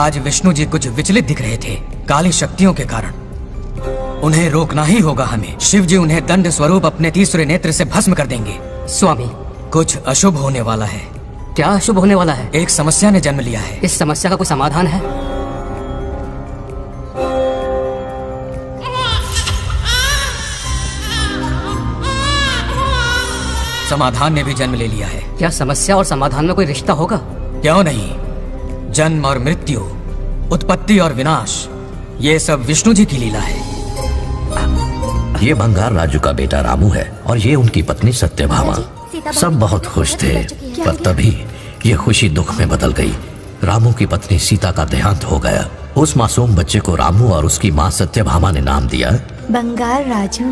आज विष्णु जी कुछ विचलित दिख रहे थे काली शक्तियों के कारण। उन्हें रोकना ही होगा हमें। शिव जी उन्हें दंड स्वरूप अपने तीसरे नेत्र से भस्म कर देंगे। स्वामी, कुछ अशुभ होने वाला है। क्या अशुभ होने वाला है? एक समस्या ने जन्म लिया है। इस समस्या का कोई समाधान है? समाधान ने भी जन्म ले लिया है। क्या समस्या और समाधान में कोई रिश्ता होगा? क्यों नहीं। जन्म और मृत्यु, उत्पत्ति और विनाश, ये सब विष्णु जी की लीला है। ये बंगार राजू का बेटा रामू है और ये उनकी पत्नी सत्यभामा। सब बहुत खुश थे, पर तभी ये खुशी दुख में बदल गई। रामू की पत्नी सीता का देहांत हो गया। उस मासूम बच्चे को रामू और उसकी माँ सत्यभामा ने नाम दिया बंगार राजू।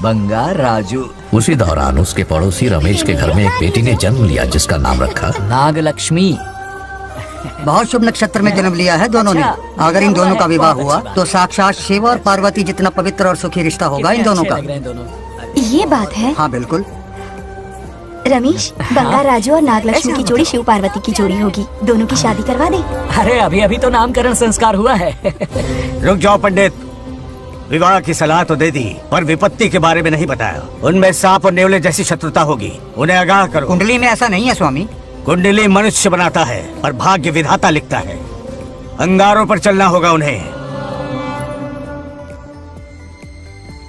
बंगार राजू। उसी दौरान उसके पड़ोसी रमेश के घर में एक बेटी ने जन्म लिया जिसका नाम रखा नागलक्ष्मी। बहुत शुभ नक्षत्र में जन्म लिया है दोनों ने। अगर इन दोनों का विवाह हुआ तो साक्षात शिव और पार्वती जितना पवित्र और सुखी रिश्ता होगा इन दोनों का। ये बात है। हाँ बिल्कुल। रमेश, बंगार राजू और नागलक्ष्मी की जोड़ी शिव पार्वती की जोड़ी होगी। दोनों की शादी करवा दे। अरे अभी अभी तो नामकरण संस्कार हुआ है। रुक जाओ पंडित, विवाह की सलाह तो दे दी पर विपत्ति के बारे में नहीं बताया। उनमें सांप और नेवले जैसी शत्रुता होगी, उन्हें आगाह करो। कुंडली में ऐसा नहीं है स्वामी। कुंडली मनुष्य बनाता है और भाग्य विधाता लिखता है। अंगारों पर चलना होगा उन्हें।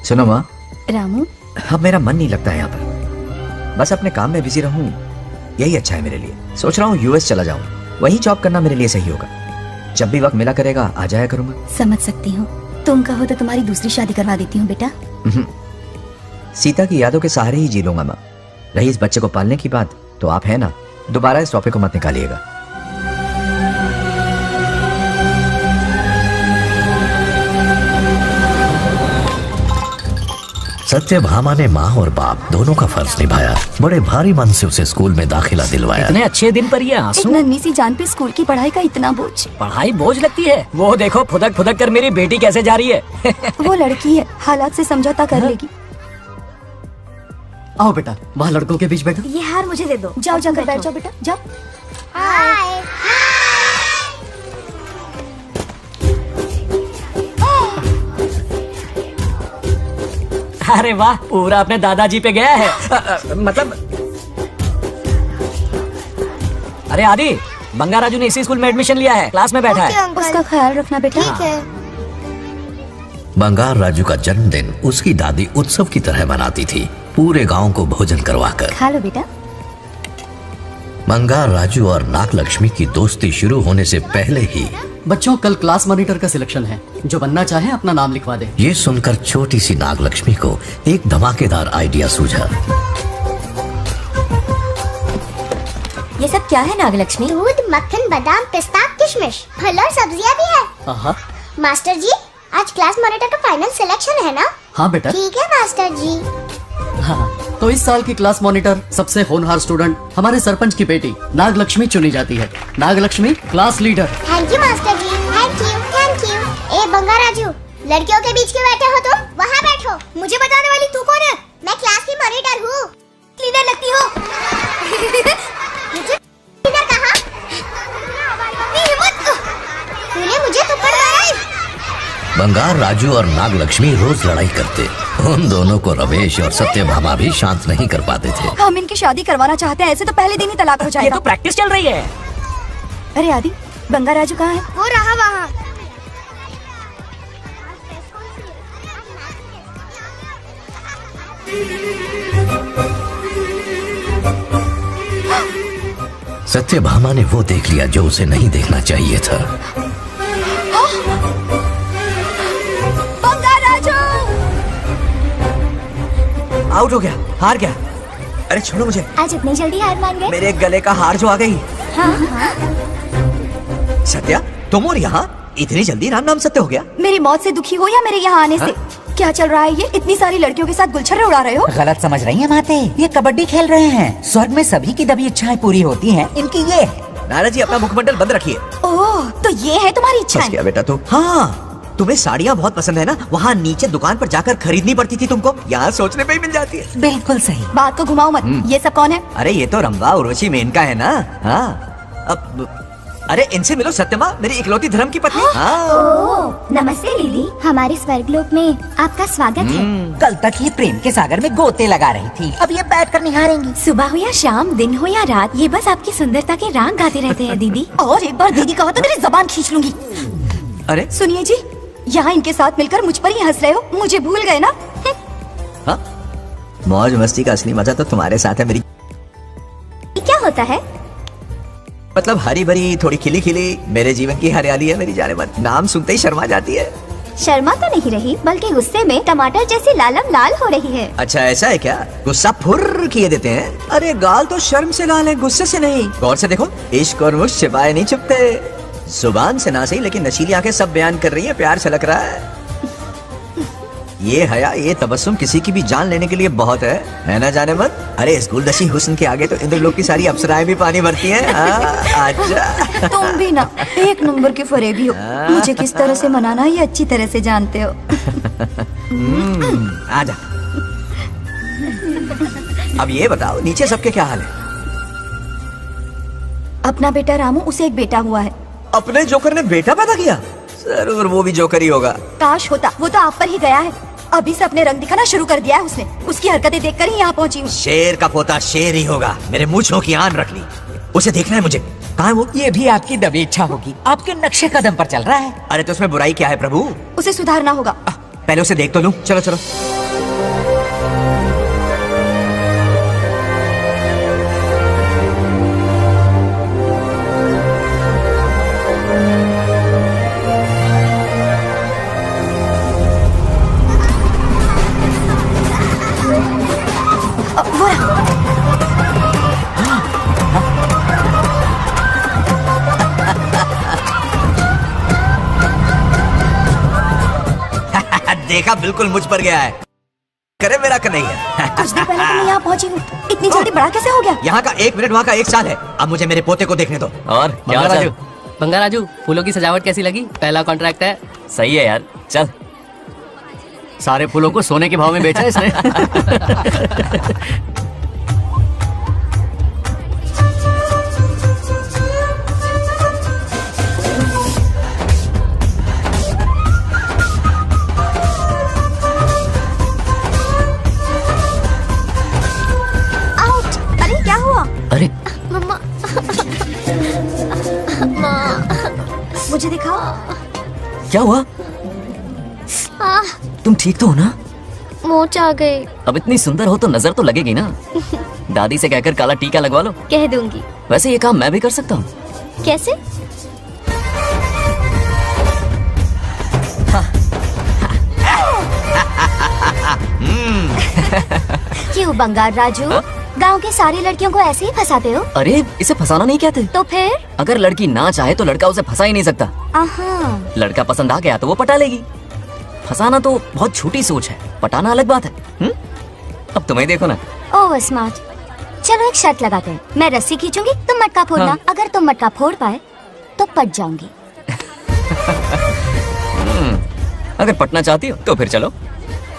सुनो माँ, रामू, अब मेरा मन नहीं लगता है यहाँ पर। बस अपने काम में बिजी रहूं, यही अच्छा है मेरे लिए। सोच रहा हूँ यूएस चला जाऊँ, वही जॉब करना मेरे लिए सही होगा। जब भी वक्त मिला करेगा आ जाया करूँगा। समझ सकती हूँ। तुम कहो तो तुम्हारी दूसरी शादी करवा देती हूँ बेटा। सीता की यादों के सहारे ही जी लूंगा माँ। रही इस बच्चे को पालने की बात, तो आप है ना, दोबारा इस टॉपिक को मत निकालिएगा। सत्यभामा ने माँ और बाप दोनों का फर्ज निभाया। बड़े भारी मन से उसे स्कूल में दाखिला दिलवाया। इतने अच्छे दिन पर ये आंसू। एक नन्ही सी जान पे स्कूल की पढ़ाई का इतना बोझ। पढ़ाई बोझ लगती है? वो देखो फुदक फुदक कर मेरी बेटी कैसे जा रही है। वो लड़की है, हालात से समझौता कर लेगी। आओ बेटा, वहाँ लड़कों के बीच बैठो। ये हार मुझे दे दो। जाओ जाकर बैठ जाओ बेटा, जाओ। अरे वाह, पूरा अपने दादाजी पे गया है। मतलब अरे आदि, बंगार राजू ने इसी स्कूल में एडमिशन लिया है, क्लास में बैठा है। उसका ख्याल रखना बेटा। ठीक है। बंगार राजू का जन्मदिन उसकी दादी उत्सव की तरह मनाती थी, पूरे गांव को भोजन करवाकर। खा लो बेटा। बंगार राजू और नागलक्ष्मी की दोस्ती शुरू होने से पहले ही बच्चों, कल क्लास मॉनिटर का सिलेक्शन है। जो बनना चाहे अपना नाम लिखवा दे। ये सुनकर छोटी सी नागलक्ष्मी को एक धमाकेदार आइडिया सूझा। ये सब क्या है नागलक्ष्मी? दूध, मक्खन, बादाम, पिस्ता, किशमिश, फल और सब्जियां भी है। मास्टर जी, आज क्लास मॉनिटर का फाइनल सिलेक्शन है ना? हाँ बेटा। ठीक है मास्टर जी। हाँ, तो इस साल की क्लास मॉनिटर सबसे होनहार स्टूडेंट हमारे सरपंच की बेटी नागलक्ष्मी चुनी जाती है। Nagalakshmi class leader. Thank you master ji, thank you thank you. ए बंगार राजू, लड़कियों के बीच क्यों बैठे हो तुम? वहाँ बैठो। मुझे बताने वाली तू कौन है? मैं क्लास की मॉनिटर हूँ। क्लीनर लगती हो। मुझे क्लीनर कहा? तूने मुझे थप्पड़ मारा। बंगार राजू और नागलक्ष्मी रोज लड़ाई करते। उन दोनों को रमेश और सत्यभामा भी शांत नहीं कर पाते थे। हम इनकी शादी करवाना चाहते हैं, ऐसे तो पहले दिन ही तलाक हो जाएगा। ये तो प्रैक्टिस चल रही है। अरे आदि, बंगार राजू कहाँ है? वो रहा वहाँ। सत्यभामा ने वो देख लिया जो उसे नहीं देखना चाहिए था। बंगार राजू आउट हो गया, हार गया। अरे छोड़ो मुझे। आज इतनी जल्दी हार मान गए? मेरे गले का हार जो आ गई। हाँ, हाँ। सत्या, तुम और यहाँ इतनी जल्दी राम नाम सत्य हो गया? मेरी मौत से दुखी हो या मेरे यहाँ आने से? क्या चल रहा है ये? इतनी सारी लड़कियों के साथ गुलछर्रे उड़ा रहे हो? गलत समझ रही हैं माते, ये कबड्डी खेल रहे हैं। स्वर्ग में सभी की दबी इच्छाएं पूरी होती हैं, इनकी ये है। नाना जी, अपना मुखमंडल बंद रखिए। ओह, तो ये है तुम्हारी इच्छाएं? क्या बेटा तू? हाँ, तुम्हें साड़ियाँ बहुत पसंद है ना? वहाँ नीचे दुकान पर जाकर खरीदनी पड़ती थी तुमको, यहाँ सोचने पे ही मिल जाती है। बिल्कुल सही। बात को घुमाओ मत। ये सब कौन है? अरे ये तो रंभा, उर्वशी, मेनका है ना। हाँ, अब अरे इनसे मिलो सत्यमा, मेरी इकलौती धर्म की पत्नी। हाँ। ओह, नमस्ते दीदी, हमारे स्वर्गलोक में आपका स्वागत है। कल तक ये प्रेम के सागर में गोते लगा रही थी, अब ये बैठ कर निहारेंगी। सुबह हो या शाम, दिन हो या रात, ये बस आपकी सुंदरता के राग गाते रहते हैं दीदी। और एक बार दीदी कहो तो मेरी जबान खींच लूंगी। अरे सुनिए जी, यहाँ इनके साथ मिलकर मुझ पर ही हंस रहे हो, मुझे भूल गए ना? हाँ, मौज मस्ती का असली मजा तो तुम्हारे साथ है मेरी। क्या होता है? मतलब हरी भरी थोड़ी खिली खिली मेरे जीवन की हरियाली है मेरी जाने मन। नाम सुनते ही शर्मा जाती है। शर्मा तो नहीं रही, बल्कि गुस्से में टमाटर जैसी लालम लाल हो रही है। अच्छा ऐसा है क्या? गुस्सा फुर्र किए देते हैं। अरे गाल तो शर्म से लाल है, गुस्से से नहीं। गौर से देखो, इश्क और मुझ छिपाए नहीं छुपते। जुबान से ना सही, लेकिन नशीली आंखें सब बयान कर रही है, प्यार छलक रहा है। ये हया, ये तबस्सुम किसी की भी जान लेने के लिए बहुत है ना जाने मन? अरे इस गुलदस्ती हुस्न के आगे तो इंद्रलोक की सारी अप्सराएं भी पानी भरती हैं। आजा। तुम भी ना एक नंबर के फरेबी हो। मुझे किस तरह से मनाना ये अच्छी तरह से जानते हो। आजा। अब ये बताओ, नीचे सबके क्या हाल है? अपना बेटा रामू, उसे एक बेटा हुआ है। अपने जोकर ने बेटा पैदा किया? जरूर वो भी जोकर ही होगा। काश होता, वो तो आप पर ही गया है। अभी से अपने रंग दिखाना शुरू कर दिया है उसने। उसकी हरकतें देखकर ही यहाँ पहुँची हूँ। शेर का पोता शेर ही होगा। मेरे मूंछों की आन रख ली, उसे देखना है मुझे। कहाँ है वो? ये भी आपकी दबी इच्छा होगी, आपके नक्शे कदम पर चल रहा है। अरे तो उसमें बुराई क्या है प्रभु? उसे सुधारना होगा। पहले उसे देख तो लूं। चलो चलो। देखा, बिल्कुल मुझ पर गया है। करे मेरा कन्हैया। कुछ देर पहले तो मैं यहाँ पहुँची हूँ, इतनी जल्दी बड़ा कैसे हो गया? यहाँ का 1 मिनट, वहाँ का 1 साल है। अब मुझे मेरे पोते को देखने दो। और क्या हाल चाल? बंगा राजू, फूलों की सजावट कैसी लगी? पहला कॉन्ट्रैक्ट है। सही है यार, चल। सारे फूलों को सोने के भाव में बेचा है इसने। अरे मम्मा, मुझे दिखाओ। क्या हुआ? तुम ठीक तो हो ना? मोच आ गए। अब इतनी सुंदर हो तो नजर तो लगेगी ना। दादी से कहकर काला टीका लगवा लो। कह दूंगी। वैसे ये काम मैं भी कर सकता हूँ। कैसे? क्यों बंगार राजू, गांव के सारी लड़कियों को ऐसे ही फंसाते हो? अरे इसे फंसाना नहीं कहते। तो फिर? अगर लड़की ना चाहे तो लड़का उसे फंसा ही नहीं सकता। आहा। लड़का पसंद आ गया तो वो पटा लेगी। फंसाना तो बहुत छोटी सोच है, पटाना अलग बात है। अब तुम्हें देखो ना। Over smart. चलो एक शर्त लगाते हैं, मैं रस्सी खींचूंगी, तुम मटका फोड़ना। हाँ। अगर तुम मटका फोड़ पाए तो पट जाऊंगी। अगर पटना चाहती हो तो फिर चलो।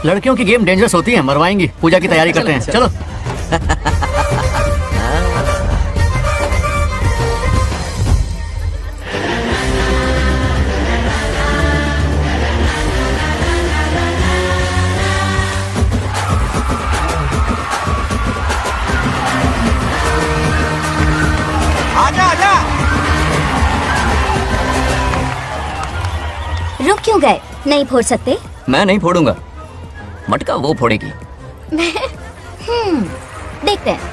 लड़कियों की गेम डेंजरस होती है, मरवाएंगी। पूजा की तैयारी करते हैं, चलो। आजा आजा। रुक क्यों गए? नहीं फोड़ सकते? मैं नहीं फोड़ूंगा, मटका वो फोड़ेगी। देखते हैं।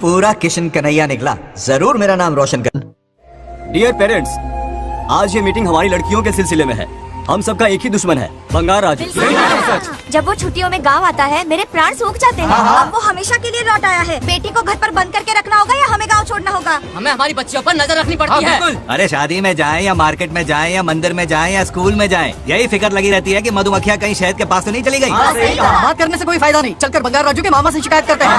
पूरा किशन कन्हैया निकला। जरूर मेरा नाम रोशन कर। डियर पेरेंट्स, आज ये मीटिंग हमारी लड़कियों के सिलसिले में है। हम सबका एक ही दुश्मन है, बंगार राजू। जब वो छुट्टियों में गांव आता है मेरे प्राण सूख जाते हैं। अब वो हमेशा के लिए लौट आया है। बेटी को घर पर बंद करके रखना होगा या हमें गांव छोड़ना होगा? हमें हमारी बच्चियों पर नजर रखनी पड़ती है। अरे शादी में जाएं या मार्केट में जाएं या मंदिर में जाएं या स्कूल में जाएं, यही फिक्र लगी रहती है कि मधुमक्खियाँ कहीं शहद के पास तो नहीं चली गई। बात करने से कोई फायदा नहीं, चलकर बंगार राजू के मामा से शिकायत करते हैं।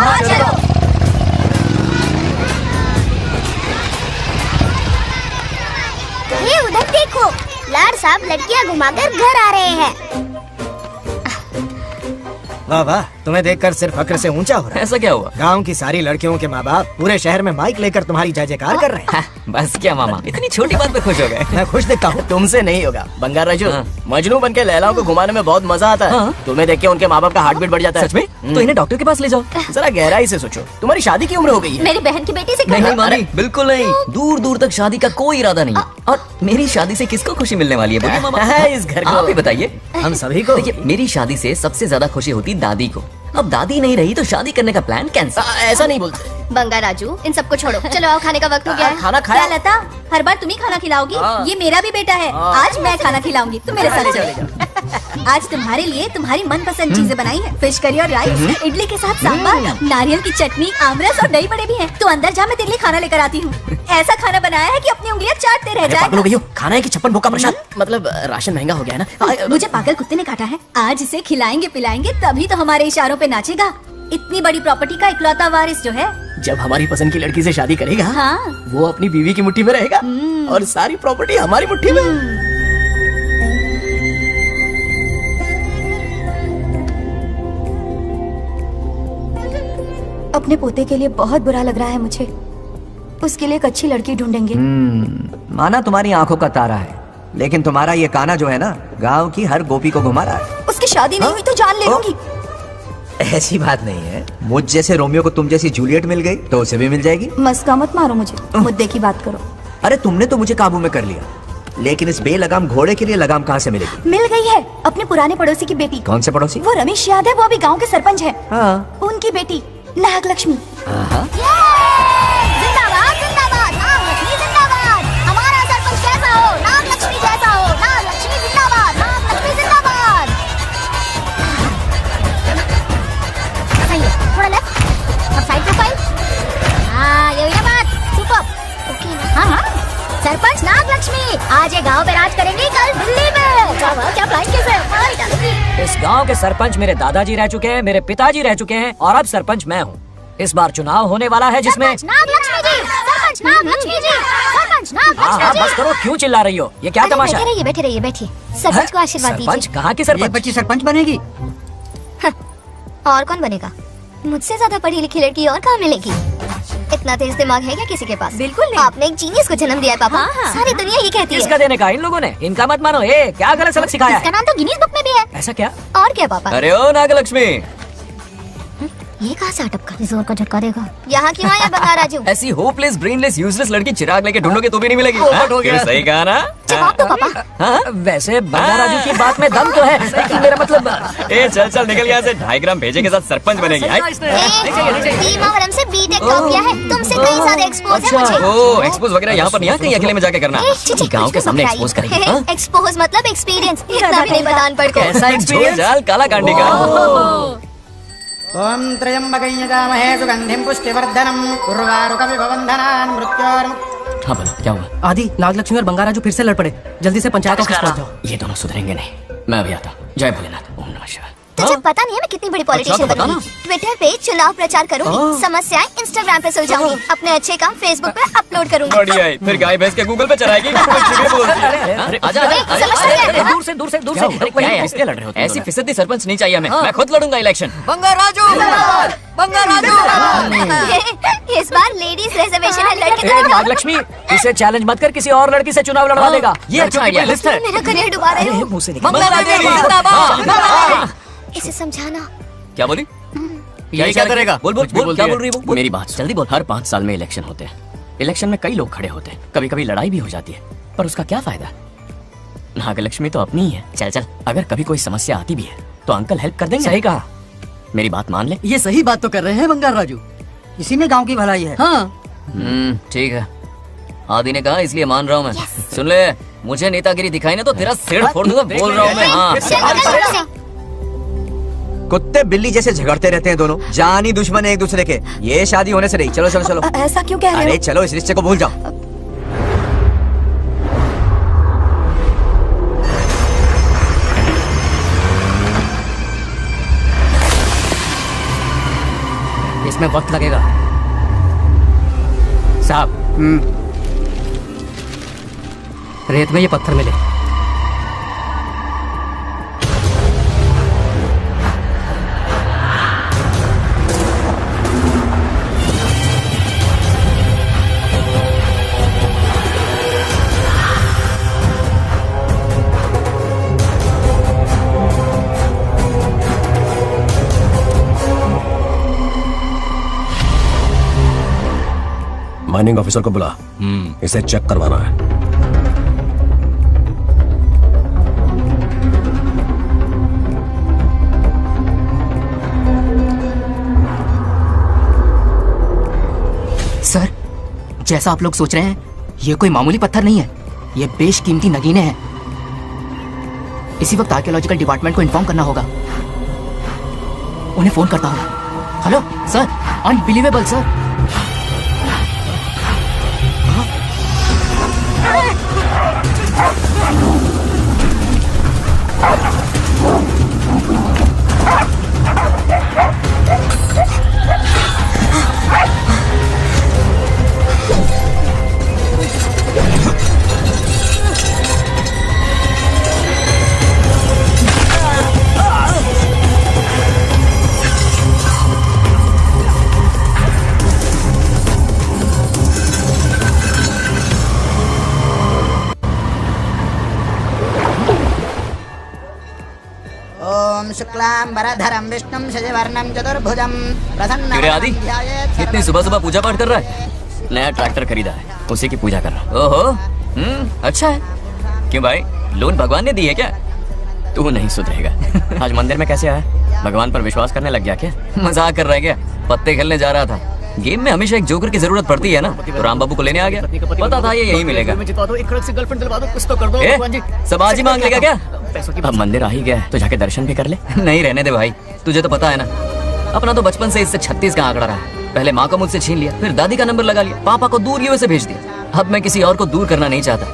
ये उधर देखो, लाड साहब लड़कियां घुमाकर घर आ रहे हैं। वाह वाह, तुम्हें देखकर सिर्फ फक्र से ऊंचा हो रहा है। ऐसा क्या हुआ? गांव की सारी लड़कियों के माँ बाप पूरे शहर में माइक लेकर तुम्हारी जय जयकार कर रहे हैं। बस क्या मामा, इतनी छोटी बात पे खुश हो गए? मैं खुश दिखता हूँ। तुमसे नहीं होगा बंगार राजू। हाँ। मजनू बन के लैलाओं को घुमाने में बहुत मजा आता है। हाँ। तुम्हें देख के उनके माँ बाप का हार्ट बीट बढ़ जाता है। सच में? तो इन्हें डॉक्टर के पास ले जाओ। जरा गहराई से सोचो, तुम्हारी शादी की उम्र हो गई है। मेरी बहन की बेटी से नहीं मामी, बिल्कुल नहीं। दूर दूर तक शादी का कोई इरादा नहीं। और मेरी शादी से किसको खुशी मिलने वाली है? बोलिए मामा। इस घर को आप ही बताइए। हम सभी को। देखिए, मेरी शादी से सबसे ज्यादा खुशी होती दादी को। अब दादी नहीं रही तो शादी करने का प्लान कैंसिल। ऐसा नहीं बोलते बंगार राजू, इन सबको छोड़ो, चलो आओ, खाने का वक्त हो गया है। खाना खाया? क्या लता, हर बार तुम ही खाना खिलाओगी? ये मेरा भी बेटा है। आज मैं खाना खिलाऊंगी, तुम मेरे साथ चलो। आज तुम्हारे लिए तुम्हारी मनपसंद चीजें बनाई है। फिश करी और राइस, इडली के साथ सांभर, नारियल की चटनी, आमरस और दही बड़े भी हैं। तो अंदर जा, मैं तेरे लिए खाना लेकर आती हूँ। ऐसा खाना बनाया है कि अपनी उंगलियां चाटते रह जाए। खाना है कि छप्पन भोग का प्रसाद? मतलब राशन महंगा हो गया है ना। मुझे पागल कुत्ते ने काटा है। आज इसे खिलाएंगे पिलाएंगे तभी तो हमारे इशारों पे नाचेगा। इतनी बड़ी प्रॉपर्टी का इकलौता वारिस जो है। जब हमारी पसंद की लड़की से शादी करेगा, हाँ। वो अपनी बीवी की मुट्ठी में रहेगा और सारी प्रॉपर्टी हमारी मुट्ठी में। अपने पोते के लिए बहुत बुरा लग रहा है मुझे। उसके लिए एक अच्छी लड़की ढूंढेंगे। माना तुम्हारी आंखों का तारा है, लेकिन तुम्हारा ये काना जो है ना, गांव की हर गोपी को घुमा रहा है। उसकी शादी नहीं हुई तो जान ले लूंगी। ऐसी बात नहीं है। मुझ जैसे रोमियो को तुम जैसी जूलियट मिल गई तो उसे भी मिल जाएगी। मस्का मत मारो मुझे, मुद्दे की बात करो। अरे तुमने तो मुझे काबू में कर लिया, लेकिन इस बेलगाम घोड़े के लिए लगाम कहाँ से मिलेगी? मिल गई है, अपने पुराने पड़ोसी की बेटी। कौन से पड़ोसी? वो रमेश याद है, वो अभी गांव के सरपंच है। हाँ। उनकी बेटी नागलक्ष्मी। जिंदाबाद जिंदाबाद, नागलक्ष्मी जिंदाबाद। हमारा सरपंच कैसा हो? नागलक्ष्मी जैसा हो। नागलक्ष्मी जिंदाबाद, नागलक्ष्मी जिंदाबाद। सही है, थोड़ा लेफ्ट और साइड प्रोफाइल। हाँ, ये हुई ना बात। सुपर। ओके ना? हाँ हाँ। सरपंच नागलक्ष्मी आज ये गांव पे राज करेंगे, कल दिल्ली में। क्या प्लान कैसे है? इस गांव के सरपंच मेरे दादाजी रह चुके हैं, मेरे पिताजी रह चुके हैं और अब सरपंच मैं हूँ। इस बार चुनाव होने वाला है जिसमें नागलक्ष्मी जी, सरपंच नागलक्ष्मी जी, सरपंच नागलक्ष्मी जी। बस करो, क्यों चिल्ला रही हो? ये क्या तमाशा है? बैठे रहिए बैठिए। सरपंच को आशीर्वाद दीजिए। सरपंच कहाँ की सरपंच? बच्ची सरपंच बनेगी। और कौन बनेगा? मुझसे ज्यादा पढ़ी लिखी लड़की और कहाँ मिलेगी? इतना तेज दिमाग है क्या किसी के पास? बिल्कुल नहीं। आपने एक जीनियस को जन्म दिया है पापा। हाँ। सारी दुनिया ये कहती किसका है। देने का? इन लोगों ने। इनका मत मानो। क्या गलत सलत सिखाया इसका है? नाम तो गिनीज बुक में भी है। ऐसा क्या? और क्या पापा? अरे ओ नागलक्ष्मी, ये कहाँ से अटप का जोर का झटका देगा? यहाँ क्यों आया बंगार राजू? ऐसी होपलेस ब्रेनलेस यूजलेस लड़की चिराग लेके ढूंढोगे तो भी नहीं मिलेगी। पोपट हो गया। फिर सही कहा ना? जवाब दो पापा। हाँ? वैसे बंगार राजू की बात में दम तो है, लेकिन मेरा मतलब ए चल चल निकल यहाँ से। 2.5 ग्राम भेजे के साथ सरपंच बनेगी। टीम मोहरम से बीटेक टॉप किया है, तुमसे कहीं ज्यादा एक्सपोज है मुझे। ओ एक्सपोज वगैरह यहाँ पर नहीं है, कहीं अकेले में जाके करना। गाँव के सामने एक्सपोज करेंगे। हाँ? एक्सपोज मतलब एक्सपीरियंस, इतना भी नहीं पता अनपढ़ को। कैसा एक्सपीरियंस? जाल काला कांडी का। ओम त्र्यंबकं यजामहे सुगंधिं पुष्टिवर्धनम् उर्वारुकमिव बन्धनान् मृत्योर्मुक्तिम्। हाँ बोलो, क्या हुआ? आदि, नागलक्ष्मी और बंगार राजू फिर से लड़ पड़े। जल्दी से पंचायत ऑफिस पहुंच जाओ। ये दोनों सुधरेंगे नहीं। मैं अभी आता। जय भोलेनाथ। ओम नमः शिवाय। तुझे पता नहीं है मैं कितनी बड़ी पॉलिटिशियन बता बनूंगी। ट्विटर पे चुनाव प्रचार करूंगी, समस्याएं इंस्टाग्राम पे सुलझाऊंगी, अपने अच्छे काम फेसबुक पे अपलोड करूंगी। बढ़िया है। फिर गाय भैंस के गूगल पे चढ़ाएगी। अरे आजा दूर से दूर से दूर से। अरे क्या है? किसके लड़ रहे हो? ऐसी फिसदी सरपंच नहीं चाहिए हमें। मैं खुद लड़ूंगा इलेक्शन। बंगार राजू, बंगार राजू। इस बार लेडीज रिजर्वेशन है, लड़के तो नागलक्ष्मी, इसे चैलेंज मत कर, किसी और लड़की से चुनाव लड़वा देगा। ये अच्छा आइडिया है। मेरा करियर डुबा रहे हो। मुंह से बंगार राजू जिंदाबाद। इसे समझाना। क्या बोली? ये क्या करेगा? बोल बोल बोल, क्या बोल रही है वो? मेरी बात जल्दी बोल। हर 5 साल में इलेक्शन होते हैं। इलेक्शन में कई लोग खड़े होते हैं, कभी कभी लड़ाई भी हो जाती है, पर उसका क्या फायदा? नागलक्ष्मी तो अपनी ही है। चल चल, अगर कभी कोई समस्या आती भी है तो अंकल हेल्प कर देंगे। सही कहा। मेरी बात मान ले। ये सही बात तो कर रहे हैं बंगार राजू। इसी में गांव की भलाई है। हाँ। ठीक है। आदि ने कहा इसलिए मान रहा हूँ मैं। सुन ले, मुझे नेतागिरी दिखाई ना तो तेरा सिर फोड़ दूंगा, बोल रहा हूँ मैं। हाँ कुत्ते बिल्ली जैसे झगड़ते रहते हैं दोनों, जानी दुश्मन है एक दूसरे के। ये शादी होने से रही। चलो चलो चलो। ऐसा क्यों कह रहे हो? अरे चलो, इस रिश्ते को भूल जाओ। इसमें वक्त लगेगा साहब। रेत में ये पत्थर मिले। माइनिंग ऑफिसर को बुला, इसे चेक करवाना है। सर, जैसा आप लोग सोच रहे हैं, ये कोई मामूली पत्थर नहीं है, ये बेशकीमती नगीने हैं। इसी वक्त आर्कियोलॉजिकल डिपार्टमेंट को इन्फॉर्म करना होगा। उन्हें फोन करता हूँ। Hello sir, unbelievable sir. ओम शुक्लांबरधरं विष्णुं शशिवर्णं चतुर्भुजं प्रसन्नं तेरे आदि इतनी सुबह सुबह पूजा पाठ कर रहा है? नया ट्रैक्टर खरीदा है, उसी की पूजा कर रहा है। ओहो, अच्छा है। क्यों भाई, लोन भगवान ने दी है क्या? तू नहीं सुधरेगा। आज मंदिर में कैसे आया? भगवान पर विश्वास करने लग गया क्या? मजाक कर रहा है क्या? पत्ते खेलने जा रहा था। गेम में हमेशा एक जोकर की जरूरत पड़ती है ना, तो राम बाबू को लेने आ गया। पता था ये यही मिलेगा। सब आज ही मांग लेगा क्या? अब मंदिर आ ही गया है तो जाके दर्शन भी कर ले। नहीं रहने दे भाई, तुझे तो पता है ना, अपना तो बचपन से इससे 36 का आंकड़ा रहा है। पहले माँ को मुझसे छीन लिया, फिर दादी का नंबर लगा लिया, पापा को दूर यूएसए भेज दिया। अब मैं किसी और को दूर करना नहीं चाहता।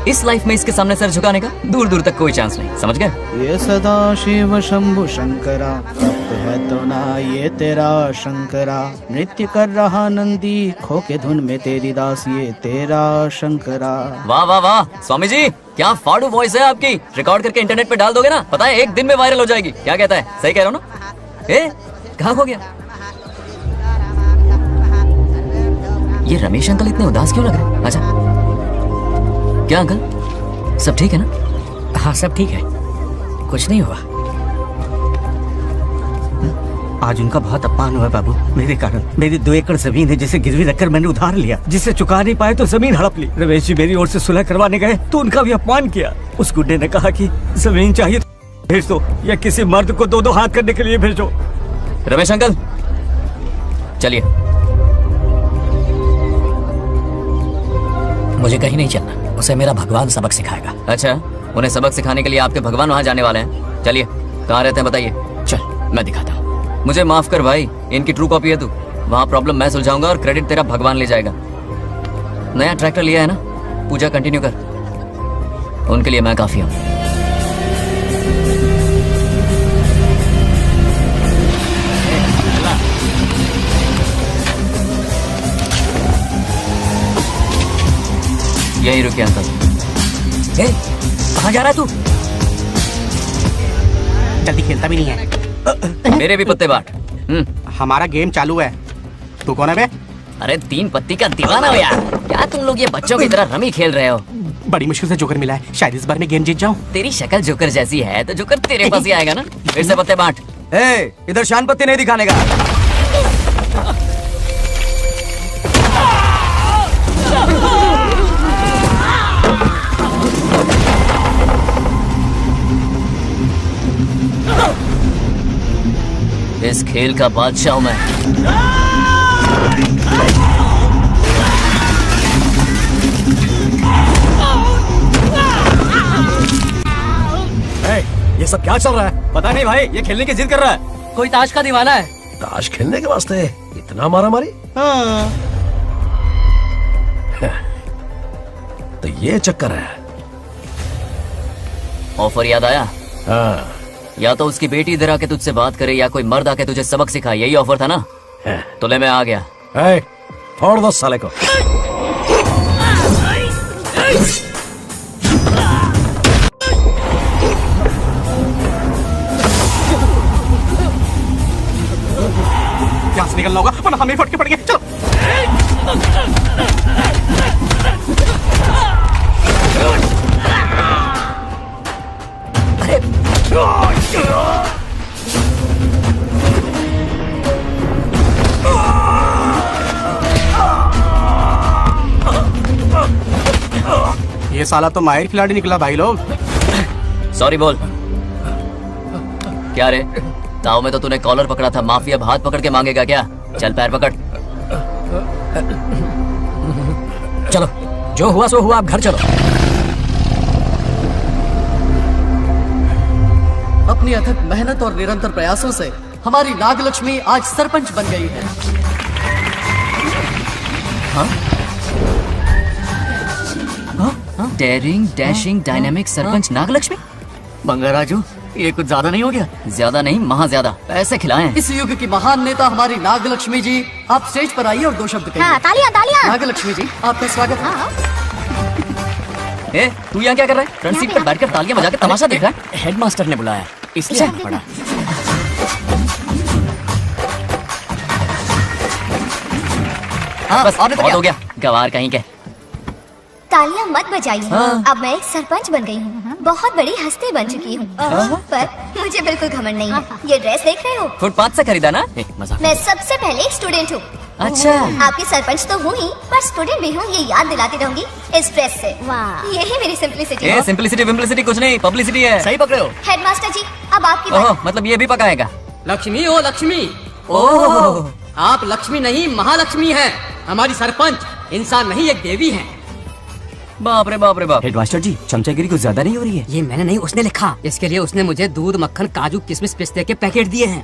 इस लाइफ में इसके सामने सर झुकाने का दूर दूर तक कोई चांस नहीं, समझ गए? ये सदा शिव शंभु शंकरा, तप्त है तो ना ये तेरा शंकरा। नृत्य कर रहा नंदी, खो के धुन में तेरी दास, ये तेरा शंकरा। वाह वाह वाह, स्वामी जी क्या फाड़ू वॉइस है आपकी। रिकॉर्ड करके इंटरनेट पे डाल दोगे ना, पता है एक दिन में वायरल हो जाएगी। क्या कहता है? सही कह रहा हूँ ना? ए, कहाँ खो गया? ये रमेश अंकल इतने उदास क्यों लग रहे? अच्छा, क्या अंकल सब ठीक है ना? हाँ सब ठीक है, कुछ नहीं हुआ। आज उनका बहुत अपमान हुआ बाबू, मेरे कारण। मेरी 2 एकड़ जमीन है जिसे गिरवी रखकर मैंने उधार लिया, जिसे चुका नहीं पाए तो जमीन हड़प ली। रमेश जी मेरी ओर से सुलह करवाने गए तो उनका भी अपमान किया। उस गुंडे ने कहा कि जमीन चाहिए तो भेज दो, या किसी मर्द को 2-2 हाथ करने के लिए भेजो। रमेश अंकल चलिए। मुझे कहीं नहीं चलना, उसे मेरा भगवान सबक सिखाएगा। अच्छा, उन्हें सबक सिखाने के लिए आपके भगवान वहाँ जाने वाले हैं। चलिए, कहाँ रहते हैं बताइए। चल मैं दिखाता हूँ। मुझे माफ कर भाई, इनकी ट्रू कॉपी है तू। वहाँ प्रॉब्लम मैं सुलझाऊंगा और क्रेडिट तेरा भगवान ले जाएगा। नया ट्रैक्टर लिया है ना, पूजा कंटिन्यू कर, उनके लिए मैं काफी हूँ। यही रुकिए अंकल। कहाँ जा रहा है तू? जल्दी खेलता भी नहीं है। मेरे भी पत्ते बांट। हमारा गेम चालू है। तू कौन है बे? अरे 3 पत्ती का दीवाना हो यार। क्या तुम लोग ये बच्चों की तरह रमी खेल रहे हो? बड़ी मुश्किल से जोकर मिला है, शायद इस बार मैं गेम जीत जाऊं। तेरी शक्ल जोकर जैसी है तो जोकर तेरे पास ही आएगा ना। फिर से पत्ते बांट। इधर शान पत्ती नहीं दिखाने का। इस खेल का बादशाह हूं मैं। ये सब क्या चल रहा है? पता नहीं भाई, ये खेलने की जिद कर रहा है। कोई ताश का दीवाना है। ताश खेलने के वास्ते इतना मारा मारी? हाँ। तो ये चक्कर है। ऑफर याद आया? हाँ। या तो उसकी बेटी इधर आके तुझसे बात करे या कोई मर्द आके तुझे सबक सिखाए, यही ऑफर था ना? तो ले मैं आ गया। फोड़ दो साले को। यहाँ से निकलना होगा वरना हमें फटके पड़ गए। चलो। ये साला तो माहिर खिलाड़ी निकला भाई लोग। सॉरी बोल। क्या रे, ताऊ में तो तूने कॉलर पकड़ा था, माफिया अब हाथ पकड़ के मांगेगा क्या? चल पैर पकड़। चलो, जो हुआ सो हुआ, अब घर चलो। अपनी अथक मेहनत और निरंतर प्रयासों से हमारी नागलक्ष्मी आज सरपंच बन गई है। Daring, dashing, dynamic sarpanch Nagalakshmi. Bangaraju, ये कुछ ज्यादा नहीं हो गया? ज्यादा नहीं, महा ज्यादा। पैसे खिलाएं। इस युग की महान नेता हमारी नागलक्ष्मी जी, आप स्टेज पर आइए और 2 शब्द कहिए। हाँ, तालियां तालियां। नागलक्ष्मी जी, आपका स्वागत है। ए, तू यहाँ क्या कर रहा है? फ्रंट सीट पर बैठकर तालियां बजा के तमाशा देख रहा है? हेडमास्टर ने बुलाया, इसलिए आना पड़ा। बस बहुत हो गया, गवार कहीं के। तालियां मत बजाइए। हाँ। अब मैं एक सरपंच बन गई हूँ, बहुत बड़ी हस्ती बन चुकी हूँ। पर मुझे बिल्कुल घमंड नहीं है। ये ड्रेस देख रहे हो? फुटपाथ से खरीदा ना? मजाक। मैं सबसे पहले एक स्टूडेंट हूँ। अच्छा। आपकी सरपंच तो हूँ ही, पर स्टूडेंट भी हूँ, ये याद दिलाती रहूंगी इस ड्रेस से। वाह, यही मेरी सिंपलिसिटी है। सिंपलिसिटी विम्पलिसिटी कुछ नहीं, पब्लिसिटी है। सही पकड़े हो। हेडमास्टर जी, अब आपकी बारी। ओह, मतलब ये भी पकाएगा? लक्ष्मी ओ लक्ष्मी। ओह, आप लक्ष्मी नहीं महालक्ष्मी हैं। हमारी सरपंच इंसान नहीं, एक देवी है। बाप रे बाप रे बाप। हेडमास्टर जी, चमचागिरी कुछ ज्यादा नहीं हो रही है? ये मैंने नहीं, उसने लिखा। इसके लिए उसने मुझे दूध, मक्खन, काजू, किशमिश, पिस्ते के पैकेट दिए हैं।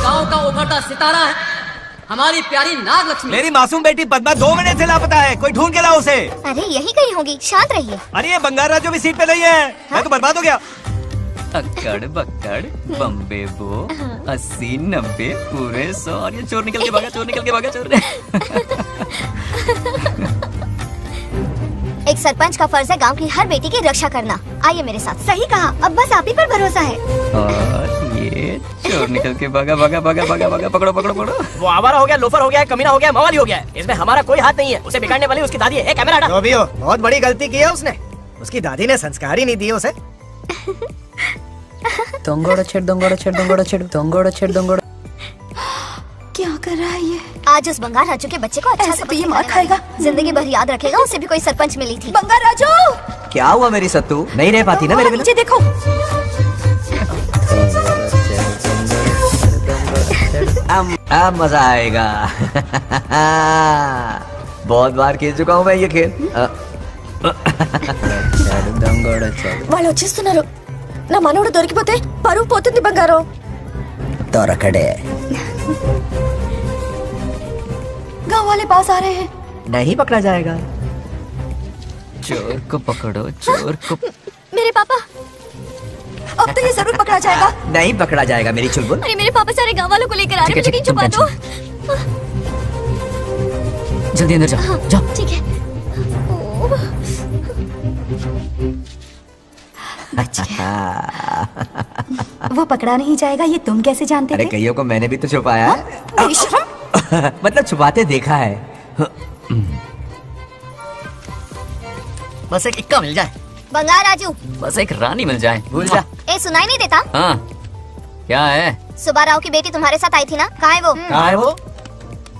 गांव का उभरता सितारा है हमारी प्यारी नागलक्ष्मी। मेरी मासूम बेटी पद्मा 2 महीने से लापता है, कोई ढूंढ के लाओ उसे। अरे यही कहीं होगी, शांत रहिए। अरे ये बंगाराजू भी सीट पे नहीं है, मैं तो बर्बाद हो गया। अक्कड़ बक्कड़ बम्बे बो 80 90 पूरे 100 और ये चोर निकल के भागा, चोर निकल के भागा, चोर। एक सरपंच का फर्ज है गांव की हर बेटी की रक्षा करना। आइए मेरे साथ। सही कहा, अब बस आप ही पर भरोसा है। और ये चोर निकल के भागा भागा भागा भागा भागा, पकड़ो पकड़ो पकड़ो। वो आवारा हो गया, लोफर हो गया, कमीना हो गया, मवाली हो गया। इसमें हमारा कोई हाथ नहीं है। उसे बिगाड़ने वाली उसकी दादी है। कैमरा हटा। जो भी हो, बहुत बड़ी गलती की है उसने। उसकी दादी ने संस्कार ही नहीं दिए उसे। दोंगोड़ा छेड़, दोंगोड़ा छेड़, दोंगोड़ा छेड़, दोंगोड़ा छेड़, दोंगोड़ा। क्या कर रहा है ये? आज उस बंगार राजू के बच्चे को अच्छा से ये मार खाएगा, जिंदगी भर याद रखेगा। उसे भी कोई सरपंच मिली थी। बंगार राजू, क्या हुआ मेरी सत्तू? नहीं रह पाती ना मेरे बिना? नीचे देखो। अब मजा आएगा। बहुत बार खेल चुका हूँ मैं ये खेल। వాళ్ళు వచ్చేస్తున్నారు. నా మనోడు దొరికిపోతే పరువు పోతుంది బంగారం. దొరకడే. गाँव वाले पास आ रहे हैं। नहीं पकड़ा जाएगा। चोर को पकड़ो, चोर को। मेरे पापा, अब तो ये जरूर पकड़ा जाएगा। नहीं पकड़ा जाएगा मेरी चुलबुल। अरे मेरे पापा सारे गाँव वालों को लेकर आ रहे हैं, मुझे कहीं छुपा दो। जल्दी अंदर जाओ, जाओ। ठीक है। वो पकड़ा नहीं जाएगा, ये तुम कैसे जानते अरे थे? कईयों को मैंने भी तो छुपाया है। मतलब छुपाते देखा है। बस एक इक्का मिल जाए। बंगार राजू, बस एक रानी मिल जाए, भूल जा। ए सुनाई नहीं देता? हाँ, क्या है? सुब्बा राव की बेटी तुम्हारे साथ आई थी ना, कहाँ है वो? कहाँ है वो?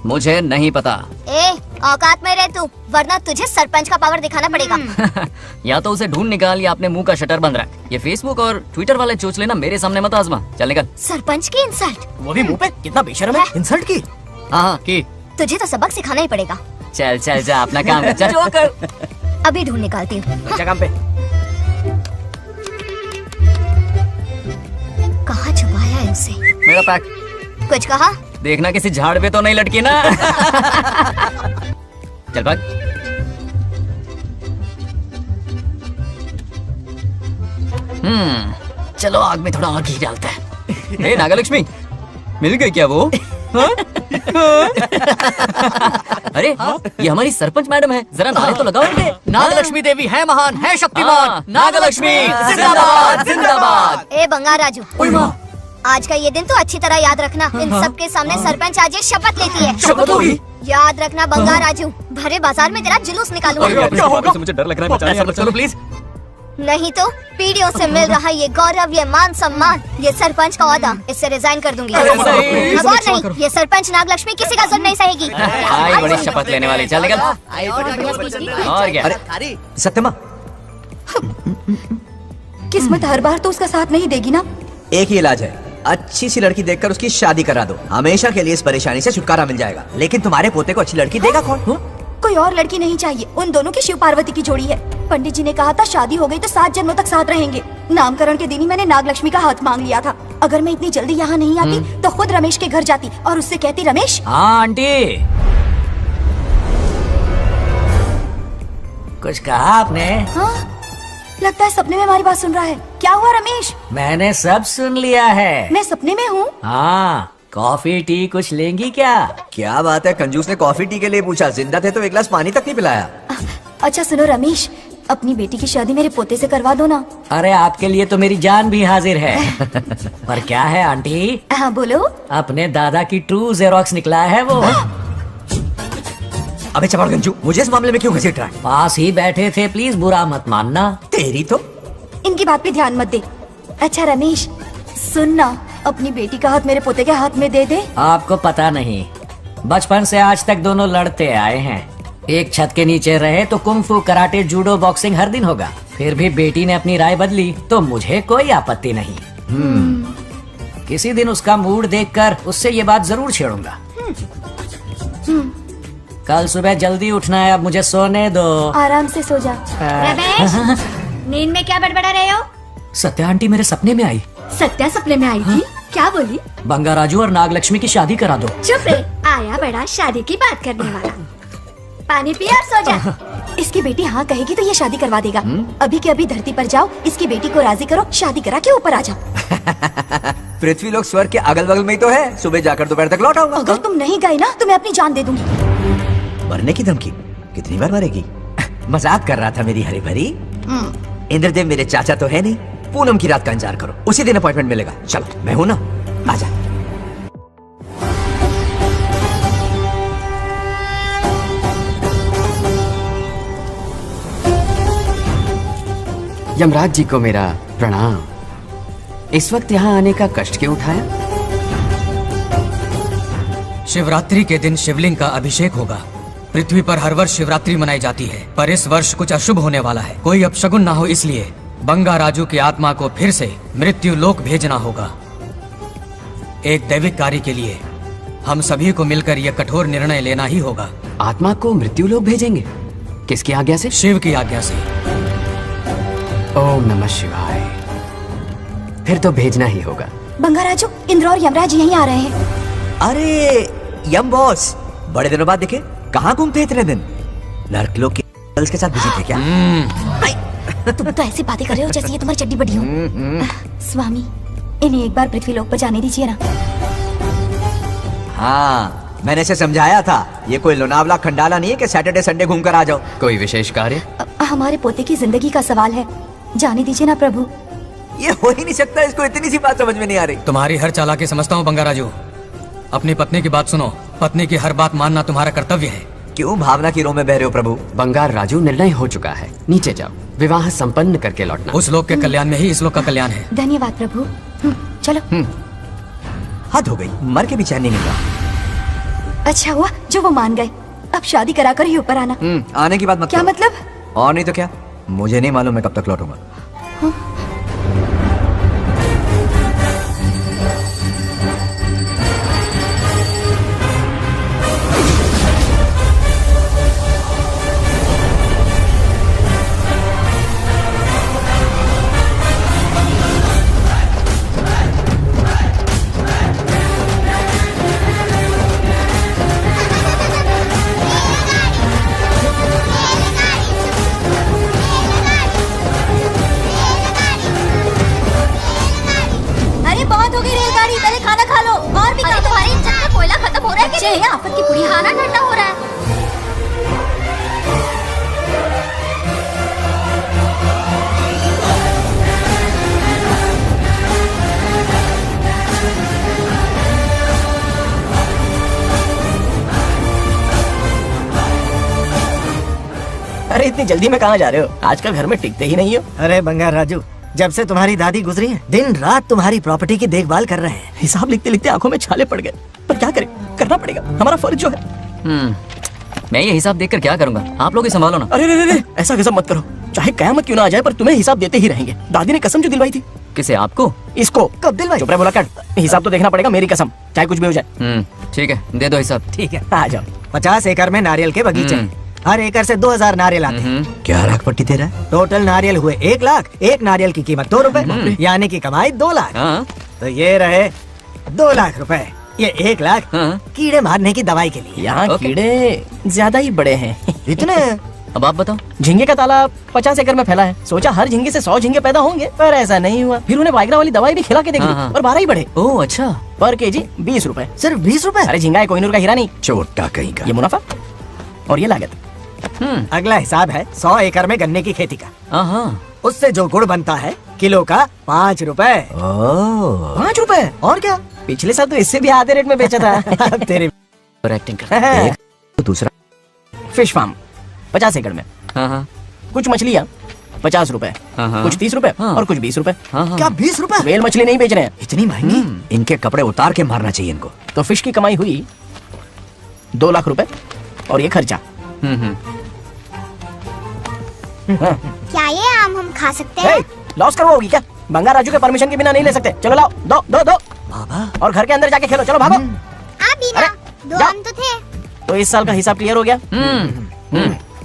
मुझे नहीं पता। ए औकात में रह तू, वरना तुझे सरपंच का पावर दिखाना पड़ेगा। या तो उसे ढूंढ निकाल या अपने मुंह का शटर बंद रख। ये फेसबुक और ट्विटर वाले चोच लेना मेरे सामने मत आजमा। चल निकल। सरपंच की इंसल्ट, वो भी मुंह पे, कितना बेशर्म है। इंसल्ट की? हाँ की। तुझे तो सबक सिखाना ही पड़ेगा। चल चल जा अपना काम कर। चल जो कर। अभी ढूंढ निकालती हूँ। अच्छा काम पे। कहाँ छुपाया है उसे? मेरा पैक। कुछ कहा? देखना किसी झाड़ पे तो नहीं लटकी ना। चल भाग। चलो आग में थोड़ा आग ही डालता है। हे नागलक्ष्मी, मिल गई क्या वो? हाँ? अरे ये हमारी सरपंच मैडम है, जरा नारे तो लगाओ इनके। नागलक्ष्मी देवी है महान, है शक्तिमान। नागलक्ष्मी जिंदाबाद जिंदाबाद। ए बंगार राजू, आज का ये दिन तो अच्छी तरह याद रखना। इन सब के सामने सरपंच आज ये शपथ लेती है। शपथ होगी? याद रखना बंगार राजू, भरे बाजार में तेरा जुलूस निकालूंगा। मुझे डर लग रहा है। चलो प्लीज। नहीं तो पीढ़ियों से मिल रहा ये गौरव, ये मान सम्मान, ये सरपंच का ओहदा, इससे रिजाइन कर दूंगी। अब और नहीं, ये सरपंच नागलक्ष्मी किसी का जुल्म नहीं सहेगी। आई बड़ी शपथ लेने वाली। चल निकल। और क्या? अरे सत्यमा, किस्मत हर बार तो उसका साथ नहीं देगी ना। एक ही इलाज है, अच्छी सी लड़की देखकर उसकी शादी करा दो। हमेशा के लिए इस परेशानी से छुटकारा मिल जाएगा। लेकिन तुम्हारे पोते को अच्छी लड़की देगा कौन? कोई और लड़की नहीं चाहिए, उन दोनों की शिव पार्वती की जोड़ी है। पंडित जी ने कहा था शादी हो गई तो 7 जन्मों तक साथ रहेंगे। नामकरण के दिन ही मैंने नागलक्ष्मी का हाथ मांग लिया था। अगर मैं इतनी जल्दी यहाँ नहीं आती तो खुद रमेश के घर जाती और उससे कहती, रमेश। हाँ आंटी, कुछ कहा आपने? हाँ, लगता है सपने में हमारी बात सुन रहा है। क्या हुआ रमेश? मैंने सब सुन लिया है। मैं सपने में हूँ? हाँ, कॉफी टी कुछ लेंगी क्या? क्या बात है, कंजूस ने कॉफी टी के लिए पूछा, जिंदा थे तो एक गिलास पानी तक नहीं पिलाया। अच्छा सुनो रमेश, अपनी बेटी की शादी मेरे पोते से करवा दो ना। अरे आपके लिए तो मेरी जान भी हाजिर है। पर क्या है आंटी? हाँ बोलो। अपने दादा की ट्रू जेरोक्स निकला है वो। अबे चमार गंजू, मुझे इस मामले में क्यों घसीट रहा है? पास ही बैठे थे, प्लीज बुरा मत मानना। तेरी तो। इनकी बात पे ध्यान मत दे। अच्छा रमेश सुन ना, अपनी बेटी का हाथ मेरे पोते के हाथ में दे दे। आपको पता नहीं, बचपन से आज तक दोनों लड़ते आए हैं। एक छत के नीचे रहे तो कुंफू, कराटे, जूडो, बॉक्सिंग हर दिन होगा। फिर भी बेटी ने अपनी राय बदली तो मुझे कोई आपत्ति नहीं। किसी दिन उसका मूड देखकर उससे ये बात जरूर छेड़ूंगा। कल सुबह जल्दी उठना है, अब मुझे सोने दो। आराम से सो जा। रमेश, नींद में क्या बड़बड़ा रहे हो? सत्या आंटी मेरे सपने में आई। सत्या सपने में आई थी? क्या बोली? बंगाराजू और नागलक्ष्मी की शादी करा दो। चुप रे, आया बड़ा शादी की बात करने वाला। पानी पिया और सो जा। इसकी बेटी हाँ कहेगी तो ये शादी करवा देगा। अभी के अभी धरती पर जाओ, इसकी बेटी को राजी करो, शादी करा के ऊपर आ जाओ। पृथ्वी लोग स्वर्ग के अगल बगल में ही तो है। सुबह जाकर दोपहर तक लौट आऊंगा। अगर तुम नहीं गए ना तो मैं अपनी जान दे दूंगी। मरने की धमकी? कितनी बार मरेगी? मजाक कर रहा था मेरी हरी भरी। इंद्रदेव मेरे चाचा तो है नहीं। पूनम की रात का इंतजार करो, उसी दिन अपॉइंटमेंट मिलेगा। चलो मैं हूं ना, आजा। यमराज जी को मेरा प्रणाम। इस वक्त यहाँ आने का कष्ट क्यों उठाया? शिवरात्रि के दिन शिवलिंग का अभिषेक होगा। पृथ्वी पर हर वर्ष शिवरात्रि मनाई जाती है, पर इस वर्ष कुछ अशुभ होने वाला है। कोई अपशगुन ना हो, इसलिए बंगाराजू की आत्मा को फिर से मृत्यु लोक भेजना होगा। एक दैविक कार्य के लिए हम सभी को मिलकर यह कठोर निर्णय लेना ही होगा। आत्मा को मृत्यु लोक भेजेंगे? किसकी आज्ञा से? शिव की आज्ञा से। ओम नमः शिवाय। फिर तो भेजना ही होगा। बंगाराजू, इंद्र और यमराज यहीं आ रहे हैं। अरे यम बॉस, बड़े दिनों बाद दिखे। कहाँ घूमते इतने दिन? नर्क लोग के गर्ल्स के साथ बिजी थे क्या? तुम तो ऐसी बातें कर रहे हो जैसे ये तुम्हारी चड्डी बड़ी हो। स्वामी, इन्हें एक बार पृथ्वी लोक पर जाने दीजिए ना। हाँ, मैंने इसे समझाया था। ये कोई लोनावला खंडाला नहीं है कि सैटरडे संडे घूम कर आ जाओ। कोई विशेष कार्य? हमारे पोते की जिंदगी का सवाल है, जाने दीजिए ना प्रभु। ये हो ही नहीं सकता, इसको इतनी सी बात समझ में नहीं आ रही। तुम्हारी हर चालाकी समझता हूँ बंगाराजू। अपनी पत्नी की बात सुनो। पत्नी की हर बात मानना तुम्हारा कर्तव्य है। क्यों भावना की रो में बह रहे हो प्रभु? बंगार राजू, निर्णय हो चुका है। नीचे जाओ, विवाह संपन्न करके लौटना। उस लोक के कल्याण में ही इस लोक का कल्याण है। धन्यवाद प्रभु। चलो। हद हो गई, मर के भी चैन नहीं मिल रहा। अच्छा हुआ जो वो मान गए। अब शादी कराकर ही ऊपर आना। आने की बात मत क्या करो। मतलब? और नहीं तो क्या, मुझे नहीं मालूम मैं कब तक लौटूंगा। अरे बहुत हो गई रेलगाड़ी, पहले खाना खा लो। और भी अरे तुम्हारे इंजन में कोयला खत्म हो रहा है चाहिए आफत की पूरी। खाना ठंडा हो रहा है। अरे इतनी जल्दी में कहाँ जा रहे हो? आजकल घर में टिकते ही नहीं हो। अरे बंगार राजू, जब से तुम्हारी दादी गुजरी है दिन रात तुम्हारी प्रॉपर्टी की देखभाल कर रहे हैं। हिसाब लिखते लिखते आंखों में छाले पड़ गए, पर क्या करें, करना पड़ेगा, हमारा फर्ज जो है। मैं ये हिसाब देखकर क्या करूंगा, आप लोग ही संभालो ना। अरे रे, ऐसा गजब मत करो, चाहे कयामत क्यों ना आ जाए पर तुम्हें हिसाब देते ही रहेंगे। दादी ने कसम जो दिलवाई थी। किसे, आपको? इसको कब दिलवाई? चुप रहे, बोला कट। हिसाब तो देखना पड़ेगा, मेरी कसम, चाहे कुछ भी हो जाए। ठीक है, दे दो हिसाब। ठीक है, आ जाओ। 50 एकड़ में नारियल के बगीचे हैं। हर एकड़ से 2000 नारियल आते हैं। क्या लाख पट्टी दे रहा है? टोटल नारियल हुए 1 लाख। एक नारियल की कीमत 2 रुपए, यानी कि कमाई 2 लाख। तो ये रहे 2 लाख रुपए। ये 1 लाख कीड़े मारने की दवाई के लिए। यहाँ कीड़े ज्यादा ही बड़े हैं। इतने? अब आप बताओ। झींगे का तालाब 50 एकड़ में फैला है। सोचा हर झींगे से 100 झींगे पैदा होंगे, पर ऐसा नहीं हुआ। फिर उन्हें वाइग्रा वाली दवाई भी खिला के देखी और 12 ही बढ़े। ओह अच्छा। पर केजी 20 रुपए। सिर्फ 20 रुपए? अरे झींगा है, कोहिनूर का हीरा नहीं। छोटा कहीं का। ये मुनाफा और ये लागत। अगला हिसाब है 100 एकड़ में गन्ने की खेती का। उससे जो गुड़ बनता है किलो का 5 रुपए। 5 रुपए? और क्या, पिछले साल तो इससे भी आधे रेट में बेचा था। तेरे एक्टिंग कर। तो दूसरा फिश फार्म 50 एकड़ में। कुछ मछलियाँ 50 रुपए, कुछ 30 रुपए और कुछ 20 रुपए। क्या 20 रुपए? वेल मछली नहीं बेच रहे हैं। इतनी महंगी? इनके कपड़े उतार के मारना चाहिए इनको। तो फिश की कमाई हुई 2 लाख रुपए और ये खर्चा। क्या ये आम हम खा सकते हैं? लॉस करवाओगी क्या? बंगार राजू के परमिशन के बिना नहीं ले सकते। चलो लाओ, दो दो दो। और घर के अंदर जाके खेलो, चलो भागो। बिना 2 आम तो थे। तो इस साल का हिसाब क्लियर हो गया।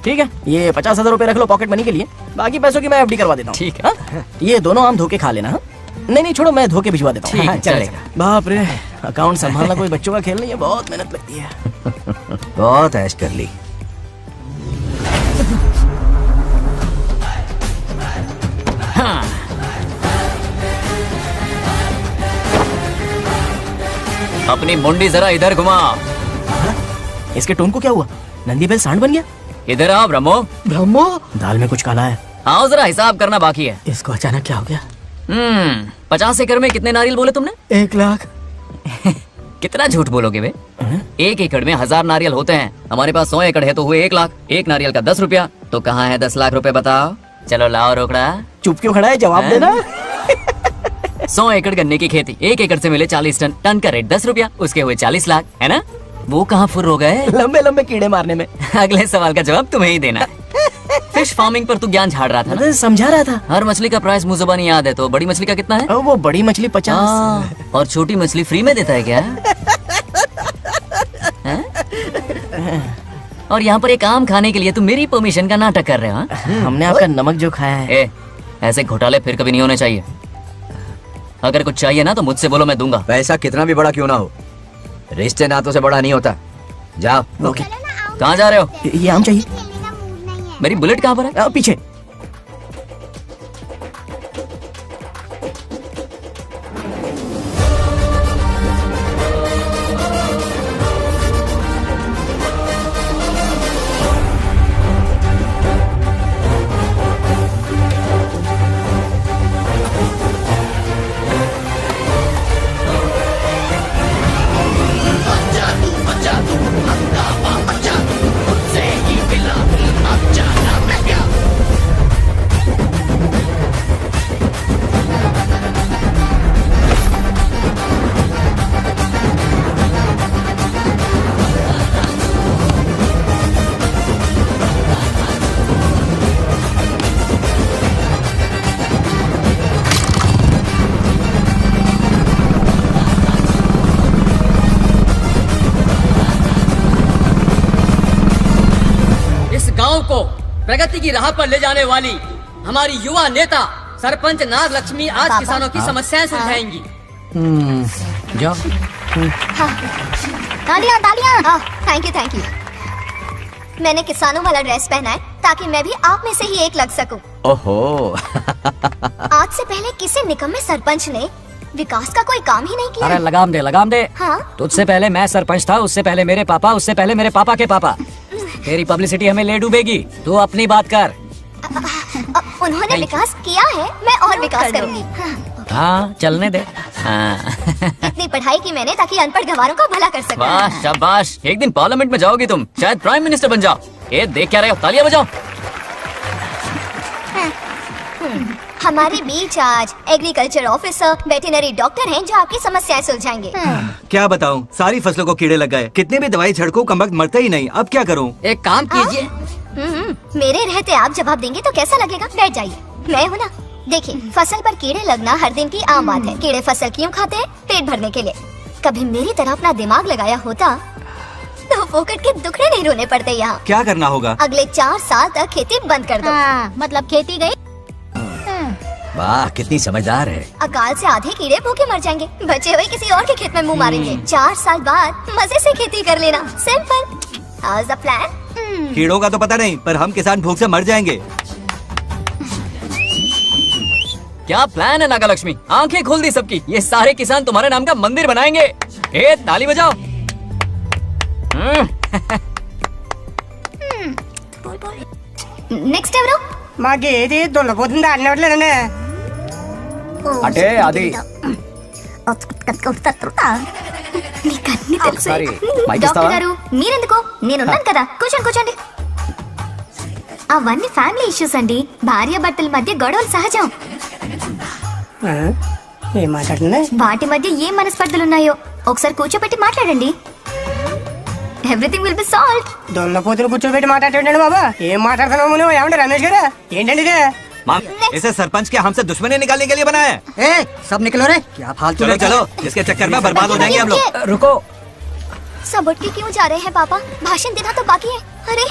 ठीक है, ये 50,000 रुपए रख लो पॉकेट मनी के लिए, बाकी पैसों की मैं एफडी करवा देता हूँ। ठीक है। ये दोनों आम धोके खा लेना। नहीं नहीं छोड़ो, मैं धोके भिजवा देता हूँ। चलेगा। बाप रे, अकाउंट संभालना कोई बच्चों का खेल नहीं है, बहुत मेहनत लगती है। बहुत ऐश कर ली। अपनी मुंडी जरा इधर घुमा। इसके टोन को क्या हुआ? नंदी बैल सांड बन गया। इधर आओ ब्रह्मो। ब्रह्मो? दाल में कुछ काला है। आओ जरा, हिसाब करना बाकी है। इसको अचानक क्या हो गया? 50 एकड़ में कितने नारियल बोले तुमने? 1 लाख। कितना झूठ बोलोगे बे? 1 एकड़ में 1000 नारियल होते हैं। हमारे पास 100 एकड़ है तो हुए 1 लाख। एक नारियल का 10 रुपया, तो कहाँ है 10 लाख रुपए बताओ? चलो लाओ रोकड़ा। चुप क्यों खड़ा है, जवाब देना। 100 एकड़ गन्ने की खेती, 1 एकड़ से मिले 40 टन, टन का रेट 10 रुपया, उसके हुए 40 लाख, है ना? वो कहाँ फुर हो गए? लंबे लंबे कीड़े मारने में। अगले सवाल का जवाब तुम्हें ही देना है। फिश फार्मिंग पर तू ज्ञान झाड़ रहा था ना? समझा रहा था। हर मछली का प्राइस मुझे जुबानी याद है, तो बड़ी मछली का कितना है? वो बड़ी मछली 50 और छोटी मछली फ्री में देता है क्या? और यहाँ पर एक आम खाने के लिए तुम मेरी परमिशन का नाटक कर रहे हो? हमने आपका नमक जो खाया है। ऐसे घोटाले फिर कभी नहीं होने चाहिए। अगर कुछ चाहिए ना तो मुझसे बोलो, मैं दूंगा। पैसा कितना भी बड़ा क्यों ना हो, रिश्ते नातों से बड़ा नहीं होता। जाओ। ओके। कहाँ जा रहे हो? ये आम चाहिए। मेरी बुलेट कहाँ पर है? पीछे। प्रगति की राह पर ले जाने वाली हमारी युवा नेता सरपंच नागलक्ष्मी आज पापा। किसानों की समस्याएं सुलझाएंगी। जाओ। तालियां तालियां। Thank you. मैंने किसानों वाला ड्रेस पहना है ताकि मैं भी आप में से ही एक लग सकूं। ओहो। आज से पहले किसी निकम्मे सरपंच ने विकास का कोई काम ही नहीं किया। अरे लगाम दे। हाँ? तुझसे पहले मैं सरपंच था, उससे पहले मेरे पापा, उससे पहले मेरे पापा के पापा। तेरी पब्लिसिटी हमें ले डूबेगी, तू अपनी बात कर। उन्होंने विकास किया है, मैं और विकास करूंगी। हाँ चलने दे। इतनी पढ़ाई की मैंने ताकि अनपढ़ गंवारों का भला कर सकूं। वाह शाबाश, एक दिन पार्लियामेंट में जाओगी तुम, शायद प्राइम मिनिस्टर बन जाओ। ये देख क्या रहे हो, तालियां बजाओ। हमारे बीच आज एग्रीकल्चर ऑफिसर, वेटरनरी डॉक्टर हैं जो आपकी समस्याएं सुलझाएंगे। क्या बताऊं, सारी फसलों को कीड़े लग गए, कितने भी दवाई छिड़को कम वक्त मरते ही नहीं। अब क्या करूं? एक काम कीजिए। मेरे रहते आप जवाब देंगे तो कैसा लगेगा? बैठ जाइए, मैं हूँ ना। देखिए, फसल पर कीड़े लगना हर दिन की आम बात है। कीड़े फसल क्यों खाते हैं? पेट भरने के लिए। कभी मेरी तरह अपना दिमाग लगाया होता तो फोकट के दुखड़े नहीं रोने पड़ते यहाँ। क्या करना होगा? अगले 4 साल तक खेती बंद कर दो। मतलब खेती गई। वाह कितनी समझदार है। अकाल से आधे कीड़े भूखे मर जाएंगे, बचे हुए किसी और के खेत में मुंह मारेंगे। 4 साल बाद मजे से खेती कर लेना। Simple. How is the plan? कीड़ों का तो पता नहीं, पर हम किसान भूख से मर जाएंगे। क्या प्लान है नागालक्ष्मी? आंखें खोल दी सबकी। ये सारे किसान तुम्हारे नाम का मंदिर बनाएंगे। ए ताली बजाओ। नेक्स्ट टाइम रो మాకు ఏది దున్నపోతుంది ఆడినట్లేదండి అంటే అది ఒకసారి మైక్ ఇస్తావా? డాక్టర్ గారు మీరెందుకు? నేనున్నాను కదా, కూర్చోండి. అవన్నీ ఫ్యామిలీ ఇష్యూస్ అండి. భార్య భర్తల మధ్య గొడవలు సహజం. ఏం మాట్లాడుతుంది? వాటి మధ్య ఏం మనస్పర్ధలున్నాయో ఒకసారి కూర్చోబెట్టి మాట్లాడండి. Everything will be solved. దున్నపోతులు కూర్చోబెట్టి మాట్లాడండి బాబా. ఏం మాట్లాడుతున్నావు నువ్వు? ఏమంటే రమేష్ గారు ఏంటండి ఇది? इसे सरपंच के हमसे दुश्मनी निकालने के लिए बनाया है। सब निकलो रे, क्या फालतू। चलो इसके चक्कर में बर्बाद हो जाएंगे हम लोग। रुको। सब उठ के क्यों जा रहे हैं पापा? भाषण देना तो बाकी है। अरे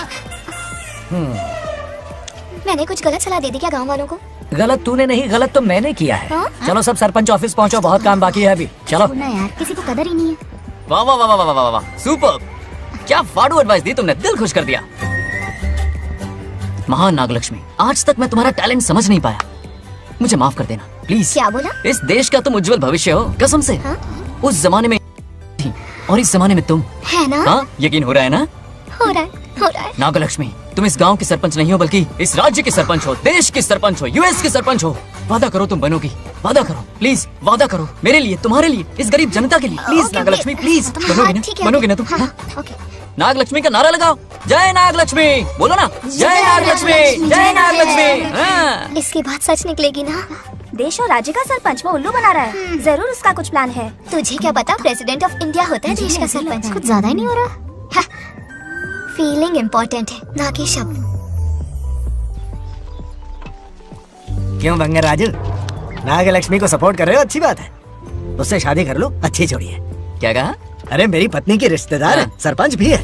मैंने कुछ गलत सलाह दे दी क्या गांव वालों को? गलत तूने नहीं, गलत तो मैंने किया है। चलो सब सरपंच ऑफिस पहुंचो, बहुत काम बाकी है अभी। चलो ना यार, किसी को कदर ही नहीं है। वाह वाह वाह वाह वाह वाह, सुपर। क्या फाड़ू एडवाइस दी तुमने, दिल खुश कर दिया। महान नागलक्ष्मी, आज तक मैं तुम्हारा टैलेंट समझ नहीं पाया, मुझे माफ कर देना प्लीज। क्या बोला? इस देश का तुम उज्जवल भविष्य हो, कसम से। उस जमाने में थी और इस जमाने में तुम, है ना? हाँ यकीन हो रहा है ना? हो रहा है। नागलक्ष्मी, तुम इस गांव की सरपंच नहीं हो बल्कि इस राज्य की सरपंच हो, देश की सरपंच हो, यूएस की सरपंच हो। वादा करो तुम बनोगी, वादा करो प्लीज, वादा करो मेरे लिए, तुम्हारे लिए, इस गरीब जनता के लिए प्लीज। नागलक्ष्मी प्लीज, बनोगी ना तुम? नागलक्ष्मी का नारा लगाओ, जय नागलक्ष्मी बोलो ना, जय नागलक्ष्मी, जय नागलक्ष्मी। इसकी बात सच निकलेगी ना? देश और राज्य का सरपंच वो उल्लू बना रहा है। जरूर उसका कुछ प्लान है। तुझे क्या पता, प्रेसिडेंट ऑफ इंडिया होता है देश का सरपंच। कुछ ज्यादा ही नहीं हो रहा? फीलिंग इम्पोर्टेंट है, ना कि शब्द। क्यों बंगर राजू, नागलक्ष्मी को सपोर्ट कर रहे हो? अच्छी बात है, उससे शादी कर लो, अच्छी जोड़ी है। क्या कहा? अरे मेरी पत्नी की रिश्तेदार है, सरपंच भी है।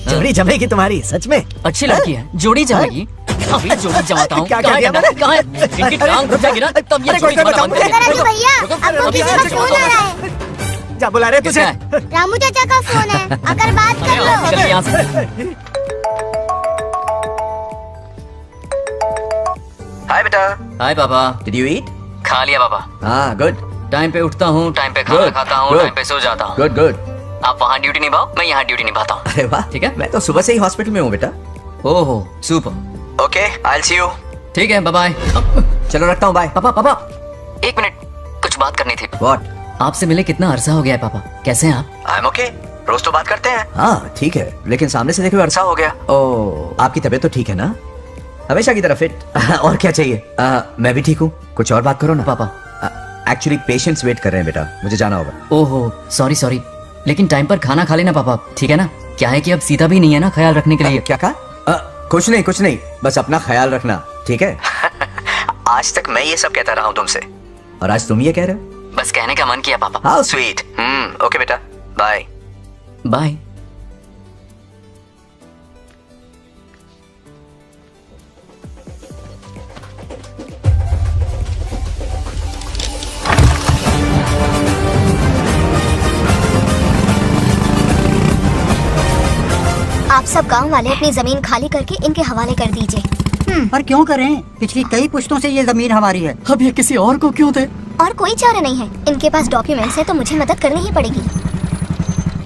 जोड़ी जमेगी तुम्हारी, सच में अच्छी लड़की है, जोड़ी जमेगी। अभी जोड़ी जमाता हूँ। क्या कह दिया मैंने? कहाँ है? इनकी टांग घुस जाएगी ना, तब ये जोड़ी जमाना बंद कर देंगे। भैया, आपको किसी का फोन आ रहा है। क्या बुला रहे तुझे? रामू चाचा का फोन है, अगर बात कर लो। निकल यहाँ से। हाय बेटा। हाय पापा। Did you eat? खा लिया पापा। हाँ गुड। टाइम पे उठता हूँ, टाइम पे खाना खाता हूँ, टाइम पे सो जाता हूँ। Good good. आप वहाँ ड्यूटी निभाओ, मैं यहाँ ड्यूटी निभाता हूँ। अरे वाह, ठीक है। मैं तो सुबह से ही हॉस्पिटल में हूँ बेटा। ओहो super. Okay, I will see you. ठीक है, बाय बाय। चलो रखता हूँ, बाय। पापा 1 मिनट, कुछ बात करनी थी। व्हाट? आपसे मिले कितना अरसा हो गया है पापा, कैसे हैं आप? आई एम ओके, रोज तो बात करते हैं। हाँ ठीक है, लेकिन सामने से देखे हुए अरसा हो गया। ओह, आपकी तबीयत तो ठीक है ना? हमेशा की तरह फिट। और क्या चाहिए? मैं भी ठीक हूँ, कुछ और बात करो ना। पापा एक्चुअली पेशेंट्स वेट कर रहे हैं बेटा, मुझे जाना होगा। ओहो सॉरी, लेकिन टाइम पर खाना खा लेना पापा, ठीक है ना? क्या है कि अब सीता भी नहीं है ना ख्याल रखने के लिए। क्या कहा? कुछ नहीं, बस अपना ख्याल रखना, ठीक है? आज तक मैं ये सब कहता रहा हूँ तुमसे, और आज तुम ये कह रहे हो? बस कहने का मन किया पापा। How sweet. ओके बेटा, बाय बाय। आप सब गांव वाले अपनी जमीन खाली करके इनके हवाले कर दीजिए। पर क्यों करें? पिछली कई पुश्तों से ये जमीन हमारी है। अब ये किसी और को क्यों दे? और कोई चारा नहीं है। इनके पास डॉक्यूमेंट्स है तो मुझे मदद करनी ही पड़ेगी।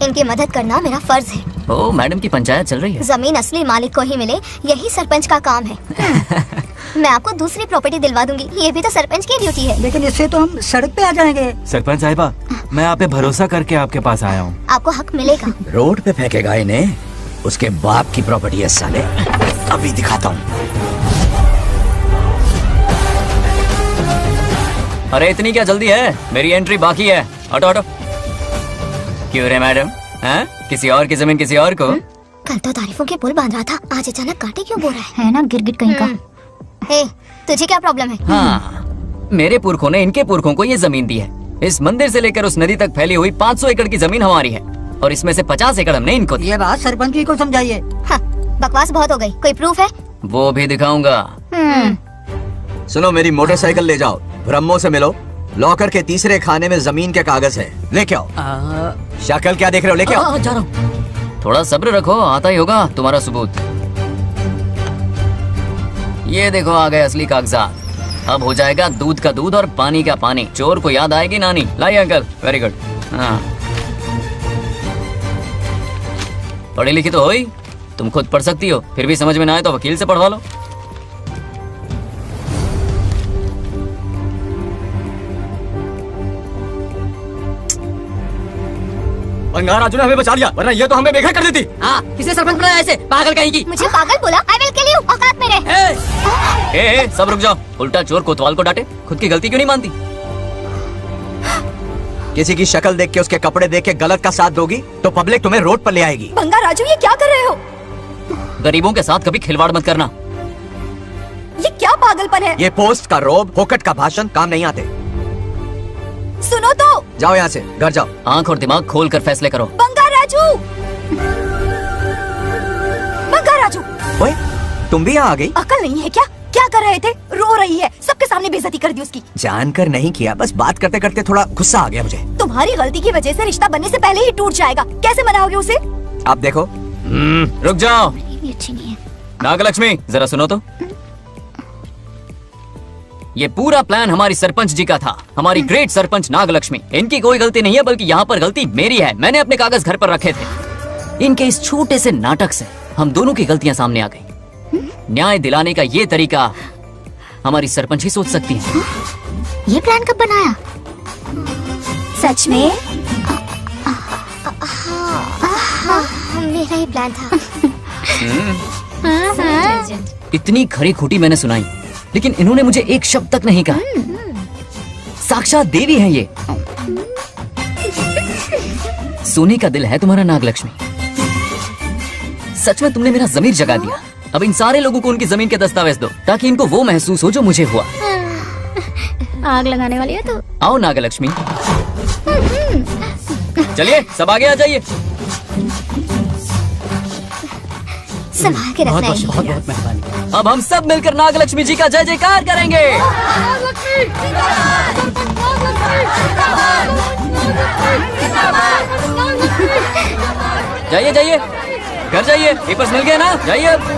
इनकी मदद करना मेरा फर्ज है। ओ मैडम की पंचायत चल रही है। जमीन असली मालिक को ही मिले, यही सरपंच का काम है। मैं आपको दूसरी प्रॉपर्टी दिलवा दूंगी, ये भी तो सरपंच की ड्यूटी है। लेकिन इससे तो हम सड़क पे आ जाएंगे। सरपंच साहिबा, मैं आप पे भरोसा करके आपके पास आया हूँ। आपको हक मिलेगा। रोड पे फेंकेगा इन्हें, उसके बाप की प्रॉपर्टी है साले। अभी दिखाता हूँ। अरे इतनी क्या जल्दी है, मेरी एंट्री बाकी है। हटो हटो। क्यों रे मैडम, हैं? किसी और की जमीन किसी और को? कल तो तारीफों के पुल बांध रहा था, आज अचानक कांटे क्यों बो रहा है ना गिरगिट कहीं का। हे, तुझे क्या प्रॉब्लम है? हाँ, मेरे पुरखों ने इनके पुरखों को ये जमीन दी है। इस मंदिर से लेकर उस नदी तक फैली हुई 500 एकड़ की जमीन हमारी है और इसमें से 50 एकड़ हमने इनको दी। ये बात सरपंच जी को समझाइए। हाँ, बकवास बहुत हो गई। कोई प्रूफ है? वो भी दिखाऊंगा। सुनो, मेरी मोटरसाइकिल ले जाओ, ब्रह्मो से मिलो। लॉकर के तीसरे खाने में जमीन के कागज है, लेके आओ। शक्ल क्या देख रहे हो, लेके आओ। जा रहा हूँ। थोड़ा सब्र रखो, आता ही होगा तुम्हारा सबूत। ये देखो आ गए असली कागजात। अब हो जाएगा दूध का दूध और पानी का पानी। चोर को याद आएगी नानी। लाइए अंकल, वेरी गुड। हाँ, पढ़ी लिखी तो हो ही, तुम खुद पढ़ सकती हो। फिर भी समझ में ना आए तो वकील से पढ़वा लो। बंगार राजू ने हमें बचा लिया, वरना ये तो हमें बेघर कर देती। हाँ, किसे सरपंच बनाया ऐसे पागल कहीं की? मुझे पागल बोला? I will kill you. औकात में रह। ए, सब रुक जाओ। उल्टा चोर कोतवाल को डांटे, खुद की गलती क्यों नहीं मानती? किसी की शक्ल देख के, उसके कपड़े देख के गलत का साथ दोगी तो पब्लिक तुम्हें रोड पर ले आएगी। बंगार राजू, ये क्या कर रहे हो? गरीबों के साथ कभी खिलवाड़ मत करना। ये क्या पागलपन है? ये पोस्ट का रोब, फोकट का भाषण काम नहीं आते। सुनो तो। जाओ यहाँ से, घर जाओ। आंख और दिमाग खोल कर फैसले करो। बंगार राजू, बंगार राजू। ओए, तुम भी यहाँ आ गई? अकल नहीं है क्या? क्या कर रहे थे? रो रही है, सबके सामने बेइज्जती कर दी उसकी। जानकर नहीं किया, बस बात करते करते थोड़ा गुस्सा आ गया मुझे। तुम्हारी गलती की वजह से रिश्ता बनने से पहले ही टूट जाएगा। कैसे मनाओगे उसे? आप देखो। रुक जाओ। ये अच्छी नहीं है। नागलक्ष्मी, जरा सुनो तो। ये पूरा प्लान हमारी सरपंच जी का था, हमारी ग्रेट सरपंच नागलक्ष्मी। इनकी कोई गलती नहीं है, बल्कि यहाँ पर गलती मेरी है। मैंने अपने कागज घर पर रखे थे। इनके इस छोटे से नाटक से हम दोनों की गलतियां सामने आ गई। न्याय दिलाने का ये तरीका हमारी सरपंच ही सोच सकती है। ये प्लान कब बनाया? सच में? मेरा ही प्लान था। इतनी खरी खोटी मैंने सुनाई, लेकिन इन्होंने मुझे एक शब्द तक नहीं कहा। साक्षात देवी है ये। सोने का दिल है तुम्हारा नागलक्ष्मी। सच में तुमने मेरा जमीर जगा दिया। अब इन सारे लोगों को उनकी जमीन के दस्तावेज दो, ताकि इनको वो महसूस हो जो मुझे हुआ। आग लगाने वाली है तो। आओ नागलक्ष्मी, चलिए सब आगे आ जाइए। संभाल के रखना है। बहुत बहुत मेहरबानी। अब हम सब मिलकर नागलक्ष्मी जी का जय जयकार करेंगे। जाइए जाइए, घर जाइए। पेपर्स मिल गए ना? जाइए अब।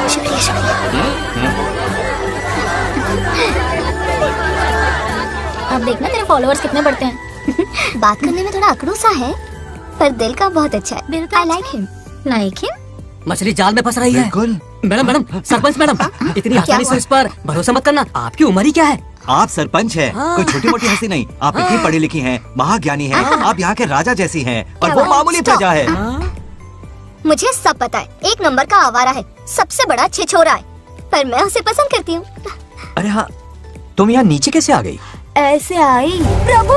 शुक्रिया शुक्रिया। अब देखना तेरे फॉलोअर्स कितने बढ़ते हैं। बात करने में थोड़ा अकड़ू सा है, पर दिल का बहुत अच्छा है। I like him. Like him? मछली जाल में फंस रही है। मैडम मैडम, सरपंच मैडम, इतनी आसानी से इस पर भरोसा मत करना। आपकी उम्र ही क्या है? आप सरपंच हैं, कोई छोटी मोटी हंसी नहीं। आप इतनी पढ़ी लिखी हैं, महाज्ञानी हैं, आप यहाँ के राजा जैसी हैं, और वो मामूली प्रजा है। मुझे सब पता है, एक नंबर का आवारा है, सबसे बड़ा छिछोरा है, पर मैं उसे पसंद करती हूँ। अरे हाँ, तुम यहाँ नीचे कैसे आ गई? ऐसे आई। प्रभु,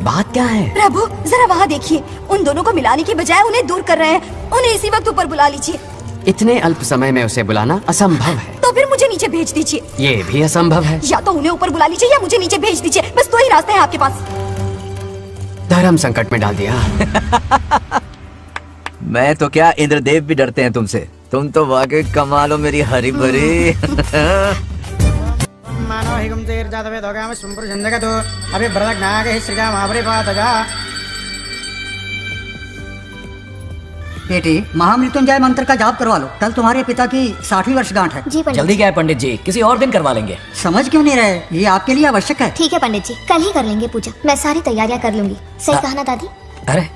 बात क्या है? प्रभु जरा वहाँ देखिए, उन दोनों को मिलाने की बजाय उन्हें दूर कर रहे हैं। उन्हें इसी वक्त ऊपर बुला लीजिए। इतने अल्प समय में उसे बुलाना असंभव है। तो फिर मुझे नीचे भेज दीजिए। ये भी असंभव है। या तो उन्हें ऊपर बुला लीजिए या मुझे नीचे भेज दीजिए। बस दो ही रास्ते हैं आपके पास। धर्म संकट में डाल दिया। मैं तो क्या, इंद्रदेव भी डरते हैं तुमसे। तुम तो वाकई कमाल हो मेरी हरी भरी। मानो हिगम तेर जातवे दोगाम संपुर जंदगतो अभी ब्रदक नागे सृजा महाबरे पातजा। बेटी महामृत्युंजय मंत्र का जाप करवा लो, कल तुम्हारे पिता की 60वीं वर्षगांठ है। जी पंडित। जल्दी क्या है पंडित जी, किसी और दिन करवा लेंगे। समझ क्यों नहीं रहे, ये आपके लिए आवश्यक है। ठीक है पंडित जी, कल ही कर लेंगे पूजा। मैं सारी तैयारियां कर लूंगी। सही कहा ना दादी? अरे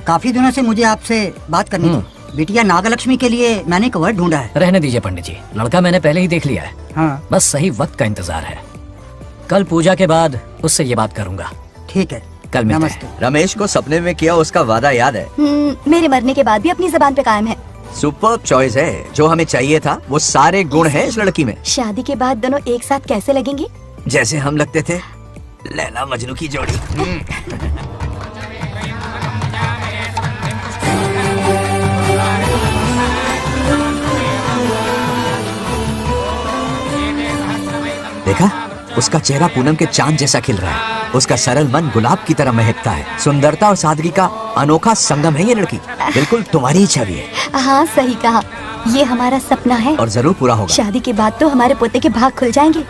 काफी दिनों से मुझे आपसे बात करनी थी। बिटिया नागलक्ष्मी के लिए मैंने एक वर्ड ढूंढा है। रहने दीजिए पंडित जी, लड़का मैंने पहले ही देख लिया है। हाँ। बस सही वक्त का इंतजार है। कल पूजा के बाद उससे ये बात करूंगा। ठीक है, कल मिलते नमस्ते। रमेश को सपने में किया उसका वादा याद है? मेरे मरने के बाद भी अपनी जबान पे कायम है। सुपर्ब चॉइस है, जो हमें चाहिए था वो सारे गुण हैं इस लड़की में। शादी के बाद दोनों एक साथ कैसे लगेंगे? जैसे हम लगते थे लैला मजनू की जोड़ी। देखा, उसका चेहरा पूनम के चांद जैसा खिल रहा है। उसका सरल मन गुलाब की तरह महकता है। सुंदरता और सादगी का अनोखा संगम है ये लड़की। बिल्कुल तुम्हारी ही छवि है। हाँ सही कहा, ये हमारा सपना है और जरूर पूरा होगा। शादी के बाद तो हमारे पोते के भाग खुल जाएंगे।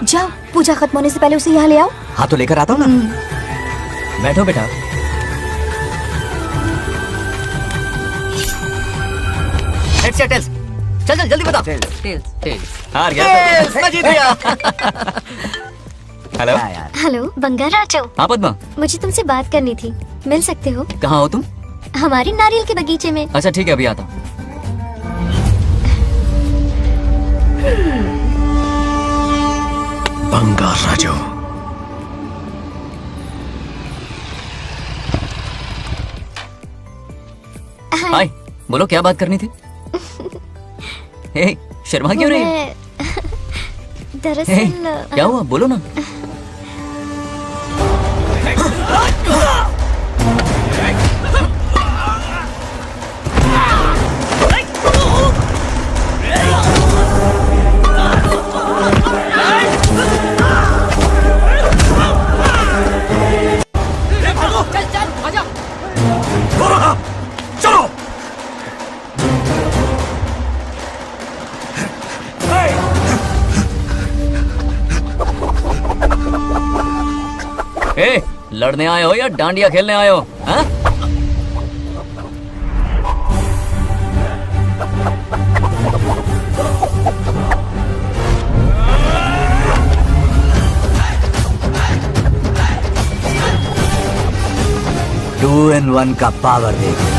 जाओ, पूजा खत्म होने से पहले उसे यहाँ ले आओ। हाँ तो लेकर आता हूँ ना। बैठो बेटा। हेड्स या टेल्स? चल चल जल्दी बता। हार गया। मैं जीत गया। हेलो। हेलो बंगार राजू। हाँ पद्मा, मुझे तुमसे बात करनी थी, मिल सकते हो? कहाँ हो तुम? हमारे नारियल के बगीचे में। अच्छा ठीक है, अभी आता हूँ। बंगार राजू। हाय, बोलो क्या बात करनी थी? हे, शर्मा क्यों रही है? हे, दरअसल क्या हुआ, बोलो ना। चल चल आजा। चलो। ए, लड़ने आए हो या डांडिया खेलने आए हो? हाँ? टू इन वन का पावर देख।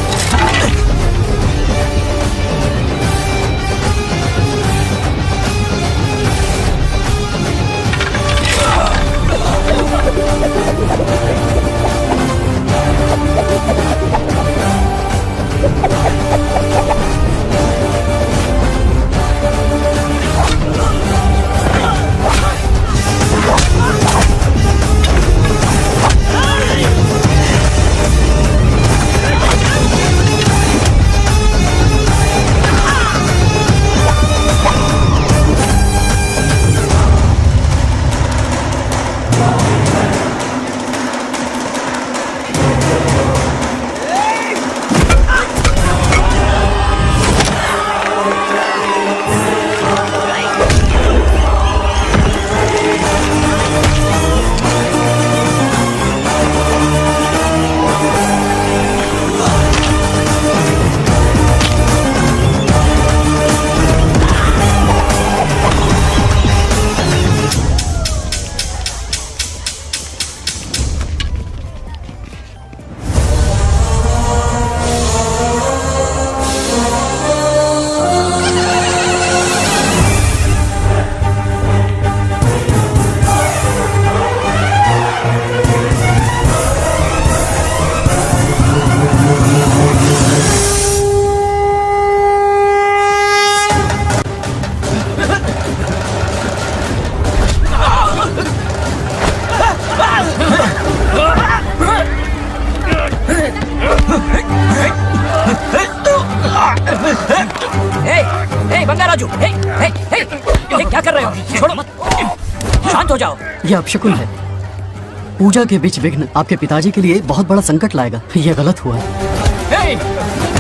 बंगार राजू, क्या कर रहे हो? छोड़ो मत, शांत हो जाओ। ये अपशकुन है। पूजा के बीच विघ्न आपके पिताजी के लिए बहुत बड़ा संकट लाएगा। ये गलत हुआ।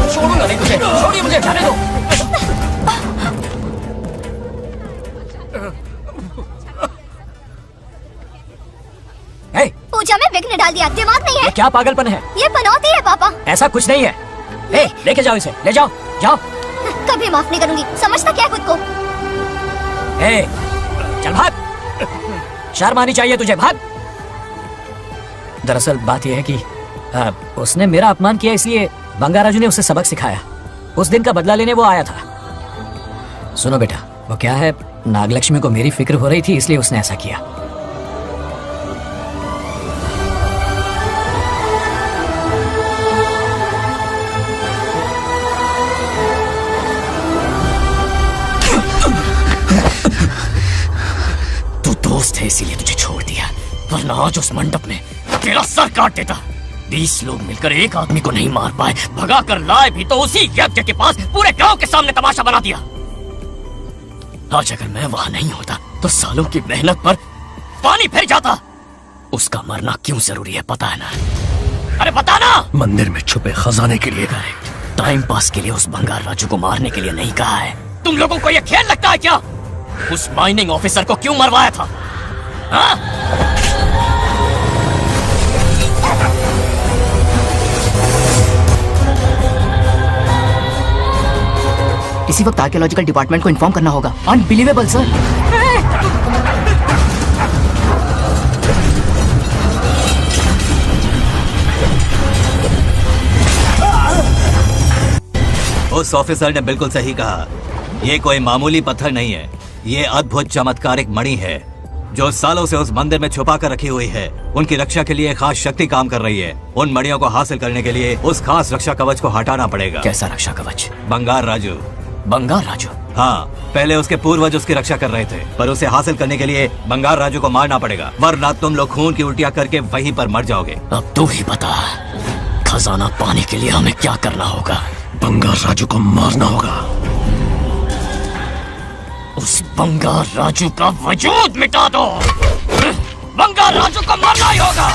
छोड़ूंगा नहीं तुझे, छोड़िए मुझे, जाने दो। पूजा में विघ्न डाल दिया, दिमाग नहीं है? ये क्या पागलपन है? ये पनौती है पापा। ऐसा कुछ नहीं है। लेके जाओ इसे, ले जाओ, जाओ। कभी माफ नहीं करूंगी, समझता क्या है खुद को? चल भाग, शर्म आनी चाहिए तुझे, भाग। दरअसल बात यह है कि उसने मेरा अपमान किया, इसलिए बंगाराजू ने उसे सबक सिखाया। उस दिन का बदला लेने वो आया था। सुनो बेटा, वो क्या है, नागलक्ष्मी को मेरी फिक्र हो रही थी, इसलिए उसने ऐसा किया। तू दोस्त है इसीलिए तुझे छोड़ दिया, वरना आज उस मंडप में तेरा सर काट देता। 20 लोग मिलकर एक आदमी को नहीं मार पाए, भगा कर लाए भी तो उसी यज्ञ के पास पूरे गांव के सामने तमाशा बना दिया। आज अगर मैं वहां नहीं होता तो सालों की मेहनत पर पानी फिर जाता। उसका मरना क्यों जरूरी है पता है ना? अरे बता ना। मंदिर में छुपे खजाने के लिए। टाइम पास के लिए उस बंगार राजू को मारने के लिए नहीं कहा है। तुम लोगों को यह खेल लगता है क्या? उस माइनिंग ऑफिसर को क्यों मरवाया था? हाँ? इसी वक्त आर्कियोलॉजिकल डिपार्टमेंट को इन्फॉर्म करना होगा। Unbelievable sir. उस ऑफिसर ने बिल्कुल सही कहा, ये कोई मामूली पत्थर नहीं है, ये अद्भुत चमत्कारिक मणि है जो सालों से उस मंदिर में छुपा कर रखी हुई है। उनकी रक्षा के लिए खास शक्ति काम कर रही है। उन मणियों को हासिल करने के लिए उस खास रक्षा कवच को हटाना पड़ेगा। कैसा रक्षा कवच? बंगार राजू। बंगार राजू? हाँ, पहले उसके पूर्वज उसकी रक्षा कर रहे थे, पर उसे हासिल करने के लिए बंगार राजू को मारना पड़ेगा, वरना तुम लोग खून की उल्टियां करके वहीं पर मर जाओगे। अब तू ही बता, खजाना पाने के लिए हमें क्या करना होगा? बंगार राजू को मारना होगा। उस बंगार राजू का वजूद मिटा दो। बंगार राजू को मारना ही होगा।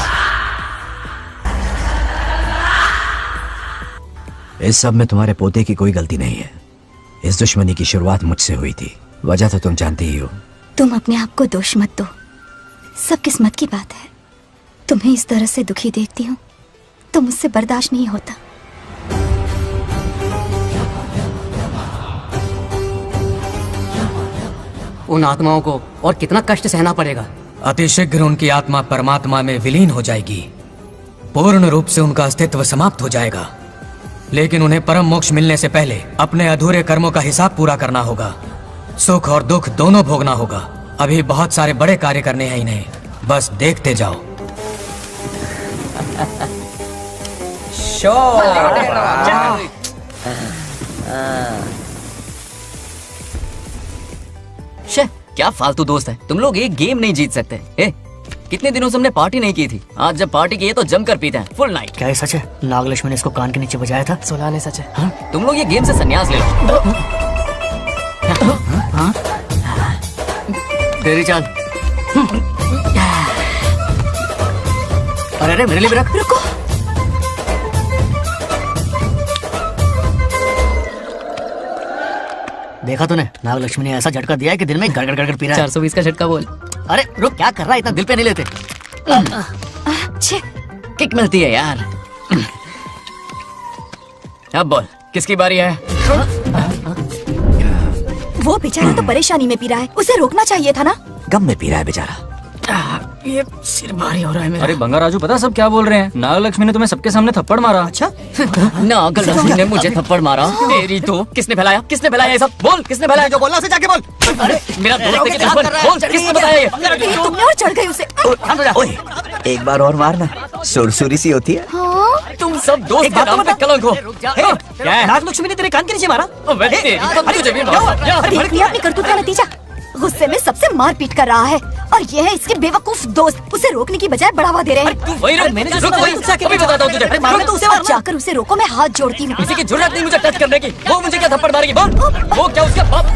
इस सब में तुम्हारे पोते की कोई गलती नहीं है। इस दुश्मनी की शुरुआत मुझसे हुई थी, वजह तो तुम जानती ही हो। तुम अपने आप को दोष मत दो, सब किस्मत की बात है। तुम्हें इस तरह से दुखी देखती हूँ तो मुझसे बर्दाश्त नहीं होता। उन आत्माओं को और कितना कष्ट सहना पड़ेगा। अतिशीघ्र उनकी आत्मा परमात्मा में विलीन हो जाएगी, पूर्ण रूप से उनका अस्तित्व समाप्त हो जाएगा। लेकिन उन्हें परम मोक्ष मिलने से पहले अपने अधूरे कर्मों का हिसाब पूरा करना होगा। सुख और दुख दोनों भोगना होगा। अभी बहुत सारे बड़े कार्य करने हैं इन्हें, बस देखते जाओ। शे, क्या फालतू दोस्त है। तुम लोग एक गेम नहीं जीत सकते। कितने दिनों से हमने पार्टी नहीं की थी, आज जब पार्टी की है तो जमकर पीते हैं, फुल नाइट। क्या ये सच है? नागलक्ष्मी ने इसको कान के नीचे बजाया था। सुलाने सच है। हाँ? तुम लोग ये गेम से संन्यास ले लो। हाँ? तेरी चाल। अरे मेरे लिए भी रख। रुको, देखा तूने? नागलक्ष्मी ने ऐसा झटका दिया है कि दिन में गड़गड़ गड़गड़ पी रहा है। 420 का झटका बोल। अरे रुक, क्या कर रहा है? इतना दिल पे नहीं लेते। किक मिलती है यार। अब बोल, किसकी बारी है? वो बेचारा तो परेशानी में पी रहा है, उसे रोकना चाहिए था ना। गम में पी रहा है बेचारा। ये सिर भारी हो रहा है मेरा। अरे बंगार राजू, पता सब क्या बोल रहे हैं? नागलक्ष्मी ने तुम्हें सबके सामने थप्पड़ मारा। अच्छा? नागलक्ष्मी ने मुझे थप्पड़ मारा? तेरी तो किसने फैलाया? किसने फैलाया ये सब? बोल, किसने फैलाया? जो बोलना उसे जाके बोल। अरे मेरा दोस्त है कि दुश्मन? बोल, किसने बताया ये? तुमने और चढ़ गई उसे। ओए, एक बार और मारना, सुरसुरी सी होती है। तुम सब दोस्त के नाम पे कलंक हो। क्या है? नागलक्ष्मी ने तेरे कान के नीचे मारा? तुझे भी मारा। देख लिया अपनी करतूत का नतीजा। गुस्से में सबसे मारपीट कर रहा है और ये है इसके बेवकूफ दोस्त, उसे रोकने की बजाय बढ़ावा दे रहे हैं। जाकर उसे रोको, मैं हाथ जोड़ती हूँ। किसी की जरूरत नहीं मुझे टच करने की। वो मुझे क्या थप्पड़ मारेगी? बोल, वो क्या उसका बाप?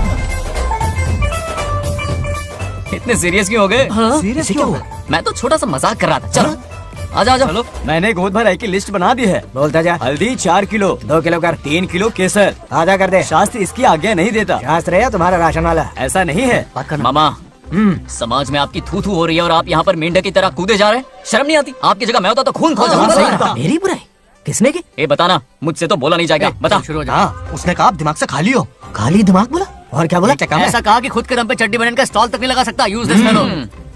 इतने सीरियस क्यों हो गए? सीरियस क्यों हो? मैं तो छोटा सा मजाक कर रहा था। चलो आजा आजा। चलो, मैंने गोद भराई की लिस्ट बना दी है। बोलता जा। हल्दी 4 किलो, 2 किलो कर, 3 किलो केसर आधा कर दे। शास्त्र इसकी आज्ञा नहीं देता। शास्त्र है तुम्हारा राशन वाला, ऐसा नहीं है। मामा, समाज में आपकी थू-थू हो रही है और आप यहाँ पर मेंढक की तरह कूदे जा रहे हैं। शर्म नहीं आती? आपकी जगह मैं होता तो खून खा जाता। मेरी बुराई? किसने की? ए बताना, मुझसे तो बोला नहीं जाएगा। बता। हाँ, उसने कहा आप दिमाग से खाली हो। खाली दिमाग बोला? और क्या बोला? ऐसा कहा कि खुद के दम पे चड्डी बनियान का स्टॉल तक नहीं लगा सकता। Use this fellow.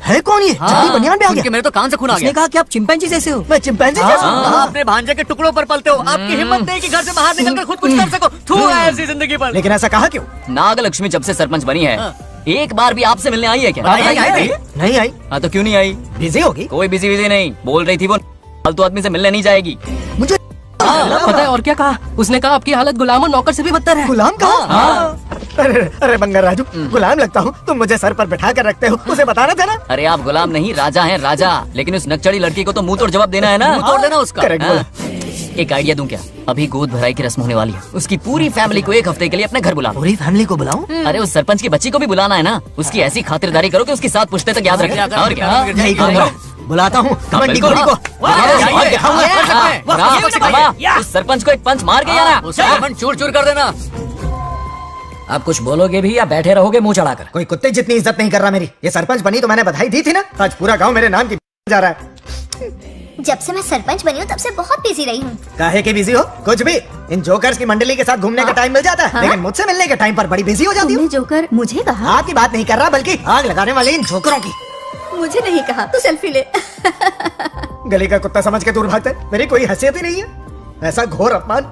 है कौन ये? चड्डी बनियान पे आ गया? मेरे तो कान से खून आ गया। उसने कहा कि आप चिंपैंजी जैसे हो। मैं चिंपैंजी जैसा हूँ? आप अपने भांजे के टुकड़ों पर पलते हो। आपकी हिम्मत नहीं कि घर से बाहर निकलकर खुद कुछ कर सको। थू है ऐसी जिंदगी पर। लेकिन ऐसा कहा क्यों? नागलक्ष्मी जब से सरपंच बनी है, एक बार भी आपसे मिलने आई है क्या? नहीं आई। हाँ तो क्यों नहीं आई? बिजी होगी। कोई बिजी नहीं, बोल रही थी वो फालतू आदमी से मिलने नहीं जाएगी। मुझे पता है और क्या कहा? उसने कहा आपकी हालत गुलाम और नौकर से भी बदतर है। गुलाम कहा? अरे बंगार राजू, गुलाम लगता हूँ, तुम मुझे सर पर बैठा कर रखते हो, उसे बताना था ना। अरे आप गुलाम नहीं, राजा हैं राजा। लेकिन उस नकचड़ी लड़की को तो मुंह तोड़ जवाब देना है ना। मुंह तोड़ देना उसका। एक आइडिया दूं क्या? अभी गोद भराई की रस्म होने वाली है, उसकी पूरी फैमिली को एक हफ्ते के लिए अपने घर बुलाओ। पूरी फैमिली को बुलाऊं? अरे उस सरपंच की बच्ची को भी बुलाना है ना। उसकी ऐसी खातिरदारी करो कि उसकी 7 पुश्ते तक याद रखे। और क्या? यही करूंगा। बुलाता हूँ उस सरपंच को एक पंच मार के जाना। चूर चूर कर देना। आप कुछ बोलोगे भी या बैठे रहोगे मुंह चढ़ाकर? कोई कुत्ते जितनी इज्जत नहीं कर रहा मेरी। ये सरपंच बनी तो मैंने बधाई दी थी ना। आज पूरा गांव मेरे नाम की जा रहा है। जब से मैं सरपंच बनी हूँ तब से बहुत बिजी रही हूँ। काहे के बिजी हो? कुछ भी। इन जोकर्स की मंडली के साथ घूमने का टाइम मिल जाता है, लेकिन मुझसे मिलने के टाइम पर बड़ी बिजी हो जाती हूँ। जोकर मुझे कहा? आपकी बात नहीं कर रहा, बल्कि आग लगाने वाले इन जोकरों की। मुझे नहीं कहा। तू सेल्फी ले। गली का कुत्ता समझ के दूर भागता है। मेरी कोई हैसियत ही नहीं है। ऐसा घोर अपमान,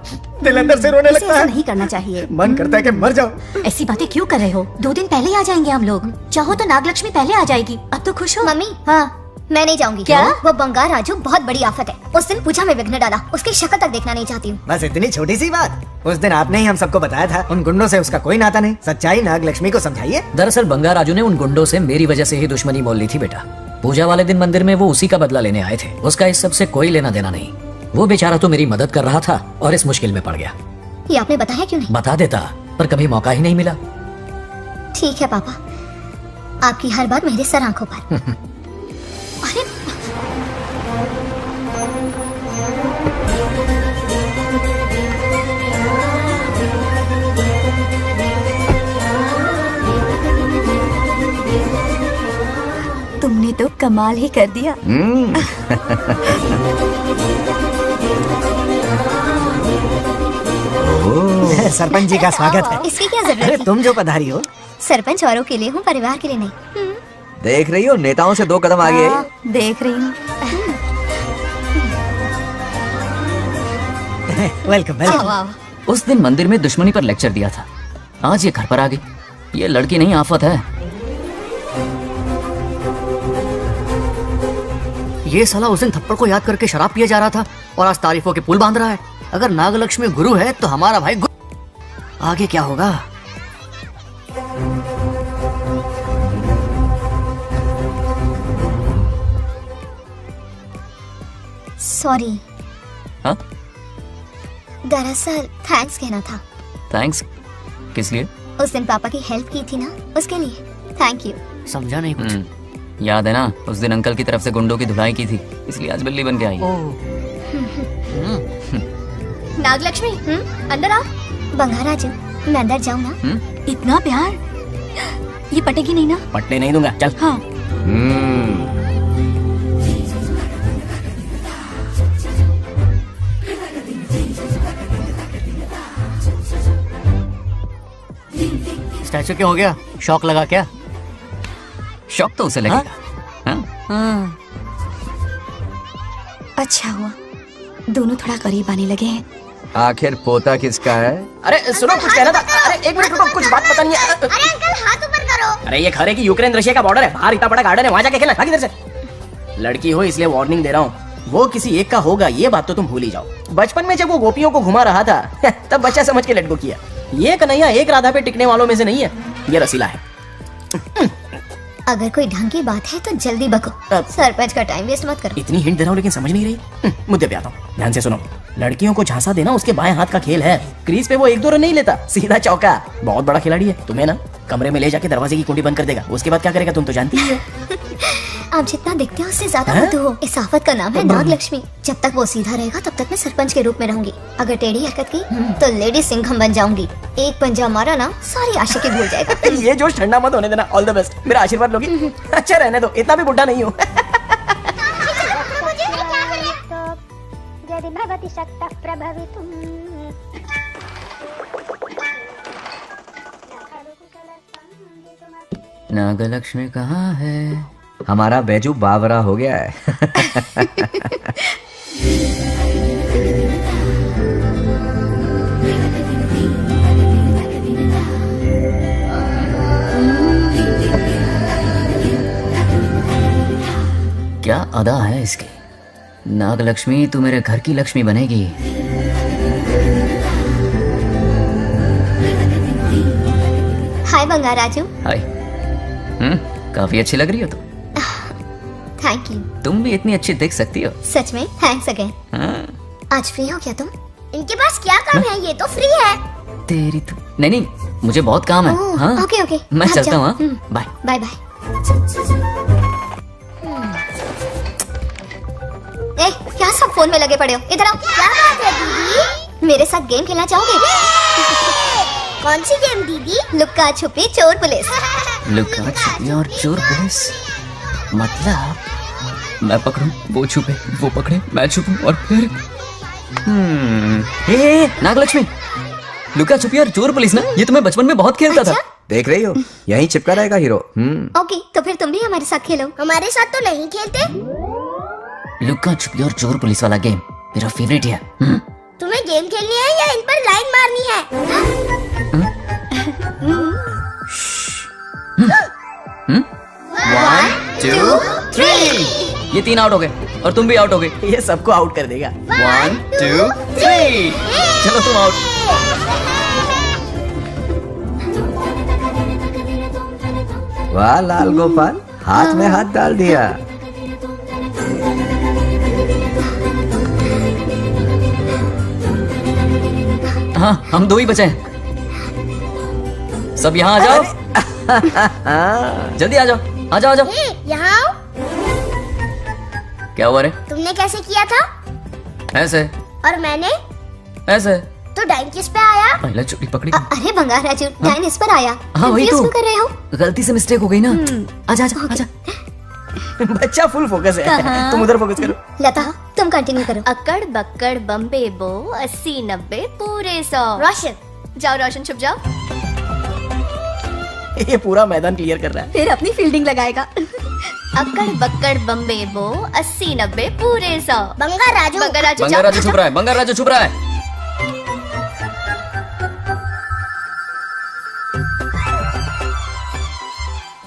दिल अंदर से रोने लगता है। नहीं करना चाहिए। मन करता है कि मर जाओ। ऐसी बातें क्यों कर रहे हो? 2 दिन पहले आ जाएंगे हम लोग। चाहो तो नागलक्ष्मी पहले आ जाएगी। अब तो खुश हो? मम्मी, हाँ मैं नहीं जाऊंगी। क्या? वो बंगार राजू बहुत बड़ी आफत है। उस दिन पूजा में विघ्न डाला। उसकी शक्ल तक देखना नहीं चाहती हूँ। बस इतनी छोटी सी बात। उस दिन आपने ही हम सबको बताया था उन गुंडों से उसका कोई नाता नहीं। सच्चाई नागलक्ष्मी को समझाइए। दरअसल बंगार राजू ने उन गुंडों से मेरी वजह से ही दुश्मनी मोल ली थी बेटा। पूजा वाले दिन मंदिर में वो उसी का बदला लेने आए थे। उसका इस सब से कोई लेना देना नहीं। वो बेचारा तो मेरी मदद कर रहा था और इस मुश्किल में पड़ गया। ये आपने बताया क्यों नहीं? बता देता, पर कभी मौका ही नहीं मिला। ठीक है पापा, आपकी हर बात मेरे सर आंखों पर। अरे तुमने तो कमाल ही कर दिया। सरपंच जी का स्वागत है। इसकी क्या जरूरत अरे थी? तुम जो पधारी हो। सरपंच औरों के लिए हूँ, परिवार के लिए नहीं। देख रही हो, नेताओं से 2 कदम आगे। देख रही हूँ। Welcome welcome. उस दिन मंदिर में दुश्मनी पर लेक्चर दिया था, आज ये घर पर आ गई। ये लड़की नहीं आफत है। ये साला उस दिन थप्पड़ को याद करके शराब पिए जा रहा था और आज तारीफों के पुल बांध रहा है। अगर नागलक्ष्मी गुरु है तो हमारा भाई आगे क्या होगा? सॉरी। हाँ? दरअसल थैंक्स कहना था। थैंक्स किस लिए? उस दिन पापा की हेल्प की थी ना, उसके लिए थैंक यू। समझा नहीं कुछ। याद है ना, उस दिन अंकल की तरफ से गुंडों की धुलाई की थी, इसलिए आज बिल्ली बन के आई। नागलक्ष्मी, अंदर आओ। बंगार राजू, मैं अंदर जाऊँ ना? इतना प्यार, ये पटेगी नहीं ना? पटने नहीं दूंगा, चल। हाँ। स्टैचू क्यों हो गया? शौक लगा क्या? शौक तो उसे लगेगा। हाँ। अच्छा हुआ दोनों थोड़ा करीब आने लगे हैं। आखिर पोता किसका है? अरे सुनो, कुछ कहना था। अरे 1 मिनट रुको, कुछ बात बतानी है। अरे अंकल हाथ ऊपर करो। अरे ये खरे की यूक्रेन रशिया का बॉर्डर है, बाहर इतना बड़ा गार्डन है, वहां जाके खेलना। भाग इधर से। लड़की हो इसलिए वार्निंग दे रहा हूँ, वो किसी एक का होगा ये बात तो तुम भूल ही जाओ। बचपन में जब वो गोपियों को घुमा रहा था तब बच्चा समझ के लड़को किया। ये कन्हैया एक राधा पे टिकने वालों में से नहीं है, ये रसीला है। अगर कोई ढंग की बात है तो जल्दी बको, सरपंच का टाइम वेस्ट मत करो। इतनी हिंट दे रहा हूँ लेकिन समझ नहीं रही। मुद्दे पे आता हूँ, ध्यान से सुनो। लड़कियों को झांसा देना उसके बाएं हाथ का खेल है। क्रीज पे वो 1-2 रन नहीं लेता, सीधा चौका। बहुत बड़ा खिलाड़ी है। तुम्हें ना कमरे में ले जाके दरवाजे की कुंडी बंद कर देगा, उसके बाद क्या करेगा तुम तो जानती ही हो। आप जितना दिखते हो उससे ज्यादा बुद्धू हो। इस आफत का नाम है नागलक्ष्मी। जब तक वो सीधा रहेगा तब तक मैं सरपंच के रूप में रहूंगी। अगर टेढ़ी हरकत की तो लेडी सिंघम बन जाऊंगी। एक पंजा मारा ना, सारी आशिकी भूल जाएगा। ये जोश ठंडा मत होने देना। ऑल द बेस्ट, मेरा आशीर्वाद लोगी? अच्छा रहने दो, इतना भी बुढ़ा नहीं हूँ। जय भगवती अतिशक्तः प्रभवितुम्। नागलक्ष्मी कहाँ है? हमारा बैजू बावरा हो गया है। क्या अदा है इसकी। नागलक्ष्मी तू मेरे घर की लक्ष्मी बनेगी। हाय बंगार राजू। हाय। काफी अच्छी लग रही हो तुम। Thank you. तुम भी इतनी अच्छी दिख सकती हो। सच में थैंक्स अगेन। आज फ्री हो क्या तुम? इनके पास क्या काम है, ये तो फ्री है। तेरी तो नहीं मुझे बहुत काम है। हाँ ओके ओके मैं चलता हूँ। Bye bye bye. ए क्या सब फोन में लगे पड़े हो? इधर आओ। क्या बात है दीदी? मेरे साथ गेम खेलना चाहोगे? कौन सी गेम दीदी? लुक्का छुपी चोर पुलिस। लुक्का छुपी और चोर पुलिस मतलब मैं पकड़ूं वो छुपे, वो पकड़े मैं छुपूं और फिर नागलक्ष्मी लुक्का छुपी और चोर पुलिस ना, ये तो मैं बचपन में बहुत खेलता था। देख रही हो यहीं चिपका रहेगा हीरो। ओके तो फिर तुम भी हमारे साथ खेलो। हमारे साथ तो नहीं खेलते। लुक्का छुपी और चोर पुलिस वाला गेम मेरा फेवरेट है। तुम्हें गेम खेलनी है या इन पर लाइन मारनी है? 1 2 3 ये 3 आउट हो गए और तुम भी आउट हो गए। ये सबको आउट कर देगा। 1 2 3 चलो तुम आउट। वाह लाल गोपाल, हाथ में हाथ डाल दिया। हाँ हम 2 ही बचे हैं। सब यहाँ आ जाओ। जल्दी आ जाओ, आ जाओ, आ जाओ। यहाँ आओ। क्या हुआ रे? तुमने कैसे किया था? ऐसे। और मैंने? ऐसे। तो डाइन किस पे आया? पहले चुपड़ी पकड़ी। अरे बंगार राजू डाइन इस पर आया। हाँ वही तो। क्यों कर रहे हो? गलती से मिस्टेक हो गई ना। आजा आजा आजा। बच्चा फुल फोकस है, तुम उधर फोकस करो। लता तुम कंटिन्यू करो। अक्कड़ बक्कड़ बम्बे बो 80 90 पूरे 100। रोशन जाओ रोशन छुप जाओ। ये पूरा मैदान क्लियर कर रहा है। फिर अपनी फील्डिंग लगाएगा। अक्कड़ बक्कड़ बम्बे बो 80 90 पूरे 100। बंगार राजू। बंगार राजू बंगार राजू छुप रहा है, बंगार राजू छुप रहा है।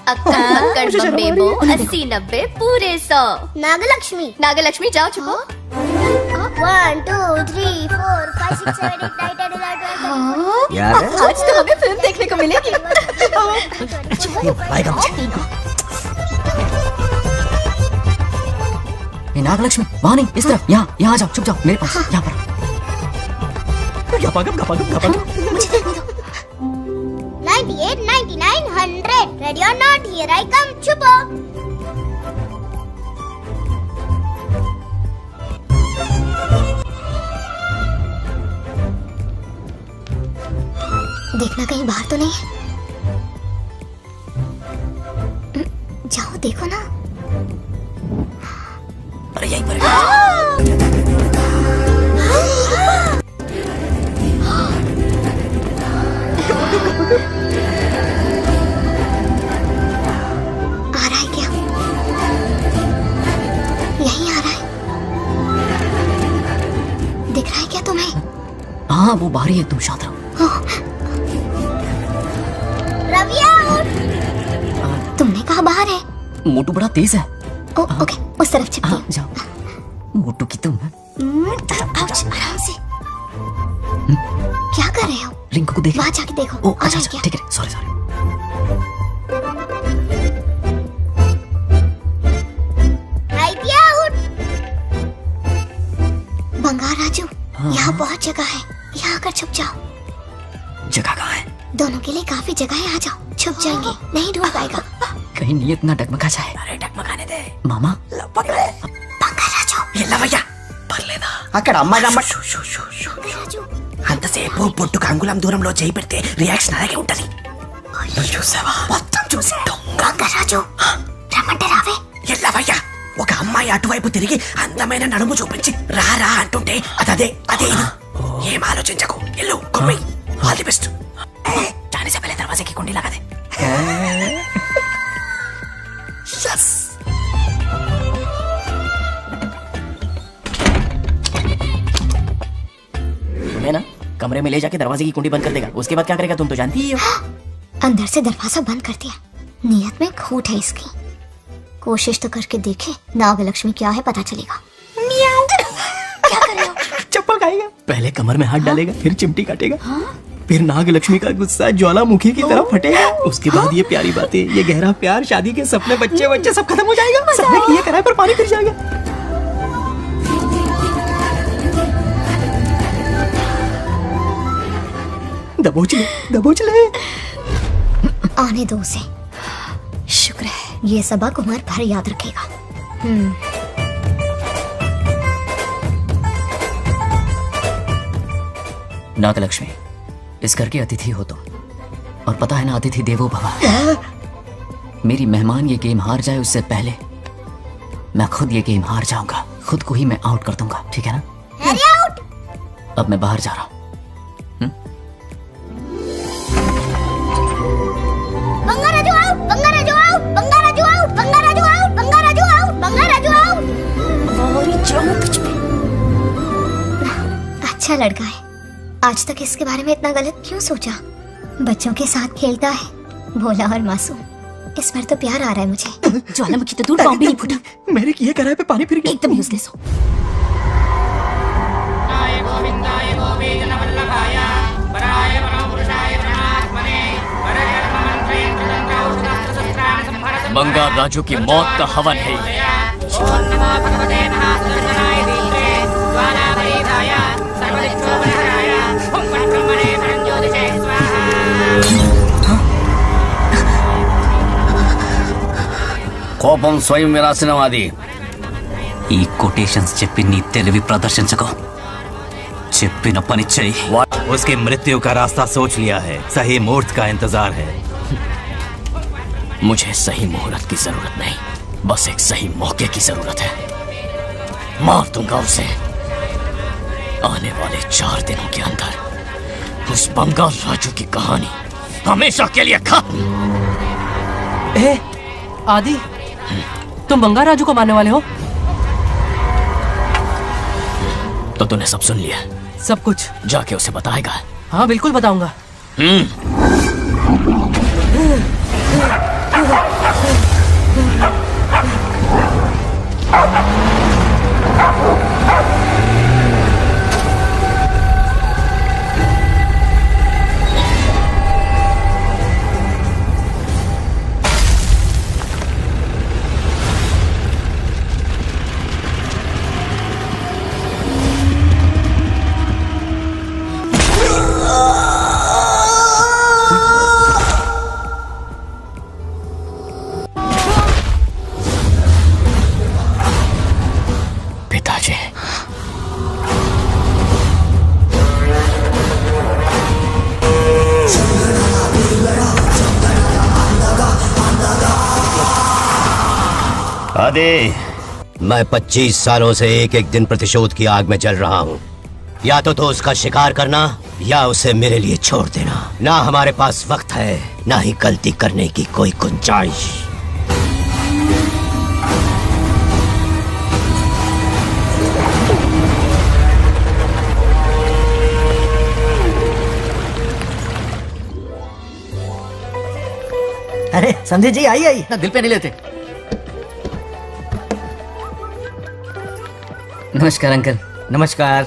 अक्कड़ बक्कड़ बम्बे बो 80 90 पूरे 100। नागलक्ष्मी। नागलक्ष्मी जाओ छुपो। 1 2 3 4 5 6 7 8 9 10 11 यार आज तो हमें फिल्म देखने को मिलेगी। नागलक्ष्मी वहाँ नहीं, इस तरफ, यहाँ यहाँ आ जाओ, छुप जाओ मेरे पास, यहाँ पर। गपा गप गपा गप गपा गप। 98 99 100 ready or not here I come छुपो। देखना कहीं बाहर तो नहीं है। जाओ देखो ना। अरे यहीं पर आ रहा है क्या? यहीं आ रहा है। दिख रहा है क्या तुम्हें? हाँ वो बाहर ही है, तुम शांत रहो। रविया तुमने कहा बाहर है? मोटू बड़ा तेज है। ओके उस तरफ छिपती हूँ। जाओ मोटू की तुम। आउच, आराम से। क्या कर रहे हो? रिंकू को देख। वहाँ जाके देखो। ओ अच्छा अच्छा ठीक है, सॉरी सॉरी। बंगार राजू यहाँ बहुत जगह है, यहाँ आकर छुप जाओ। जगह कहाँ है? दोनों के लिए काफी जगह है, आ जाओ। छुप जाएंगे, नहीं ढूंढ पाएगा। कहीं नीयत ना डगमगा जाए। अरे डगमगाने दे मामा। बंगार राजू ये लवయ్యా పర్లేదా అక్కడ అమ్మాయి అంతసేపు పొట్టుకు అంగుళం దూరంలో చేయి పెడితే రియాక్షన్ అలాగే ఉంటది. నువ్వు చూసావా? మొత్తం చూసా. बंगार राजू రమ్మంటే రావే. ఎల్లవయ్యా ఒక అమ్మాయి అటువైపు తిరిగి అందమైన నడుము చూపించి రా రా అంటుంటే అదే అదే ఇది. ఏం ఆలోచించకు, ఎల్లు కొమ్మి. All the best. जाने से पहले दरवाजे की कुंडी लगा दे. Yes. तुम्हें ना कमरे में ले जाके दरवाजे की कुंडी बंद कर देगा, उसके बाद क्या करेगा तुम तो जानती ही हो. अंदर से दरवाजा बंद कर दिया, नियत में खोट है इसकी. कोशिश तो करके देखे, नागलक्ष्मी क्या है पता चलेगा. क्या कर रहे हो? चप्पल खाएगा. पहले कमर में हाथ डालेगा, फिर चिमटी काटेगा. फिर नागलक्ष्मी का गुस्सा ज्वालामुखी की तरह फटेगा. उसके बाद ये प्यारी बातें, ये गहरा प्यार, शादी के सपने, बच्चे बच्चे सब खत्म हो जाएगा. सबने किए कराए पर पानी फिर जाएगा. दबोच ले. आने दो उसे. शुक्र है ये सबक उम्र भर याद रखेगा. नागलक्ष्मी, इस घर के अतिथि हो तुम, और पता है ना अतिथि देवो भव. मेरी मेहमान ये गेम हार जाए उससे पहले मैं खुद ये गेम हार जाऊंगा. खुद को ही मैं आउट कर दूंगा, ठीक है ना? अब मैं बाहर जा रहा हूँ. Bangaraju out, Bangaraju out, Bangaraju out, Bangaraju out, Bangaraju out, Bangaraju out. और जाओ कुछ भी. अच्छा लड़का है. आज तक इसके बारे में इतना गलत क्यों सोचा? बच्चों के साथ खेलता है, भोला और मासूम. इस बार तो प्यार आ रहा है मुझे. ज्वालामुखी तो दूर, बॉम्ब भी नहीं फूटा. मेरे किए कराए पे पानी फिर गया. एकदम यूजलेस हो. बंगार राजू की मौत का हवन है ये. కోపం స్వయం వినాశనవాది. ఈ కొటేషన్స్ చెప్పి నీ తెలివి ప్రదర్శించకు. చెప్పిన పని చెయ్యి. उसकी मृत्यु का रास्ता सोच लिया है, सही मुहूर्त का इंतजार है. मुझे सही मुहूर्त की जरूरत नहीं, बस एक सही मौके की जरूरत है. मार दूंगा उसे. आने वाले 4 दिनों के अंदर उस बंगाल राजू की कहानी हमेशा के लिए खत्म. आदि, तुम बंगार राजू को मारने वाले हो? तो तूने सब सुन लिया? सब कुछ. जाके उसे बताएगा? हाँ बिल्कुल बताऊंगा. आदि, मैं 25 सालों से एक एक दिन प्रतिशोध की आग में जल रहा हूँ. या तो उसका शिकार करना या उसे मेरे लिए छोड़ देना. ना हमारे पास वक्त है, ना ही गलती करने की कोई गुंजाइश. अरे संजय जी आई आई. ना दिल पे नहीं लेते. नमस्कार अंकल. नमस्कार.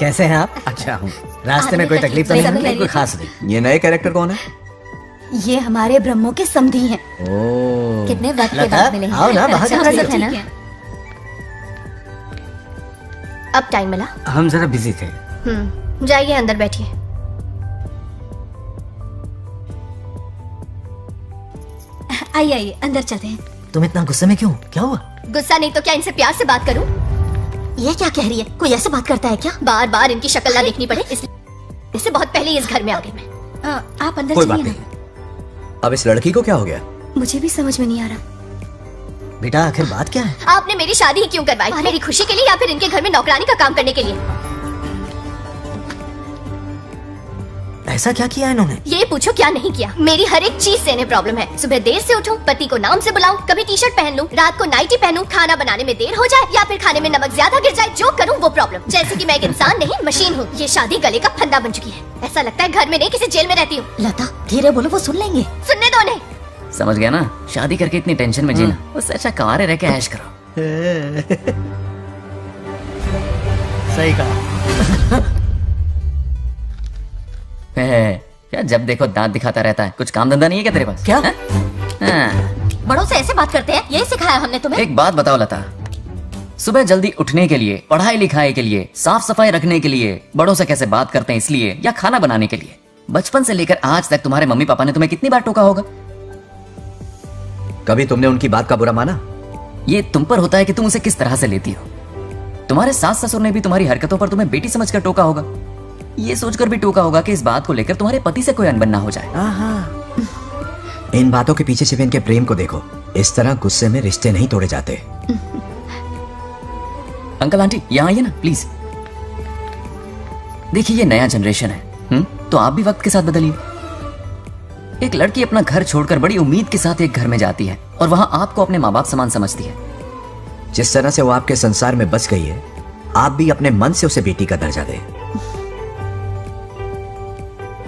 कैसे हैं आप? अच्छा हूँ. रास्ते में कोई तकलीफ तो नहीं? कोई खास नहीं. ये नए कैरेक्टर कौन है? ये हमारे ब्रह्मों के समधी हैं. कितने वक्त के बाद मिले हैं. आओ ना, बाहर है ना? अब टाइम मिला? हम जरा बिजी थे. जाइए अंदर बैठिए. आइए आइए अंदर चलते हैं. तुम इतना गुस्से में क्यों? क्या हुआ? गुस्सा नहीं तो क्या इनसे प्यार से बात करूं? ये क्या कह रही है? कोई ऐसे बात करता है क्या? बार बार इनकी शक्ल ना देखनी पड़े इससे बहुत पहले इस घर में आ गई मैं. आप अंदर कोई बात चलिए नहीं. अब इस लड़की को क्या हो गया? मुझे भी समझ में नहीं आ रहा. बेटा आखिर बात क्या है? आपने मेरी शादी ही क्यों करवाई? मेरी खुशी के लिए या फिर इनके घर में नौकरानी का काम करने के लिए? ऐसा क्या किया इन्होंने? ये पूछो क्या नहीं किया। मेरी हर एक चीज से इन्हें प्रॉब्लम है। सुबह देर से उठूं, पति को नाम से बुलाऊं, कभी टी शर्ट पहन लूं, रात को नाइटी पहनूं, खाना बनाने में देर हो जाए या फिर खाने में नमक ज्यादा गिर जाए, जो करूं वो प्रॉब्लम। जैसे कि मैं एक इंसान नहीं मशीन हूँ। ये शादी गले का फंदा बन चुकी है। ऐसा लगता है घर में नहीं किसी जेल में रहती हूँ। लता धीरे बोलो, वो सुन लेंगे। सुनने दो उन्हें। समझ गया ना, शादी करके इतनी टेंशन में जीना, उससे अच्छा कुंवारे रह के ऐश करो। सही कहा। क्या जब देखो दांत दिखाता रहता है, कुछ काम धंधा नहीं है क्या तेरे पास? क्या? बड़ों से ऐसे बात करते हैं, यही सिखाया हमने तुम्हें? एक बात बताओ लता, सुबह जल्दी उठने के लिए, पढ़ाई लिखाई के लिए, साफ सफाई रखने के लिए बड़ों से कैसे बात करते हैं इसलिए, या खाना बनाने के लिए? बचपन से लेकर आज तक तुम्हारे मम्मी पापा ने तुम्हें कितनी बार टोका होगा? कभी तुमने उनकी बात का बुरा माना? ये तुम पर होता है कि तुम उसे किस तरह से लेती हो। तुम्हारे सास ससुर ने भी तुम्हारी हरकतों पर तुम्हें बेटी समझकर टोका होगा। ये सोचकर भी टोका होगा कि इस बात को लेकर तुम्हारे पति से कोई अनबन ना हो जाए। इन बातों के पीछे सिर्फ इनके प्रेम को देखो। इस तरह गुस्से में रिश्ते नहीं तोड़े जाते। अंकल आंटी यहाँ आइए ना प्लीज। देखिए ये नया जनरेशन है, तो आप भी वक्त के साथ बदलिए। एक लड़की अपना घर छोड़कर बड़ी उम्मीद के साथ एक घर में जाती है और वहां आपको अपने माँ बाप समान समझती है। जिस तरह से वो आपके संसार में बस गई है, आप भी अपने मन से उसे बेटी का दर्जा दे।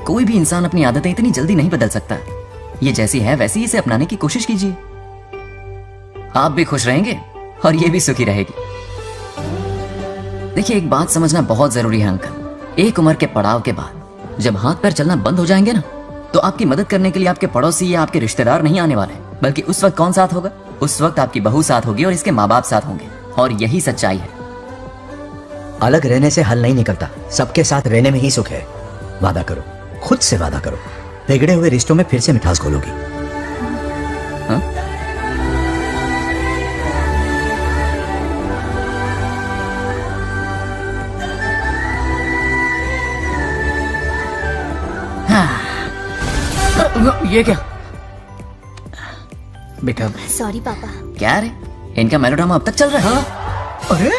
कोई भी इंसान अपनी आदतें इतनी जल्दी नहीं बदल सकता। ये जैसी है वैसी इसे अपनाने की कोशिश कीजिए। आप भी खुश रहेंगे और ये भी सुखी रहेगी। देखिए एक बात समझना बहुत जरूरी है अंकल, एक उम्र के पड़ाव के बाद जब हाथ पैर चलना बंद हो जाएंगे ना, तो आपकी मदद करने के लिए आपके पड़ोसी या आपके रिश्तेदार नहीं आने वाले, बल्कि उस वक्त कौन साथ होगा? उस वक्त आपकी बहू साथ होगी और इसके माँ बाप साथ होंगे। और यही सच्चाई है। अलग रहने से हल नहीं निकलता, सबके साथ रहने में ही सुख है। वादा करो, खुद से वादा करो, बिगड़े हुए रिश्तों में फिर से मिठास घोलोगी। ये क्या बेटा? सॉरी पापा। क्या रे, इनका मेलोड्रामा अब तक चल रहा है? अरे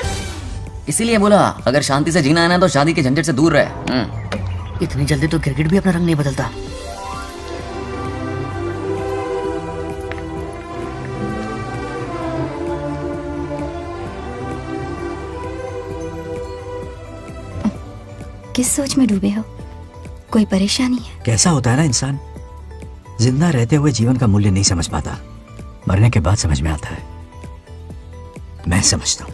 इसीलिए बोला अगर शांति से जीना है ना तो शादी के झंझट से दूर रहे। इतनी जल्दी तो क्रिकेट भी अपना रंग नहीं बदलता। किस सोच में डूबे हो? कोई परेशानी है? कैसा होता है ना इंसान, जिंदा रहते हुए जीवन का मूल्य नहीं समझ पाता, मरने के बाद समझ में आता है। मैं समझता हूं,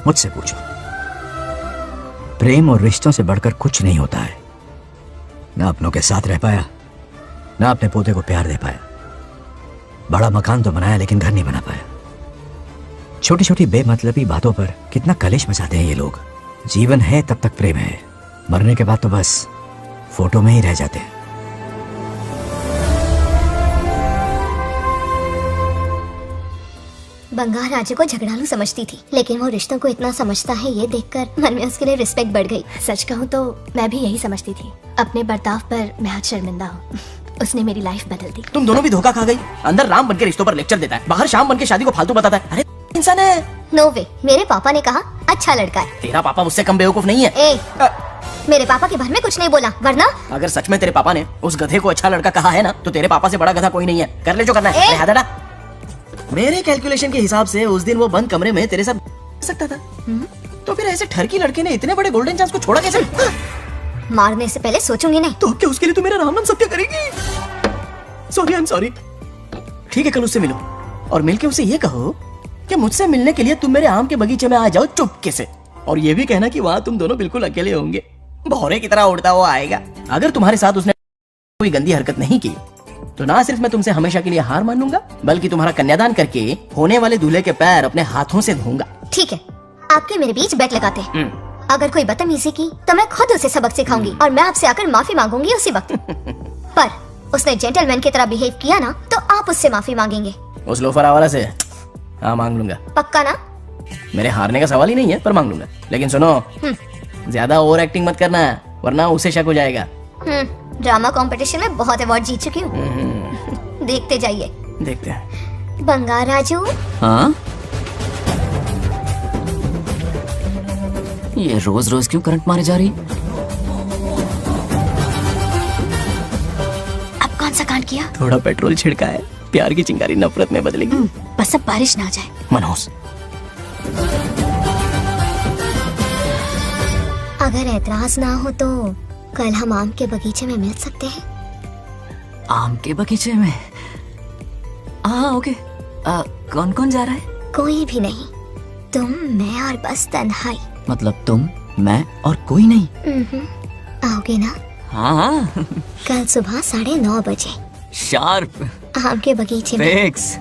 मुझसे पूछो। प्रेम और रिश्तों से बढ़कर कुछ नहीं होता है। ना अपनों के साथ रह पाया, ना अपने पोते को प्यार दे पाया। बड़ा मकान तो बनाया लेकिन घर नहीं बना पाया। छोटी छोटी बेमतलबी बातों पर कितना कलेश मचाते हैं ये लोग। जीवन है तब तक प्रेम है, मरने के बाद तो बस फोटो में ही रह जाते हैं। बंगाल राज्य को झगड़ालू समझती थी, लेकिन वो रिश्तों को इतना समझता है ये देखकर मन में उसके लिए रिस्पेक्ट बढ़ गई। सच कहूँ तो मैं भी यही समझती थी। अपने बर्ताव पर मैं आज शर्मिंदा हूँ। उसने मेरी लाइफ बदल दी। तुम दोनों भी धोखा खा गई। अंदर राम बन के रिश्तों पर लेक्चर देता है, बाहर शाम बन के शादी को फालतू बताता है। अरे इंसान है। नो वे, मेरे पापा ने कहा अच्छा लड़का है। तेरा पापा मुझसे कम बेवकूफ नहीं है। मेरे पापा के बारे में कुछ नहीं बोला, वरना अगर सच में तेरे पापा ने उस गधे को अच्छा लड़का कहा है ना, तो तेरे पापा से बड़ा गधा कोई नहीं है। कर ले जो करना है। हाथ हटा। मेरे कैलकुलेशन के हिसाब से उस दिन वो बंद कमरे में तेरे साथ सकता था, तो फिर ऐसे ठरकी लड़के ने इतने बड़े गोल्डन चांस को छोड़ा कैसे? मारने से पहले सोचूंगी नहीं। तो क्या उसके लिए तू मेरा नाम सत्य करेगी? Sorry, I am sorry. ठीक है, कल उससे मिलो और मिलके उसे ये कहो कि मुझसे मिलने के लिए तुम मेरे आम के बगीचे में आ जाओ चुपके से, और ये भी कहना कि वहाँ तुम दोनों बिल्कुल अकेले होंगे। भौरे की तरह उड़ता हुआ आएगा। अगर तुम्हारे साथ उसने कोई गंदी हरकत नहीं की तो ना सिर्फ मैं तुमसे हमेशा के लिए हार मान लूंगा, बल्कि तुम्हारा कन्यादान करके होने वाले दूल्हे के पैर अपने हाथों से धोऊंगा। ठीक है, आपके मेरे बीच बेट लगाते हैं। अगर कोई बदतमीजी की तो मैं खुद उसे सबक सिखाऊंगी और मैं आपसे आकर माफी मांगूंगी उसी वक्त। पर उसने जेंटलमैन की तरह बिहेव किया ना, तो आप उससे माफी मांगेंगे। उस लोफर आवारा से? हाँ, मांग लूंगा। पक्का ना? मेरे हारने का सवाल ही नहीं है, पर मांग लूंगा। लेकिन सुनो, ज्यादा ओवर एक्टिंग मत करना, वरना उसे शक हो जाएगा। ड्रामा कंपटीशन में बहुत अवार्ड जीत चुकी हूँ। देखते जाइए। देखते हैं। बंगार राजू, हाँ? ये रोज रोज क्यों करंट मारे जा रही? अब कौन सा कांड किया? थोड़ा पेट्रोल छिड़का है, प्यार की चिंगारी नफरत में बदलेगी। बस अब बारिश ना आ जाए। मनोज, अगर ऐतराज ना हो तो कल हम आम के बगीचे में मिल सकते हैं। आम के बगीचे में? हाँ ओके। कौन कौन जा रहा है? कोई भी नहीं, तुम, मैं और बस तन्हाई। मतलब तुम, मैं और कोई नहीं? आओगे ना? हाँ। कल सुबह 9:30 बजे शार्प। आम के बगीचे में। फिक्स।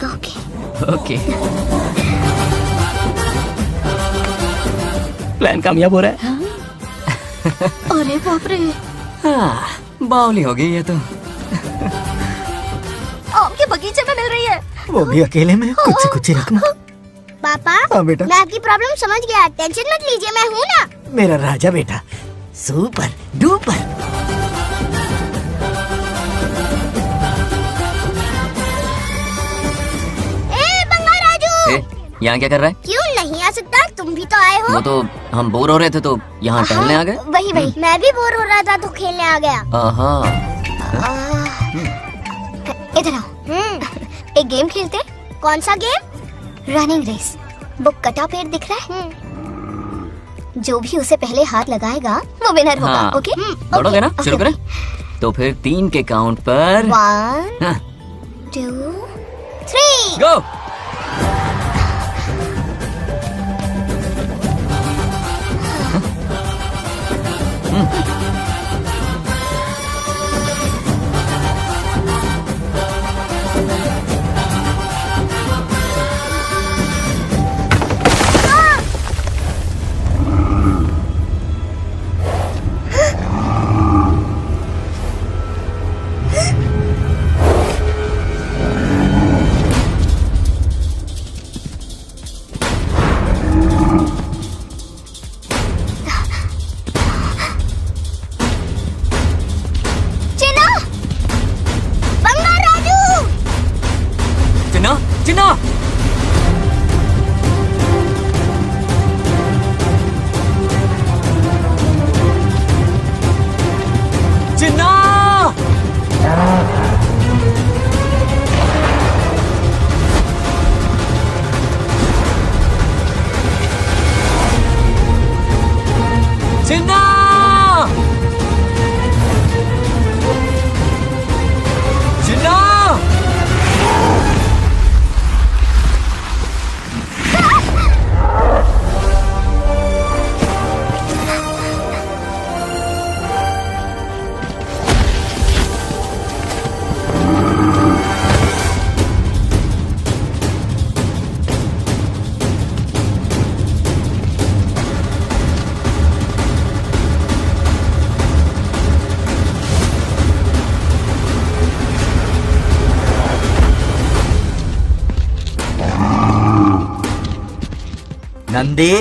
Okay okay. प्लान कामयाब हो रहा है। अरे बाप रे, हाँ, बावली हो गई ये तो। आम के बगीचे में मिल रही है। वो भी अकेले में, कुछ से कुछ रकम। पापा, हाँ बेटा। मैं आपकी प्रॉब्लम समझ गया, टेंशन मत लीजिए, मैं हूँ ना। मेरा राजा बेटा, सुपर डुपर। ए बंगार राजू, यहाँ क्या कर रहा है? क्यों नहीं आ सकता? तुम भी तो आए हो। वो तो हम बोर हो रहे थे तो यहाँ टहलने आ गए। वही मैं भी बोर हो रहा था तो खेलने आ गया। इधर आओ, एक गेम खेलते। कौन सा गेम? Running race. बुक कटा पेड़ दिख रहा है? जो भी उसे पहले हाथ लगाएगा वो विनर होगा। हाँ। ओके? दौड़ोगे ना? शुरू करें? तो फिर 3 के काउंट पर 1 2 3 गो। नंदी,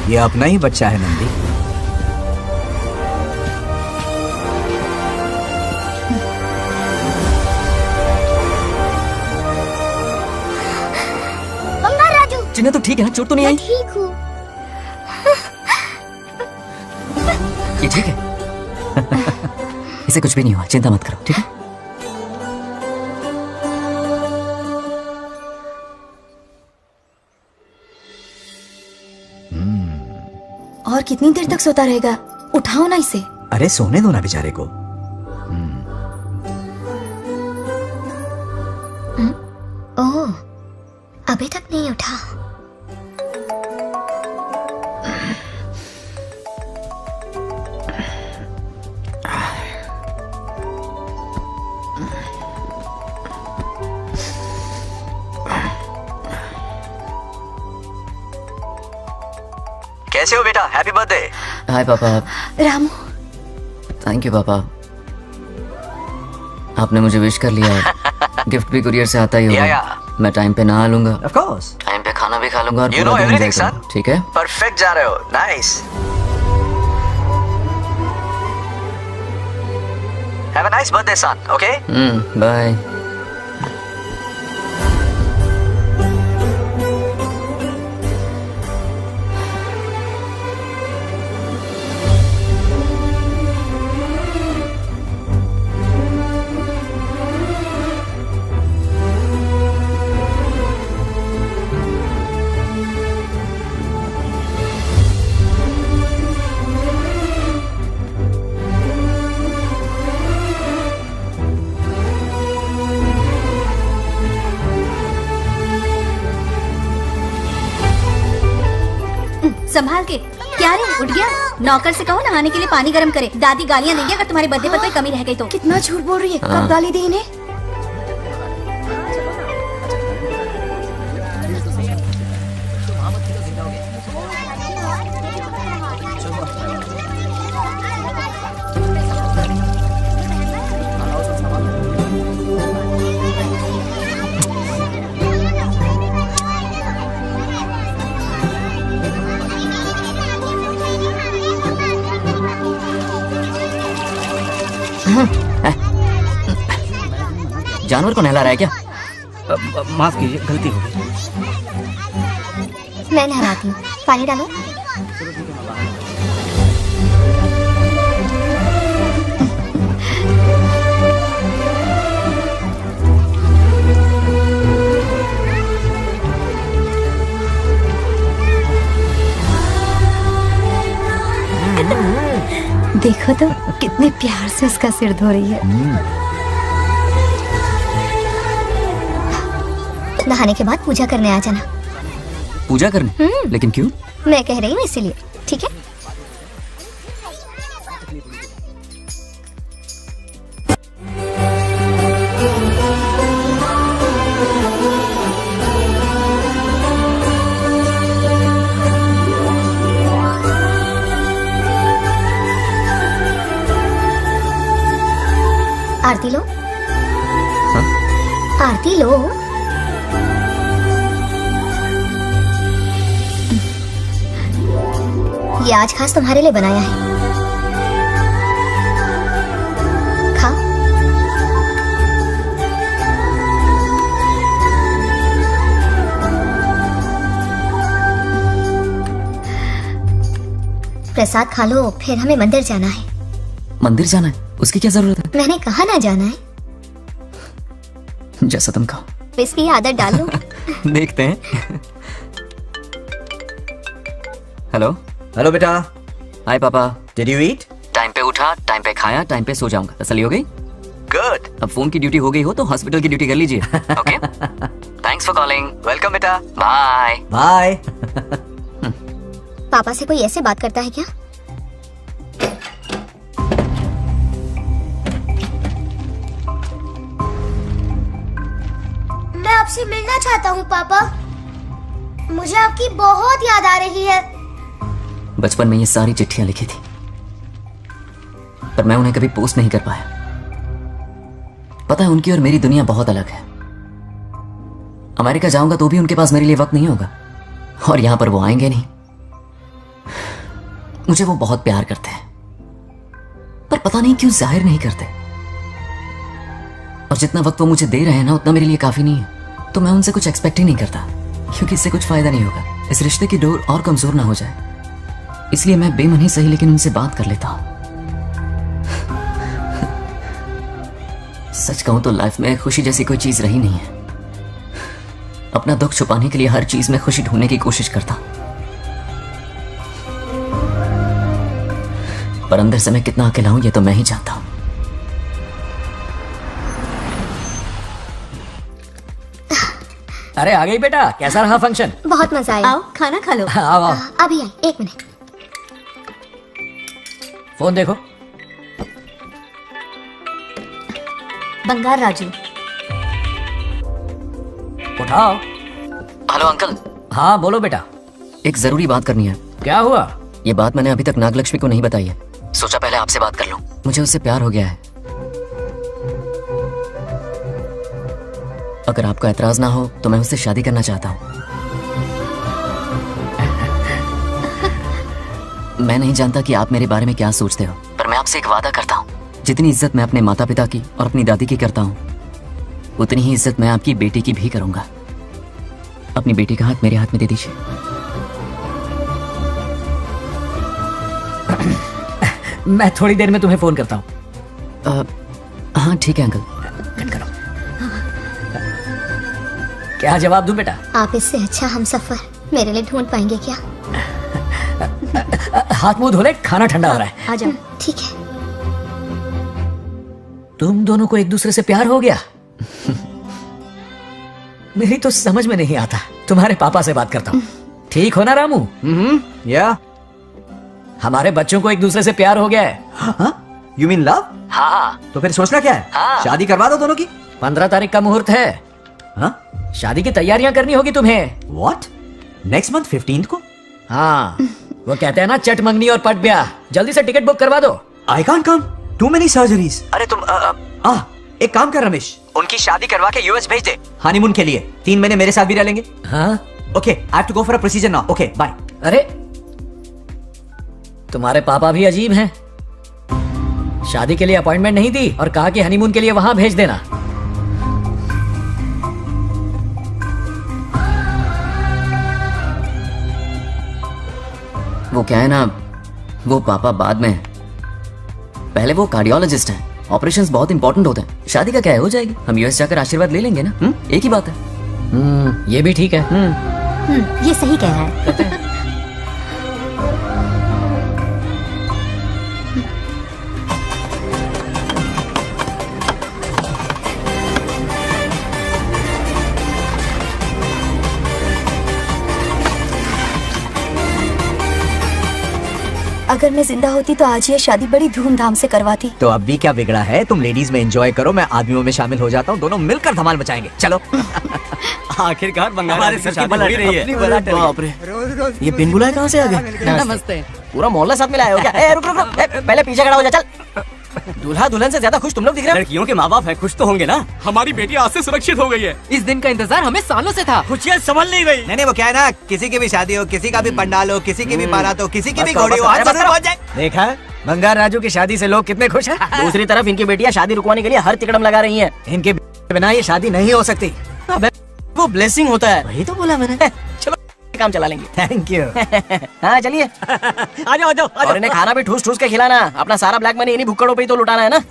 ये अपना ही बच्चा है नंदी। बंगार राजू, चिन्ना तो ठीक है ना? चोट तो नहीं आई? ठीक हूँ। ये ठीक है। इसे कुछ भी नहीं हुआ, चिंता मत करो, ठीक है? और कितनी देर तक सोता रहेगा? उठाओ ना इसे। अरे सोने दो ना बेचारे को। ओह, अभी तक नहीं उठा। कैसे हो बेटा? Happy birthday. हाय पापा। रामू, थैंक यू पापा, आपने मुझे विश कर लिया। गिफ्ट भी कुरियर से आता ही होगा। मैं टाइम पे नहा लूंगा, ऑफ कोर्स, टाइम पे खाना भी खा लूंगा और You know पूरा दिन everything, enjoy करूंगा, ठीक है? परफेक्ट जा रहे हो, nice. Have a nice birthday son, okay? Bye. संभाल के। क्या रे, उठ गया? नौकर से कहो नहाने के लिए पानी गर्म करे। दादी गालियाँ देंगी अगर तुम्हारे बर्थडे पर कोई कमी रह गई तो। कितना झूठ बोल रही है, हाँ। कब गाली दी इन्हें? जानवर को नहला रहा है क्या? माफ कीजिए, गलती हो गई। मैं नहलाती हूँ, पानी डालो। देखो तो कितने प्यार से उसका सिर धो रही है। नहाने के बाद पूजा करने आ जाना। पूजा करने? लेकिन क्यों? मैं कह रही हूँ इसीलिए, ठीक है? आरती लो। हाँ? आरती लो। ये आज खास तुम्हारे लिए बनाया है। खा। प्रसाद खा लो, फिर हमें मंदिर जाना है। मंदिर जाना है? उसकी क्या जरूरत है? मैंने कहा ना जाना है। जैसा तुम कहो। इसकी आदत डालो। देखते हैं। हेलो। हेलो बेटा। हाय पापा। Did you eat? टाइम पे उठा, टाइम पे खाया, टाइम पे सो जाऊंगा। तसल्ली हो गई? गुड। अब फोन की ड्यूटी हो गई हो तो हॉस्पिटल की ड्यूटी कर लीजिए। Okay. Thanks for calling. Welcome बेटा। Bye bye. पापा से कोई ऐसे बात करता है क्या? मैं आपसे मिलना चाहता हूँ पापा। मुझे आपकी बहुत याद आ रही है। बचपन में ये सारी चिट्ठियां लिखी थी, पर मैं उन्हें कभी पोस्ट नहीं कर पाया। पता है, उनकी और मेरी दुनिया बहुत अलग है। अमेरिका जाऊंगा तो भी उनके पास मेरे लिए वक्त नहीं होगा, और यहां पर वो आएंगे नहीं। मुझे वो बहुत प्यार करते हैं, पर पता नहीं क्यों जाहिर नहीं करते। और जितना वक्त वो मुझे दे रहे हैं ना, उतना मेरे लिए काफी नहीं है। तो मैं उनसे कुछ एक्सपेक्ट ही नहीं करता, क्योंकि इससे कुछ फायदा नहीं होगा। इस रिश्ते की डोर और कमजोर ना हो जाए, इसलिए मैं बेमनी सही लेकिन उनसे बात कर लेता हूं। सच कहूं तो लाइफ में खुशी जैसी कोई चीज रही नहीं है। अपना दुख छुपाने के लिए हर चीज में खुशी ढूंढने की कोशिश करता हूं, पर अंदर से मैं कितना अकेला हूं ये तो मैं ही जानता हूं। अरे आ गई बेटा, कैसा रहा फंक्शन? बहुत मजा आया। आओ खाना खा लो। आओ आओ। अभी आई, एक मिनट। फोन देखो। बंगार राजू। उठाओ। Hello uncle. हाँ बोलो बेटा। एक जरूरी बात करनी है। क्या हुआ? ये बात मैंने अभी तक नागलक्ष्मी को नहीं बताई है, सोचा पहले आपसे बात कर लूं। मुझे उससे प्यार हो गया है। अगर आपका एतराज ना हो तो मैं उससे शादी करना चाहता हूं। मैं नहीं जानता कि आप मेरे बारे में क्या सोचते हो, पर मैं आपसे एक वादा करता हूं, जितनी इज्जत मैं अपने माता पिता की और अपनी दादी की करता हूँ, उतनी ही इज्जत मैं आपकी बेटी की भी करूंगा। अपनी बेटी का हाथ मेरे हाथ में दे दीजिए। मैं थोड़ी देर में तुम्हें फोन करता हूँ। हाँ ठीक है अंकल। क्या जवाब दूं बेटा? आप इससे अच्छा हम सफर मेरे लिए ढूंढ पाएंगे क्या? हाथ मुंह धो ले, खाना ठंडा हो रहा है। आ जाओ। ठीक है। तुम दोनों को एक दूसरे से प्यार हो गया? मेरी तो समझ में नहीं आता। तुम्हारे पापा से बात करता हूँ। ठीक हो ना रामू? या हमारे बच्चों को एक दूसरे से प्यार हो गया है। You mean love? हाँ। तो फिर सोचना क्या है? हाँ। शादी करवा दो दोनों की। 15 तारीख का मुहूर्त है। हाँ? शादी की तैयारियां करनी होगी तुम्हें। What? नेक्स्ट मंथ 15 को? हाँ, वो कहते हैं ना चट मंगनी और पट ब्याह। जल्दी से टिकट बुक करवा दो। I can't come. Too many surgeries. अरे तुम एक काम कर रमेश, उनकी शादी करवा के यूएस भेज दे हनीमून के लिए। 3 महीने मेरे साथ भी रह लेंगे। हाँ? Okay, I have to go for a procedure now. Okay, bye. अरे तुम्हारे पापा भी अजीब हैं। शादी के लिए अपॉइंटमेंट नहीं दी और कहा कि हनीमून के लिए वहां भेज देना। वो क्या है ना, वो पापा बाद में, पहले वो कार्डियोलॉजिस्ट हैं। ऑपरेशंस बहुत इंपॉर्टेंट होते हैं। शादी का क्या है, हो जाएगी। हम यूएस जाकर आशीर्वाद ले लेंगे ना। एक ही बात है। ये भी ठीक है। ये सही कह रहा है। अगर मैं जिंदा होती तो आज ये शादी बड़ी धूमधाम से करवाती। तो अब भी क्या बिगड़ा है? तुम लेडीज में एंजॉय करो, मैं आदमियों में शामिल हो जाता हूँ। दोनों मिलकर धमाल मचाएंगे। चलो। आखिरकार बंगाल हमारे सर की बला रही है। बाप रे, ये बिन बुलाए कहाँ से आ गए? नमस्ते। पूरा मोहल्ला साथ में लाए हो क्या? ए, रुक रुक रुक, पहले पीछे खड़ा हो जा। चल। दूल्हा दुल्हन से ज्यादा खुश तुम लोग दिख रहे हो। लड़कियों के माँ बाप है, खुश तो होंगे ना। हमारी बेटी आज से सुरक्षित हो गई है। इस दिन का इंतजार हमें सालों से था। खुशियाँ संभल नहीं रही। नहीं, वो क्या है ना, किसी की भी शादी हो, किसी का भी पंडाल हो, किसी की भी बारात हो, किसी की भी घोड़ी हो, आज जरूर पहुंच जाए। देखा बंगार राजू की शादी से लोग कितने खुश हैं। दूसरी तरफ इनकी बेटियां शादी रुकवाने के लिए हर तिकड़म लगा रही हैं। इनके बिना ये शादी नहीं हो सकती। अबे वो ब्लेसिंग होता है। वही तो बोला मैंने। चलो काम चला लेंगे। Thank you. हाँ चलिए। आ जाओ। और इन्हें खाना भी ठूस ठूस के खिलाना। अपना सारा ब्लैक मनी इन्हीं भुक्कड़ों पे ही तो लुटाना है ना।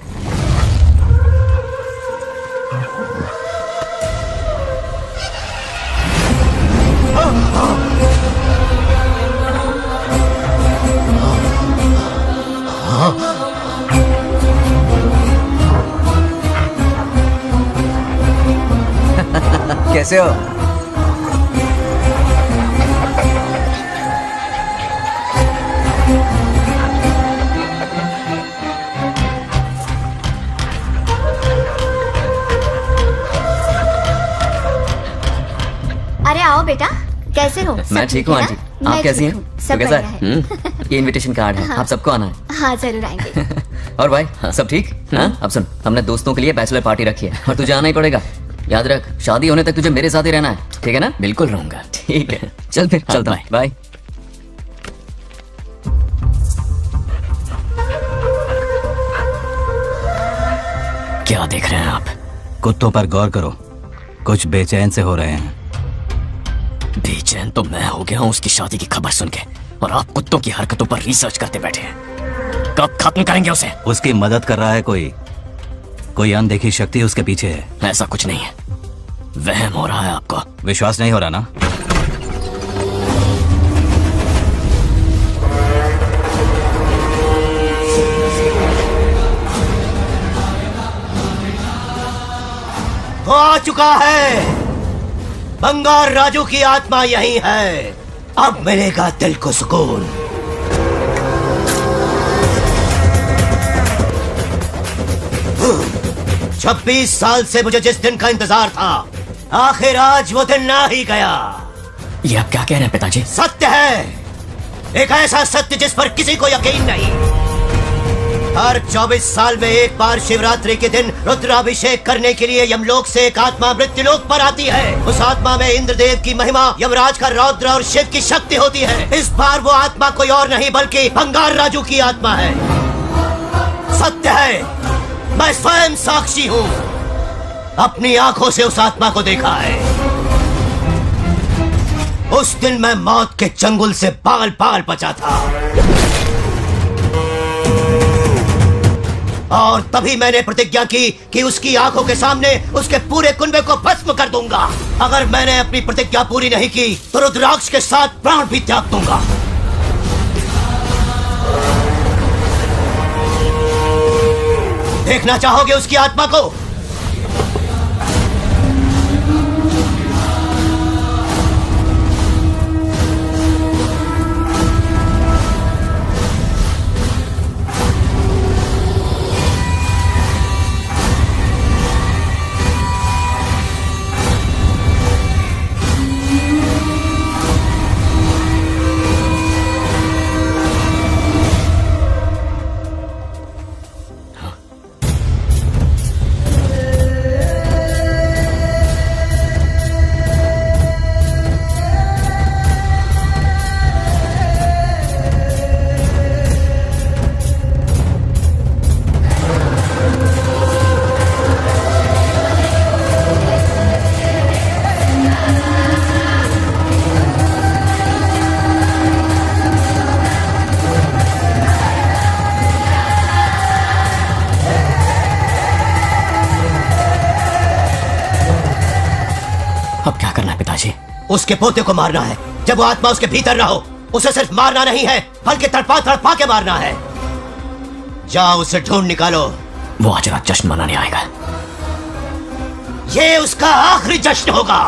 कैसे हो? अरे आओ बेटा, कैसे हो? मैं ठीक हूँ आंटी, आप कैसी हैं? सब कैसा बढ़िया है? ये इनविटेशन कार्ड है, हाँ। आप सबको आना है। हाँ जरूर आएंगे। और भाई सब ठीक? हाँ? अब सुन, हमने दोस्तों के लिए बैचलर पार्टी रखी है और तुझे आना ही पड़ेगा। याद रख, शादी होने तक तुझे मेरे साथ ही रहना है, ठीक है ना? बिल्कुल रहूंगा। ठीक है, चल फिर चलता हूँ। बाय। क्या देख रहे हैं आप? कुत्तों पर गौर करो, कुछ बेचैन से हो रहे हैं। बेचैन तो मैं हो गया हूँ उसकी शादी की खबर सुन के, और आप कुत्तों की हरकतों पर रिसर्च करते बैठे हैं। कब खत्म करेंगे उसे? उसकी मदद कर रहा है कोई अनदेखी शक्ति उसके पीछे है। ऐसा कुछ नहीं है, वहम हो रहा है आपको। विश्वास नहीं हो रहा ना? वो आ चुका है। बंगार राजू की आत्मा यही है। अब मिलेगा दिल को सुकून। छब्बीस साल से मुझे जिस दिन का इंतजार था, आखिर आज वो दिन ना ही गया। ये आप क्या कह रहे हैं पिताजी? सत्य है, एक ऐसा सत्य जिस पर किसी को यकीन नहीं। हर 24 साल में एक बार शिवरात्रि के दिन रुद्राभिषेक करने के लिए यमलोक से एक आत्मा मृत्युलोक पर आती है। उस आत्मा में इंद्रदेव की महिमा, यमराज का रौद्र और शिव की शक्ति होती है। इस बार वो आत्मा कोई और नहीं बल्कि बंगार राजू की आत्मा है। सत्य है, मैं स्वयं साक्षी हूं, अपनी आंखों से उस आत्मा को देखा है। उस दिन मैं मौत के चंगुल से पाल पाल बचा था, और तभी मैंने प्रतिज्ञा की कि उसकी आंखों के सामने उसके पूरे कुनबे को भस्म कर दूंगा। अगर मैंने अपनी प्रतिज्ञा पूरी नहीं की तो रुद्राक्ष के साथ प्राण भी त्याग दूंगा। देखना चाहोगे उसकी आत्मा को? उसके पोते को मारना है। जब वो आत्मा उसके भीतर ना हो, उसे सिर्फ मारना नहीं है बल्कि तड़पा तड़पा के मारना है। जाओ उसे ढूंढ निकालो। वो आज रात जश्न मनाने आएगा। ये उसका आखिरी जश्न होगा।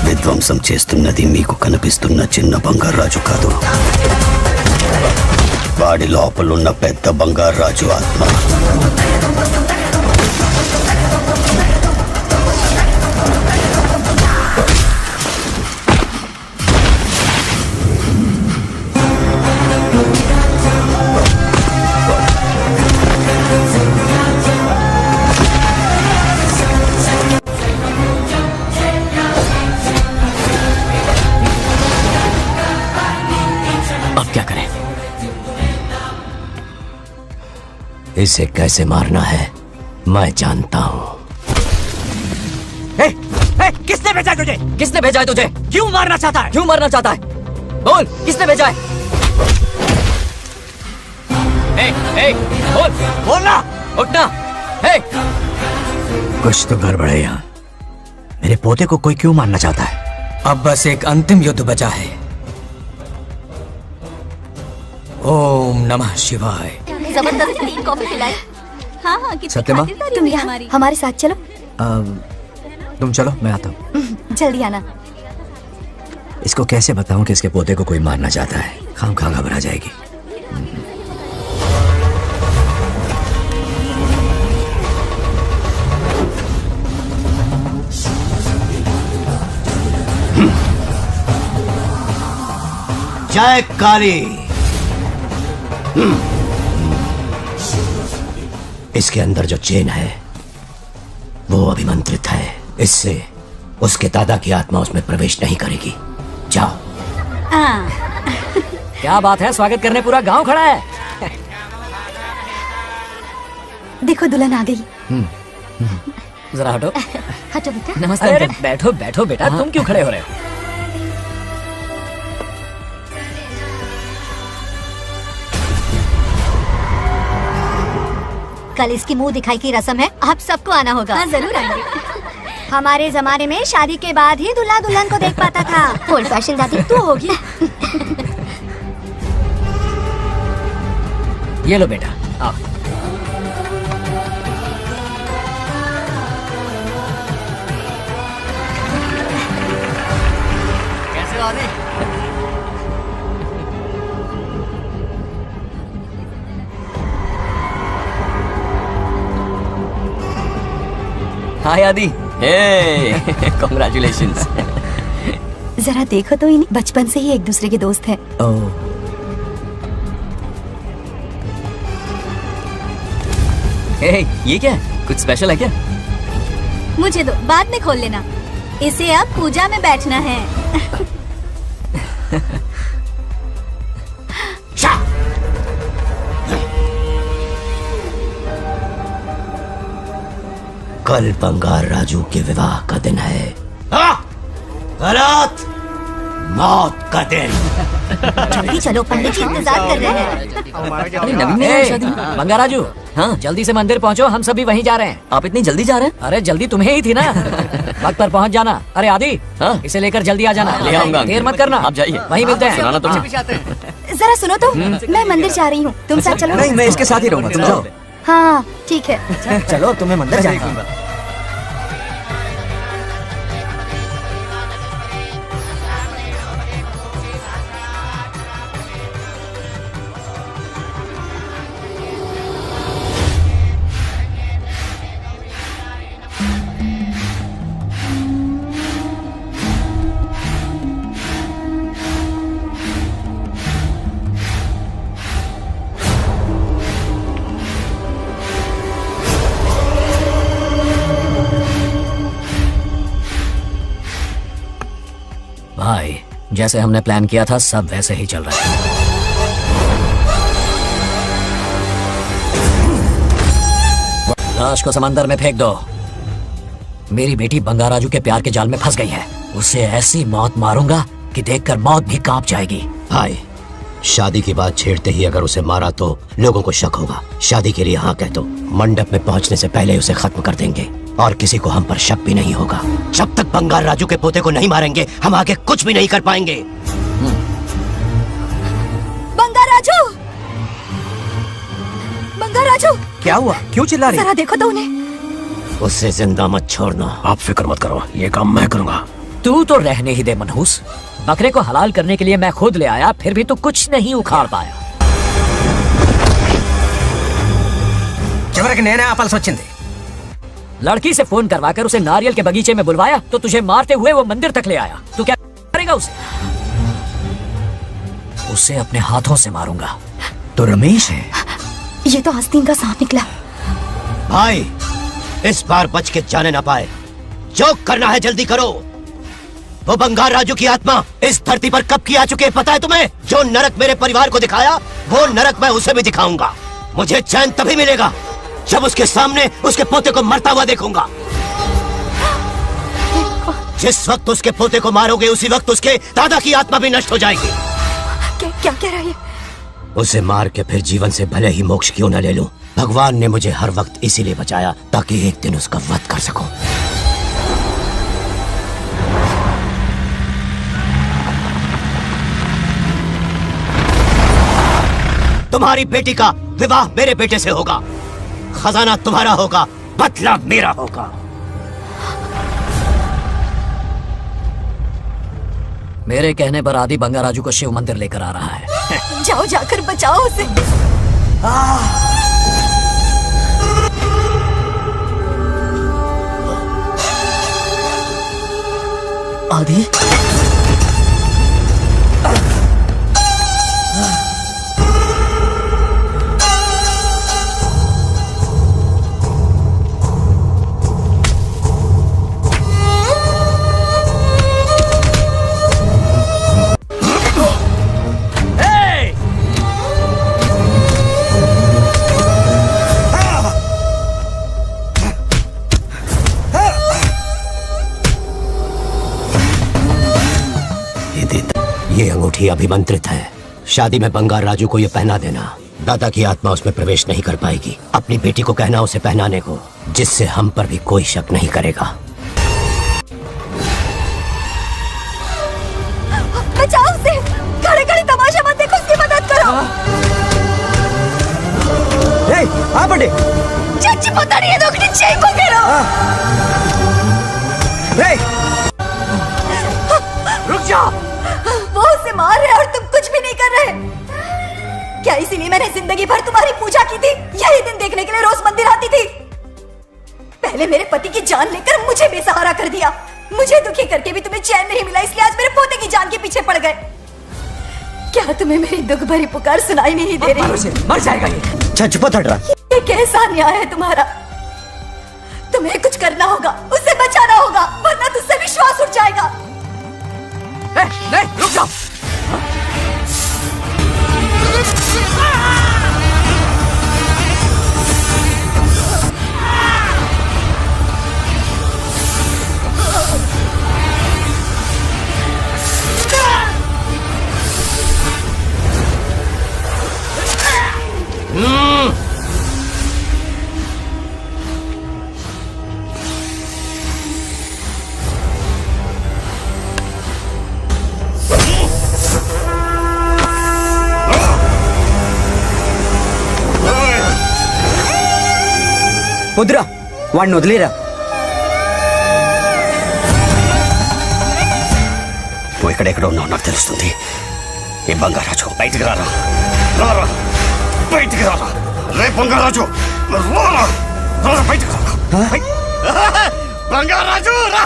విధ్వంసం చేస్తున్నది మీకు కనిపిస్తున్న చిన్న బంగారాజు కాదు, వాడి లోపలున్న పెద్ద బంగారాజు ఆత్మ. इसे कैसे मारना है मैं जानता हूँ। किसने भेजा है तुझे? किसने भेजा है तुझे? क्यों मारना चाहता है? क्यों मारना चाहता है? बोल, किसने भेजा है? बोल, बोलना, उठना। कुछ तो गड़बड़ है यहाँ। मेरे पोते को कोई क्यों मारना चाहता है? अब बस एक अंतिम युद्ध बचा है। ओम नमः शिवाय। जबरदस्त 3 कॉफी पिलाई। हाँ हाँ कितनी सत्यमा? खातिरदारी तुम यहाँ हमारे साथ चलो। तुम चलो, मैं आता हूँ। जल्दी आना। इसको कैसे बताऊं कि इसके पोते को कोई मारना चाहता है? खाम-खा घबरा जाएगी। जय काली। इसके अंदर जो चेन है वो अभिमंत्रित है। इससे उसके दादा की आत्मा उसमें प्रवेश नहीं करेगी। जाओ। क्या बात है, स्वागत करने पूरा गांव खड़ा है। देखो दुल्हन आ गई। जरा हटो। हटो बेटा। नमस्ते। अरे बैठो बैठो बेटा, तुम क्यों खड़े हो रहे हो? कल इसकी मुंह दिखाई की रस्म है, आप सबको आना होगा। हाँ जरूर आएंगे। हमारे जमाने में शादी के बाद ही दूल्हा दुल्हन को देख पाता था। ओल्ड फैशन दादी तू होगी। ये लो बेटा, आओ। कैसे हो आदि? हाय आदि। हे कांग्रेचुलेशंस। जरा देखो तो इन बचपन से ही एक दूसरे के दोस्त हैं। ओह, हे ये क्या है? कुछ स्पेशल है क्या? मुझे दो, बाद में खोल लेना। इसे अब पूजा में बैठना है। कल बंगार राजू के विवाह का दिन है। गलत, मौत का दिन। जल्दी चलो, पंडित जी इंतजार कर रहे हैं। अरे नवीन ने शादी। बंगाराजू, हाँ जल्दी से मंदिर पहुँचो, हम सभी वहीं जा रहे हैं। आप इतनी जल्दी जा रहे हैं? अरे जल्दी तुम्हें ही थी ना। वक्त पर पहुँच जाना। अरे आदि, इसे लेकर जल्दी आ जाना। ले आऊंगा। देर मत करना, आप जाइए। वहीं मिलते हैं। सुनाना तो जरा सुनो तो, मैं मंदिर जा रही हूँ, तुम साथ चलो। नहीं, मैं इसके साथ ही रहूंगा, तुम जाओ। हाँ ठीक है। चलो, तुम्हें मंदिर जाना। भाई, जैसे हमने प्लान किया था सब वैसे ही चल रहा है। लाश को समंदर में फेंक दो। मेरी बेटी बंगाराजू के प्यार के जाल में फंस गई है। उसे ऐसी मौत मारूंगा कि देखकर मौत भी कांप जाएगी। भाई, शादी की बात छेड़ते ही अगर उसे मारा तो लोगों को शक होगा। शादी के लिए हाँ कह दो, मंडप में पहुंचने से पहले उसे खत्म कर देंगे और किसी को हम पर शक भी नहीं होगा। जब तक बंगार राजू के पोते को नहीं मारेंगे हम आगे कुछ भी नहीं कर पाएंगे। बंगाराजू, बंगाराजू, क्या हुआ? क्यों चिल्ला रही? जरा देखो तो उन्हें। उससे जिंदा मत छोड़ना। आप फिक्र मत करो, ये काम मैं करूंगा। तू तो रहने ही दे मनहूस। बकरे को हलाल करने के लिए मैं खुद ले आया, फिर भी तू कुछ नहीं उखाड़ पाया। చివరికి నేనే ఆపాల్సి వచ్చింది। लड़की से फोन करवाकर उसे नारियल के बगीचे में बुलवाया तो तुझे मारते हुए वो मंदिर तक ले आया। तू क्या करेगा उसे? उसे अपने हाथों से मारूंगा। तो रमेश है। ये तो आस्तीन का सांप निकला। भाई, इस बार बच के जाने ना पाए। जो करना है जल्दी करो। वो बंगार राजू की आत्मा इस धरती पर कब की आ चुकी है पता है तुम्हें? जो नरक मेरे परिवार को दिखाया वो नरक मैं उसे भी दिखाऊंगा। मुझे चैन तभी मिलेगा जब उसके सामने उसके पोते को मरता हुआ देखूंगा। जिस वक्त उसके पोते को मारोगे उसी वक्त उसके दादा की आत्मा भी नष्ट हो जाएगी। क्या कह रहा है? उसे मार के फिर जीवन से भले ही मोक्ष क्यों न ले लूं, भगवान ने मुझे हर वक्त इसीलिए बचाया ताकि एक दिन उसका वध कर सकूं। तुम्हारी बेटी का विवाह मेरे बेटे से होगा। खजाना तुम्हारा होगा, बदला मेरा होगा। मेरे कहने पर आदि बंगाराजू को शिव मंदिर लेकर आ रहा है। जाओ, जाकर बचाओ उसे। आदि, ये अंगूठी अभिमंत्रित है। शादी में बंगार राजू को ये पहना देना। दादा की आत्मा उसमें प्रवेश नहीं कर पाएगी। अपनी बेटी को कहना उसे पहनाने को, जिससे हम पर भी कोई शक नहीं करेगा। बचाओ उसे, खड़े खड़े तमाशा मत देखो, उसकी मदद करो। बड़े चच्ची पता नहीं है दोगनी चेक को करो। रुक जाओ। वो उसे मार रहे और तुम कुछ भी नहीं कर रहे। क्या इसीलिए मैंने जिंदगी भर तुम्हारी पूजा की थी? यही दिन देखने के लिए रोज मंदिर आती थी? पहले मेरे पति की जान लेकर मुझे बेसहारा कर दिया। मुझे दुखी करके भी तुम्हें चैन नहीं मिला, इसलिए आज मेरे पोते की जान के पीछे पड़ गए। क्या तुम्हें मेरी दुख भरी पुकार सुनाई नहीं दे रही? मर जाएगा ये। चुप हट रहा। ये कैसा न्याय है तुम्हारा? तुम्हें कुछ करना होगा, उसे बचाना होगा, वरना तुझसे विश्वास उठ जाएगा। नहीं, रुक जाओ। వద్దురా, వాడిని వదిలేరా. నువ్వు ఎక్కడెక్కడ ఉన్నావు నాకు తెలుస్తుంది. ఏ బంగారాజు బయటికి రారా, రారా బయటికి రారా. రే బంగారాజు రారా, రారా బయటికి రారా. బంగారాజు రా.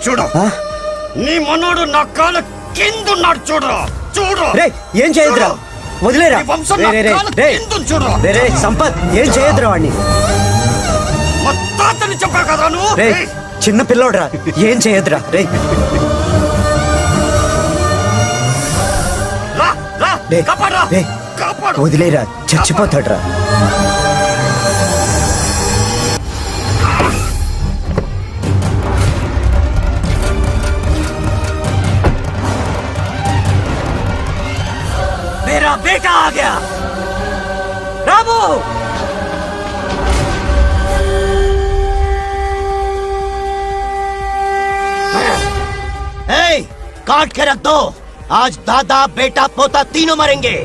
చూడు, నీ మనోడు నా కాలు కిందున్నాడు. చూడరా, చూడు. రే ఏం చేయొద్దురా, వదిలేరా. రే సంపత్, ఏం చేయొద్దురా వాడిని. చెప్పా కదా నువ్వు. రే చిన్న పిల్లోడ్రా, ఏం చేయొద్దురా. రే వదిలేరా, చచ్చిపోతాడ్రా. मेरा बेटा आ गया। रामू, काट के रख दो। आज दादा बेटा पोता तीनों मरेंगे।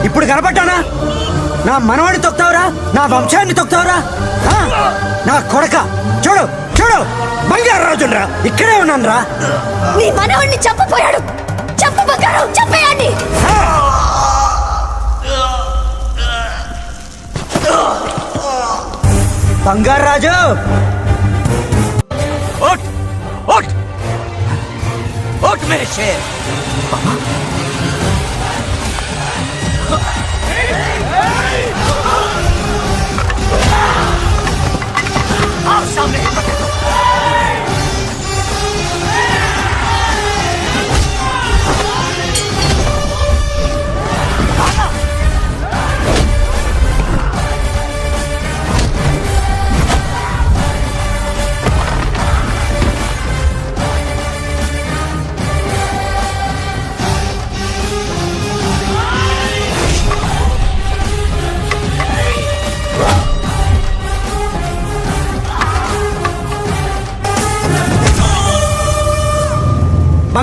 ఇప్పుడు కనపడ్డానా? నా మనవాడిని తొక్తావురా, నా వంశాన్ని తొక్తావురా. నా కొడక చూడు, చూడు, బంగారు రాజురా, ఇక్కడే ఉన్నాను రా. నీ మనవాడిని చంపపోయాడు. చంపు బంగారు, చంపేయండి. బంగారు రాజు, उठ, उठ, उठ मेरे शेर. आओ सामने.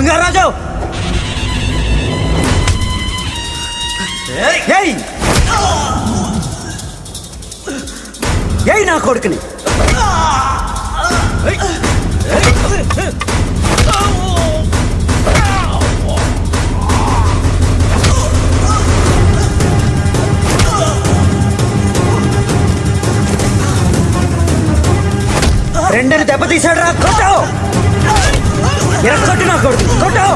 बंगाराजू यही ना కొడుకుని రెండని దెబ్బతీసాడు రా కొట్టు కొట్టు నా కొడుకు కొట్టు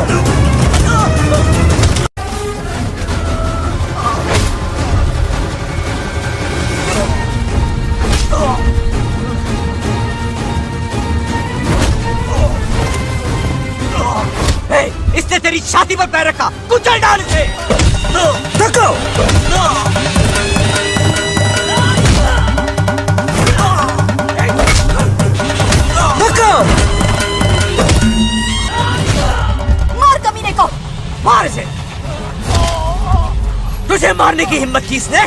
इसने तेरी छाती पर पैर रखा, कुचल डाल इसे। धक्को धक्को मार कमीने को। मार इसे। तुझे मारने की हिम्मत की इसने?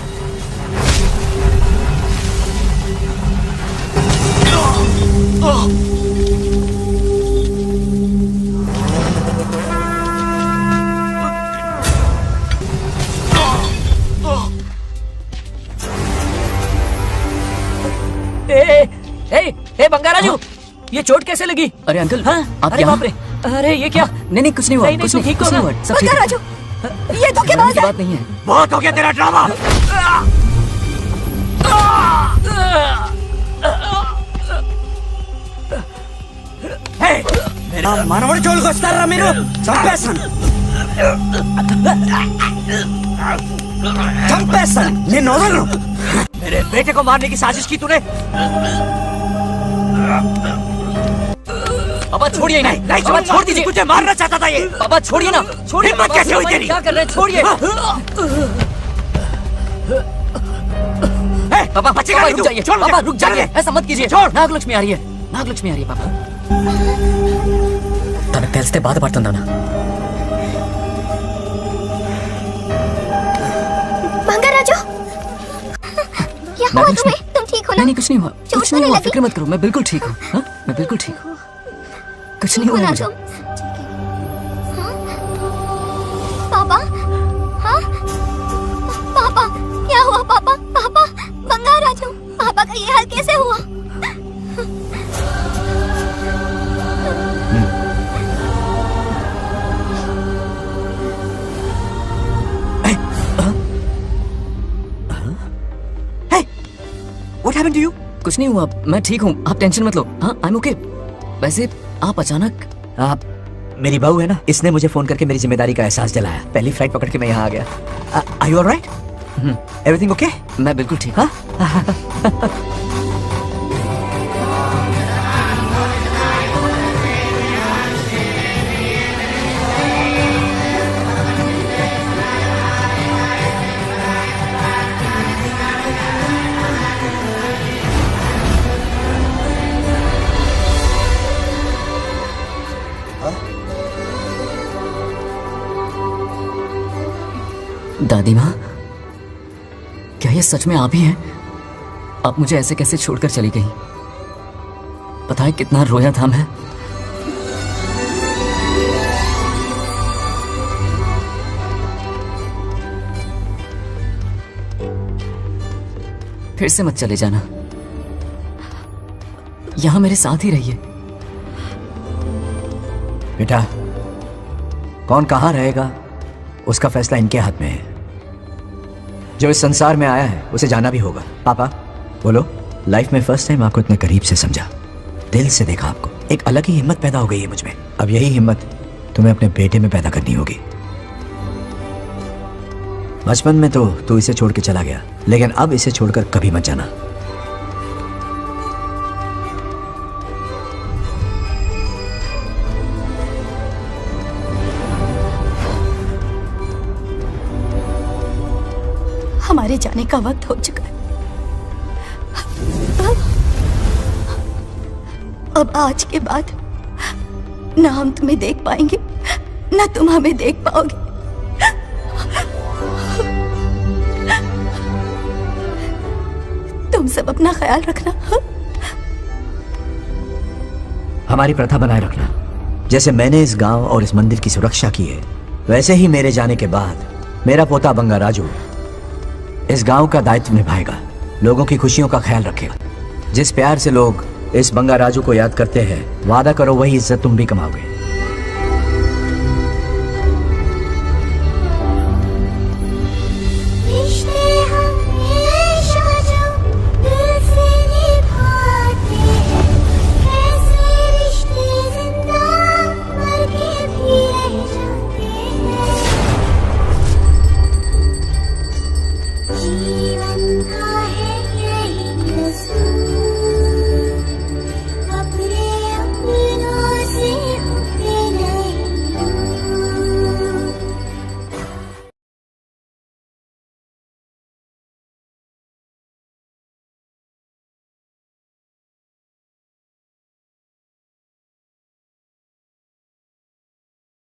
ए बंगाराजू, ये चोट कैसे लगी? अरे अंकल, हाँ? आप अरे यहाँ? बाप रे, अरे ये क्या? नहीं नहीं कुछ नहीं हुआ, कुछ नहीं, ठीक कुछ हो नहीं ना? हुआ, सब ठीक है। बंगाराजू, ये धोखेबाज है। बात नहीं है। बहुत हो गया तेरा ड्रामा। మనవడు జోలికి వస్తారా మీరు? చంపేస్తాను చంపేస్తాను, నేను వదలను. मेरे बेटे को मारने की साजिश की तूने? पापा छोड़िए नहीं, नहीं पापा छोड़ दीजिए। तुझे मारना चाहता था ये। पापा छोड़िए ना, छोड़िए। हिम्मत पापा, कैसे हुई पापा, तेरी? क्या कर रहे हैं? छोड़िए। पापा बचेगा पापा नहीं रुक तू। जाइए, छोड़ पापा मुझे। रुक जाइए, ऐसा मत कीजिए। छोड़। నాగలక్ష్మి आ रही है, నాగలక్ష్మి आ रही है पापा. తనకు తెలిస్తే బాధపడుతుందానా? बंगाराजू, क्या हुआ तुम्हें? तुम ठीक हो ना? नहीं कुछ नहीं हुआ, चोट कुछ नहीं नहीं हुआ, लगी? फिक्र मत करो, मैं बिल्कुल ठीक हूँ. हाँ? मैं बिल्कुल ठीक हूँ, कुछ नहीं हुआ मुझे. पापा, हाँ? पापा, क्या हुआ पापा? पापा, बंगाराजू, पापा का ये हाल कैसे हुआ? What happened to you? कुछ नहीं हुआ, मैं ठीक हूँ, आप टेंशन मत लो. हाँ, I'm okay. वैसे आप अचानक आप मेरी बहू है ना, इसने मुझे फोन करके मेरी जिम्मेदारी का एहसास दिलाया. पहली फ्लाइट पकड़ के मैं यहाँ आ गया. Are you all right? Everything okay? मैं बिल्कुल ठीक. हाँ? दादी माँ, क्या ये सच में आप ही हैं? आप मुझे ऐसे कैसे छोड़कर चली गई? पता है कितना रोया था मैं. फिर से मत चले जाना, यहां मेरे साथ ही रहिए. बेटा, कौन कहाँ रहेगा उसका फैसला इनके हाथ में है. जो इस संसार में आया है उसे जाना भी होगा. पापा बोलो, लाइफ में फर्स्ट टाइम आपको इतने करीब से समझा, दिल से देखा आपको. एक अलग ही हिम्मत पैदा हो गई है मुझ में. अब यही हिम्मत तुम्हें अपने बेटे में पैदा करनी होगी. बचपन में तो तू इसे छोड़ के चला गया, लेकिन अब इसे छोड़कर कभी मत जाना. हमारे जाने का वक्त हो चुका है. अब आज के बाद ना हम तुम्हें देख पाएंगे, ना तुम हमें देख पाओगे. तुम सब अपना ख्याल रखना. हमारी प्रथा बनाए रखना. जैसे मैंने इस गांव और इस मंदिर की सुरक्षा की है, वैसे ही मेरे जाने के बाद मेरा पोता बंगा राजू इस गांव का दायित्व निभाएगा, लोगों की खुशियों का ख्याल रखेगा। जिस प्यार से लोग इस बंगा राजू को याद करते हैं, वादा करो वही इज्जत तुम भी कमाओगे।